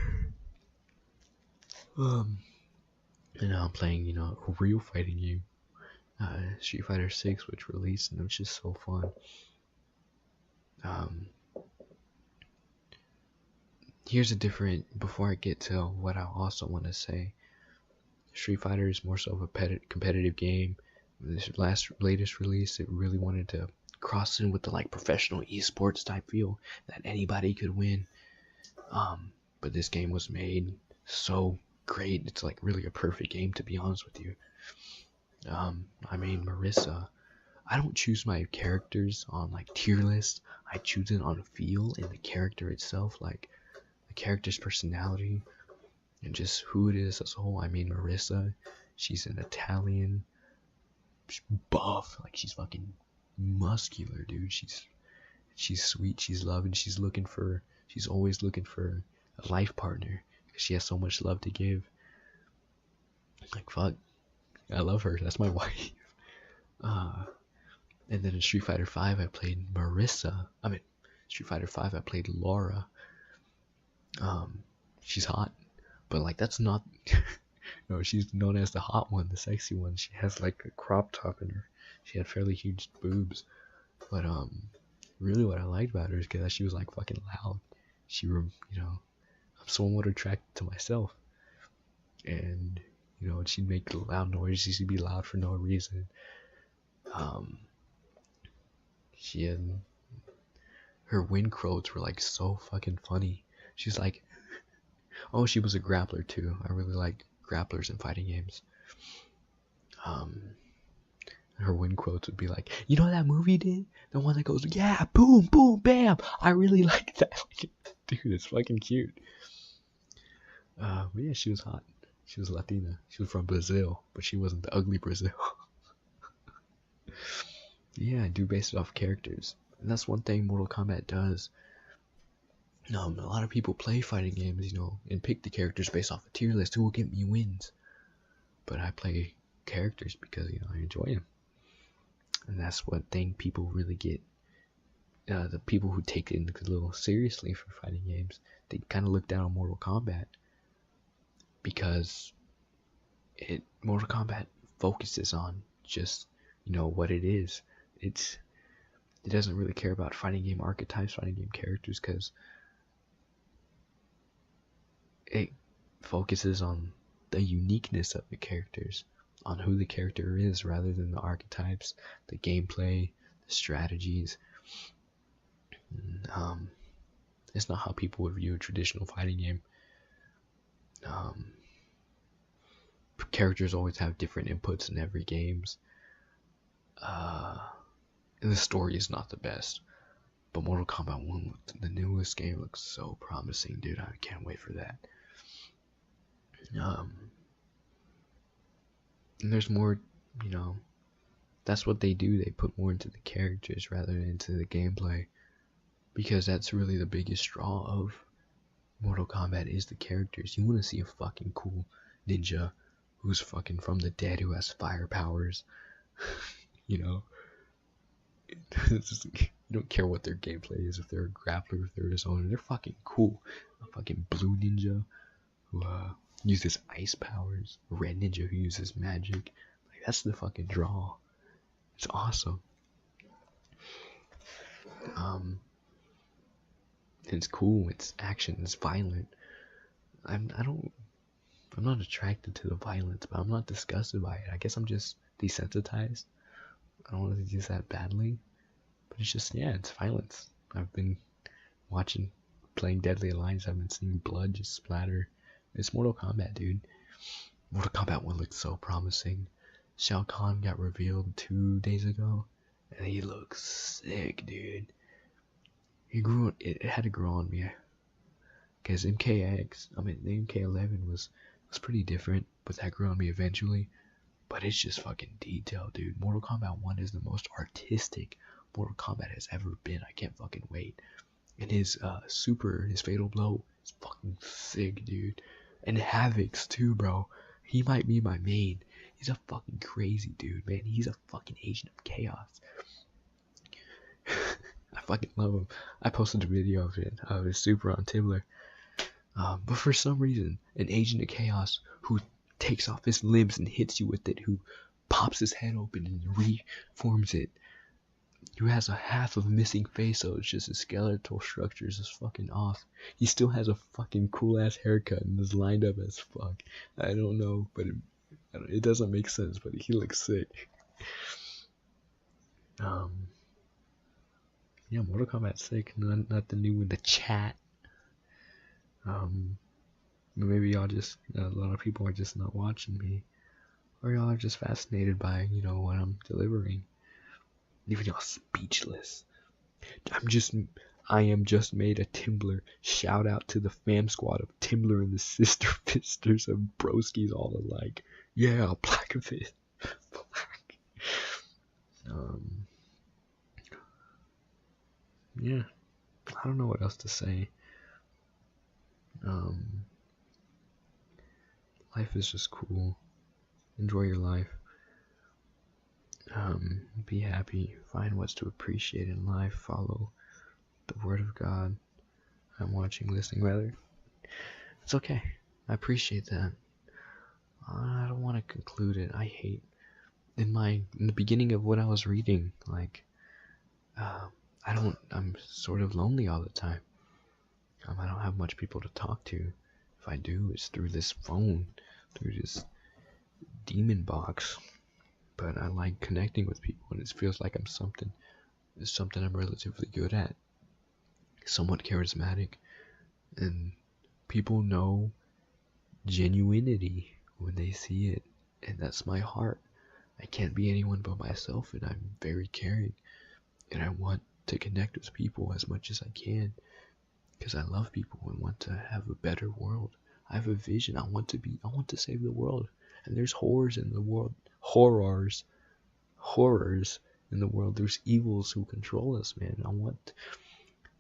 now I'm playing, a real fighting game. Street Fighter 6, which released, and it was just so fun. Here's a different, before I get to what I also want to say, Street Fighter is more so of a competitive game. This latest release, it really wanted to cross in with the like professional esports type feel that anybody could win. But this game was made so great. It's like really a perfect game, to be honest with you. I mean, Marissa, I don't choose my characters on like tier list. I choose it on feel and the character itself, like the character's personality and just who it is as a whole. I mean, Marissa, she's an Italian, buff, like she's fucking muscular, dude. She's sweet, she's loving, she's always looking for a life partner because she has so much love to give. Like fuck, I love her. That's my wife. And then in Street Fighter 5, I played Marissa. Street Fighter 5, I played Laura. She's hot, but like that's not. No, she's known as the hot one, the sexy one. She has like a crop top in her. She had fairly huge boobs, but really what I liked about her is because she was like fucking loud. I'm somewhat attracted to myself, and she'd make loud noises. She'd be loud for no reason. She had her wind quotes were like so fucking funny. She's like, oh, she was a grappler too. I really like grapplers in fighting games. Her win quotes would be like, you know that movie did? The one that goes, yeah, boom, boom, bam. I really like that. Dude, it's fucking cute. But yeah, she was hot. She was Latina. She was from Brazil, but she wasn't the ugly Brazil. Yeah, I do base it off characters. And that's one thing Mortal Kombat does. A lot of people play fighting games, and pick the characters based off a tier list. Who will get me wins? But I play characters because, I enjoy them. And that's one thing people really get. The people who take it a little seriously for fighting games, they kind of look down on Mortal Kombat. Because Mortal Kombat focuses on just, what it is. It doesn't really care about fighting game archetypes, fighting game characters, because it focuses on the uniqueness of the characters, on who the character is, rather than the archetypes, the gameplay, the strategies. It's not how people would view a traditional fighting game. Characters always have different inputs in every games. And the story is not the best. But Mortal Kombat 1, the newest game, looks so promising, dude. I can't wait for that. And there's more, that's what they do. They put more into the characters rather than into the gameplay. Because that's really the biggest draw of Mortal Kombat is the characters. You want to see a fucking cool ninja who's fucking from the dead, who has fire powers. You don't care what their gameplay is, if they're a grappler, if they're a zoner, they're fucking cool. A fucking blue ninja who uses ice powers, a red ninja who uses magic. Like, that's the fucking draw. It's awesome. It's cool, it's action, it's violent. I'm not attracted to the violence, but I'm not disgusted by it. I guess I'm just desensitized. I don't want to use that badly. But it's just, it's violence. I've been playing Deadly Alliance, I've been seeing blood just splatter. It's Mortal Kombat, dude. Mortal Kombat 1 looked so promising. Shao Kahn got revealed 2 days ago, and he looks sick, dude. It had to grow on me. Because the MK11 was pretty different, but that grew on me eventually. But it's just fucking detailed, dude. Mortal Kombat 1 is the most artistic Mortal Kombat has ever been. I can't fucking wait. And his fatal blow is fucking sick, dude. And Havoc's too, bro. He might be my main. He's a fucking crazy dude, man. He's a fucking agent of chaos. I fucking love him. I posted a video of it, of his super on Tumblr. But for some reason, an agent of chaos who takes off his limbs and hits you with it, who pops his head open and reforms it, who has a half of a missing face, so it's just his skeletal structure is just fucking off. He still has a fucking cool ass haircut and is lined up as fuck. I don't know, but it doesn't make sense, but he looks sick. Yeah, Mortal Kombat 6, not the new in the chat. Maybe y'all just, a lot of people are just not watching me, or y'all are just fascinated by, what I'm delivering. Leaving y'all speechless. I am just made a Tumblr. Shout out to the fam squad of Tumblr and the sister fisters of broskies all alike. Yeah, black of it. Black. Yeah. I don't know what else to say. Um, life is just cool. Enjoy your life. Be happy. Find what's to appreciate in life. Follow the word of God. I'm listening rather. It's okay. I appreciate that. I don't want to conclude it. I hate in the beginning of what I was reading, like I'm sort of lonely all the time. I don't have much people to talk to. If I do, it's through this phone, through this demon box. But I like connecting with people, and it feels like it's something I'm relatively good at, somewhat charismatic, and people know genuinity when they see it, and that's my heart. I can't be anyone but myself, and I'm very caring, and I want to connect with people as much as I can, because I love people and want to have a better world. I have a vision. I want to save the world, and there's horrors in the world, horrors in the world. There's evils who control us, man. I want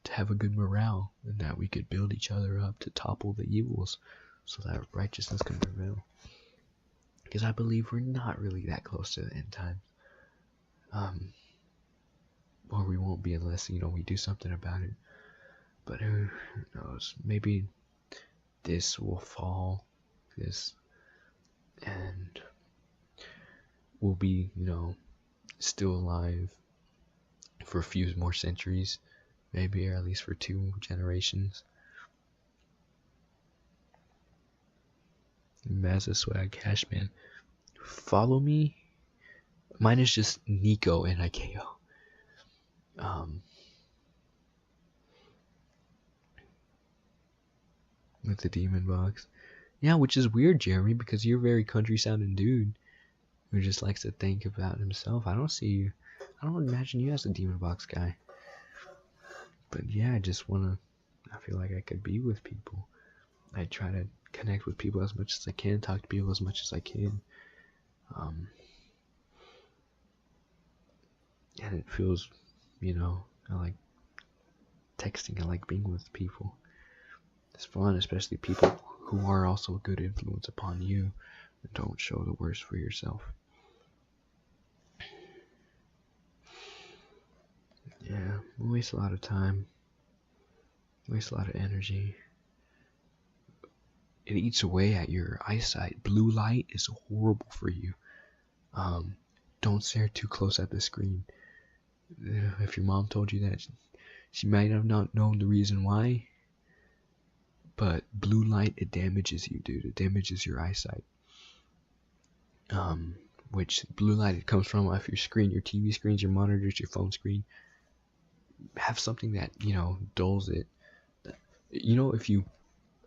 to have a good morale, and that we could build each other up to topple the evils, so that righteousness can prevail. Because I believe we're not really that close to the end times. Or we won't be unless, we do something about it. But who knows? Maybe this will fall, and we'll be, still alive for a few more centuries, maybe, or at least for 2 generations. Mazza Swag Cashman. Follow me. Mine is just Nico Nikeo. With the demon box. Yeah, which is weird, Jeremy, because you're a very country sounding dude who just likes to think about himself. I don't imagine you as a demon box guy. But yeah, I feel like I could be with people. I try to connect with people as much as I can, talk to people as much as I can. And it feels, I like texting, I like being with people. It's fun, especially people who are also a good influence upon you and don't show the worst for yourself. Yeah, we waste a lot of time, waste a lot of energy. It eats away at your eyesight. Blue light is horrible for you. Don't stare too close at the screen. If your mom told you that, she might have not known the reason why. But blue light, it damages you, dude. It damages your eyesight. Which blue light, it comes from off your screen, your TV screens, your monitors, your phone screen. Have something that, dulls it. If you,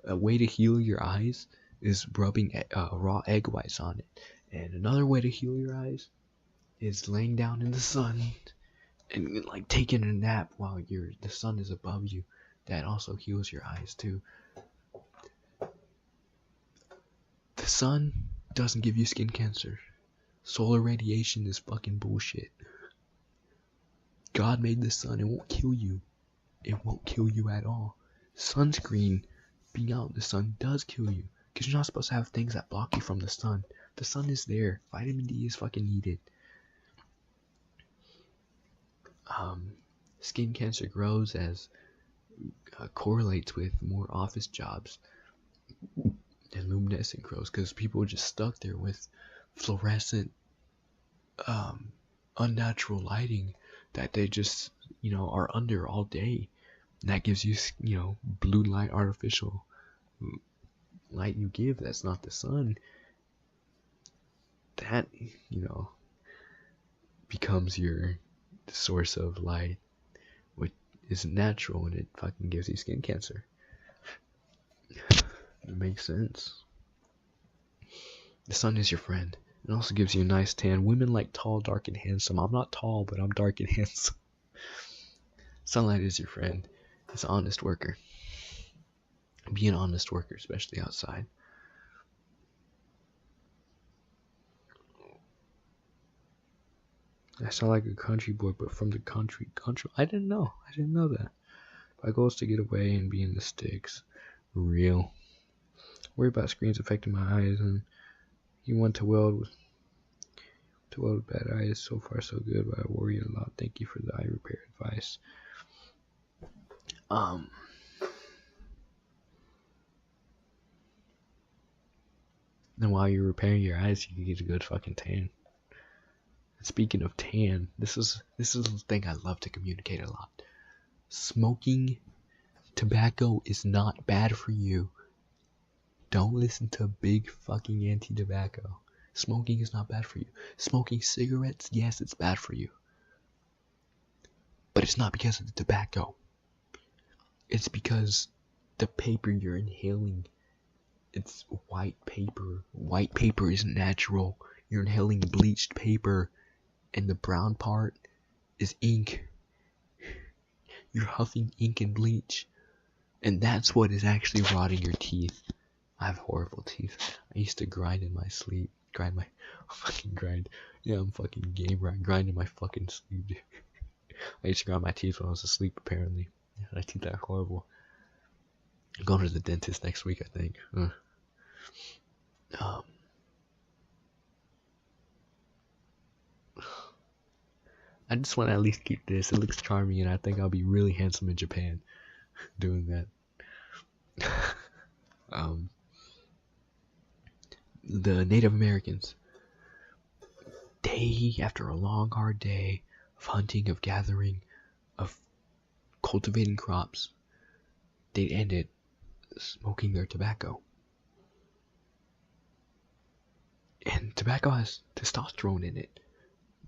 a way to heal your eyes is rubbing raw egg whites on it. And another way to heal your eyes is laying down in the sun and like taking a nap while the sun is above you. That also heals your eyes too. The sun doesn't give you skin cancer. Solar radiation is fucking bullshit. God made the sun. It won't kill you. It won't kill you at all. Sunscreen, being out in the sun, does kill you. Because you're not supposed to have things that block you from the sun. The sun is there. Vitamin D is fucking needed. Skin cancer grows as correlates with more office jobs. And luminescent grows because people are just stuck there with fluorescent, unnatural lighting that they just, are under all day. And that gives you, blue light, artificial light you give. That's not the sun. That, becomes your source of light, which isn't natural, and it fucking gives you skin cancer. It makes sense. The sun is your friend. It also gives you a nice tan. Women like tall, dark, and handsome. I'm not tall, but I'm dark and handsome. Sunlight is your friend. It's an honest worker. Be an honest worker, especially outside. I sound like a country boy, but from the country. I didn't know that. My goal is to get away and be in the sticks. real. Worry about screens affecting my eyes, and you want to weld with bad eyes. So far so good, but I worry a lot. Thank you for the eye repair advice. Then while you're repairing your eyes, you can get a good fucking tan. And speaking of tan, this is the thing I love to communicate a lot. Smoking tobacco is not bad for you. Don't listen to big fucking anti-tobacco. Smoking is not bad for you. Smoking cigarettes, yes, it's bad for you. But it's not because of the tobacco. It's because the paper you're inhaling, it's white paper. White paper isn't natural. You're inhaling bleached paper, and the brown part is ink. You're huffing ink and bleach, and that's what is actually rotting your teeth. I have horrible teeth. I used to grind in my sleep. Yeah, I'm fucking game right. Grind in my fucking sleep, dude. I used to grind my teeth when I was asleep, apparently. Yeah, my teeth are horrible. I'm going to the dentist next week, I think. I just want to at least keep this. It looks charming, and I think I'll be really handsome in Japan doing that. The Native Americans, after a long, hard day of hunting, of gathering, of cultivating crops, they'd end it smoking their tobacco. And tobacco has testosterone in it.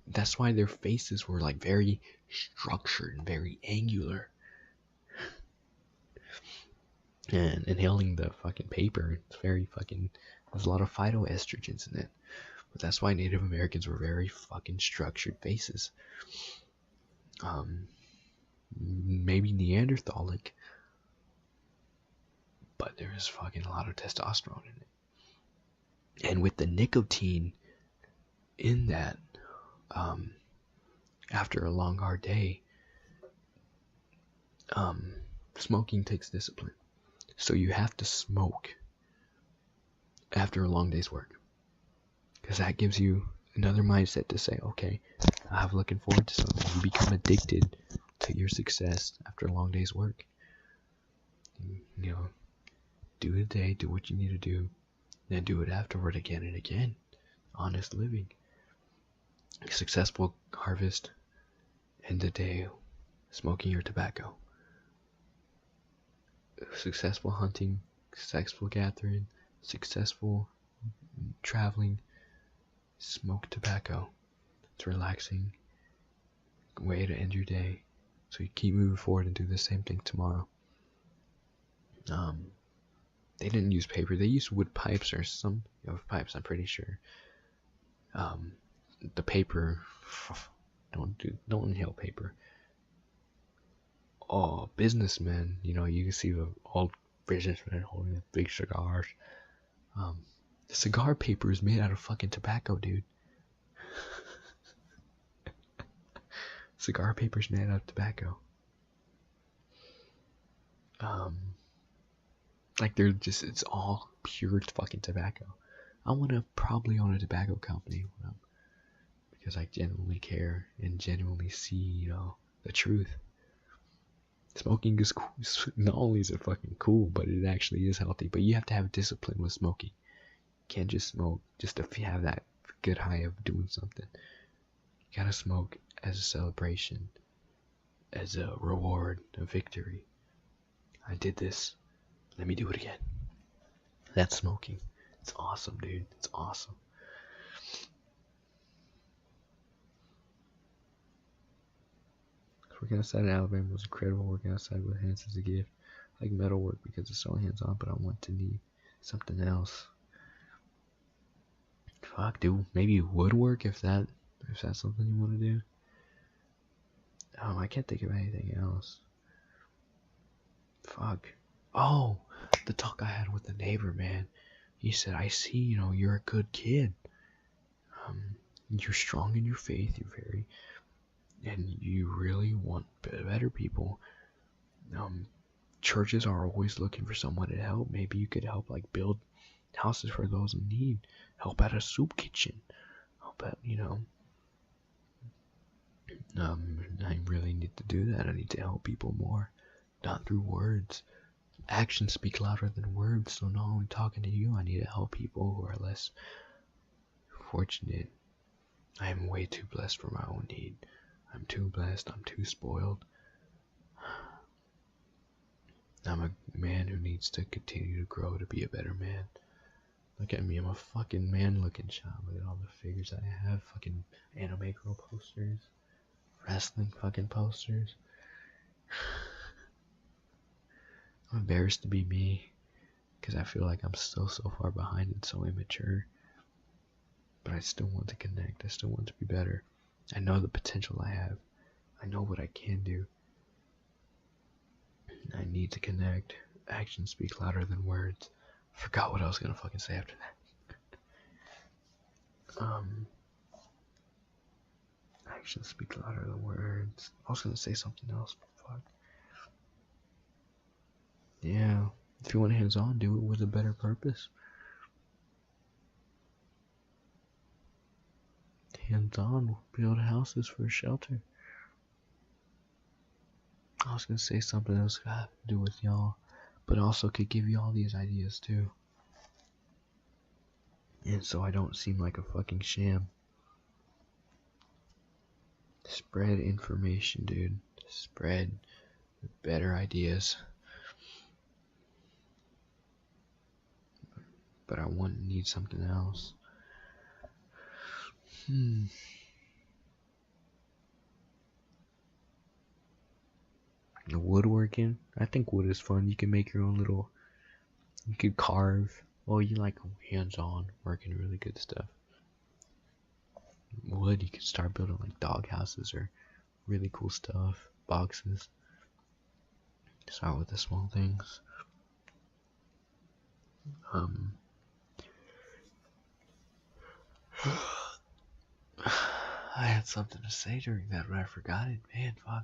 That's why their faces were like very structured and very angular. And inhaling the fucking paper, it's very fucking, there's a lot of phytoestrogens in it. But that's why Native Americans were very fucking structured faces. Maybe Neanderthalic, but there is fucking a lot of testosterone in it. And with the nicotine in that, after a long hard day, smoking takes discipline. So you have to smoke after a long day's work, because that gives you another mindset to say, okay, I'm looking forward to something. You become addicted to your success after a long day's work. You know, do it today, do what you need to do, then do it afterward again and again. Honest living. A successful harvest, end the day smoking your tobacco. Successful hunting, successful gathering, successful traveling, smoke tobacco. It's relaxing way to end your day, so you keep moving forward and do the same thing tomorrow. They didn't use paper, they used wood pipes or some pipes, I'm pretty sure. The paper, don't inhale paper. Oh, businessmen, you can see the old businessmen holding the big cigars. The cigar paper is made out of fucking tobacco, dude. Cigar paper is made out of tobacco. Like it's all pure fucking tobacco. I want to probably own a tobacco company, because I genuinely care and genuinely see, the truth. Smoking is cool. Not only is it fucking cool, but it actually is healthy. But you have to have discipline with smoking. You can't just smoke just to have that good high of doing something. You gotta smoke as a celebration, as a reward, a victory. I did this. Let me do it again. That's smoking. It's awesome, dude. It's awesome. Working outside in Alabama was incredible. Working outside with hands is a gift. I like metal work because it's so hands-on, but I want to need something else. Fuck, dude. Maybe woodwork if that's something you want to do. I can't think of anything else. Fuck. Oh, the talk I had with the neighbor, man. He said, I see, you're a good kid. You're strong in your faith. And you really want better people. churches are always looking for someone to help. Maybe you could help, like, build houses for those in need, help at a soup kitchen, help at, I really need to do that. I need to help people more, not through words. Actions speak louder than words, so not only talking to you, I need to help people who are less fortunate. I am way too blessed for my own need. I'm too blessed, I'm too spoiled. I'm a man who needs to continue to grow to be a better man. Look at me, I'm a fucking man looking child. Look at all the figures I have. Fucking anime girl posters. Wrestling fucking posters. I'm embarrassed to be me. Because I feel like I'm still so far behind and so immature. But I still want to connect. I still want to be better. I know the potential I have. I know what I can do. I need to connect. Actions speak louder than words. I forgot what I was gonna fucking say after that. Actions speak louder than words. I was gonna say something else, but fuck. Yeah, if you want hands-on, do it with a better purpose. Hands-on, build houses for shelter. I was gonna say something else got to do with y'all, but also could give you all these ideas too. And so I don't seem like a fucking sham. Spread information, dude. Spread better ideas. But I need something else. The woodworking. I think wood is fun. You can make your own little. You could carve. Well, you like hands-on, working really good stuff. Wood, you could start building like dog houses or really cool stuff, boxes. Start with the small things. I had something to say during that, but I forgot it. Man, fuck.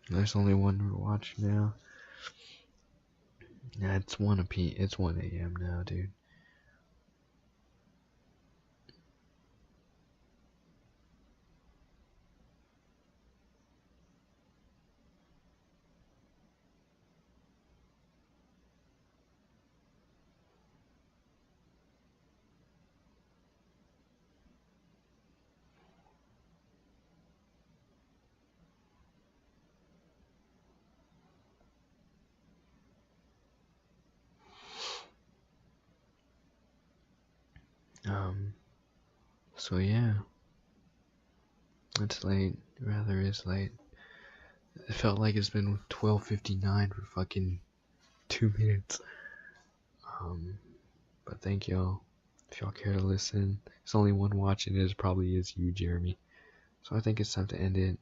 There's only one we're watching now. Yeah, it's 1 a.m. now, dude. So yeah. It's late. Rather is late. It felt like it's been 12:59 for fucking 2 minutes. But thank y'all. If y'all care to listen. There's only one watching it. It probably is you, Jeremy. So I think it's time to end it.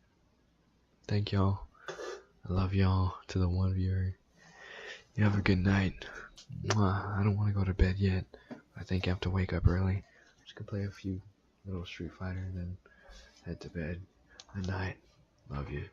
Thank y'all. I love y'all. To the one viewer. You have a good night. I don't want to go to bed yet. I think I have to wake up early. Just gonna play a few little Street Fighter and then head to bed. Good night. Love you.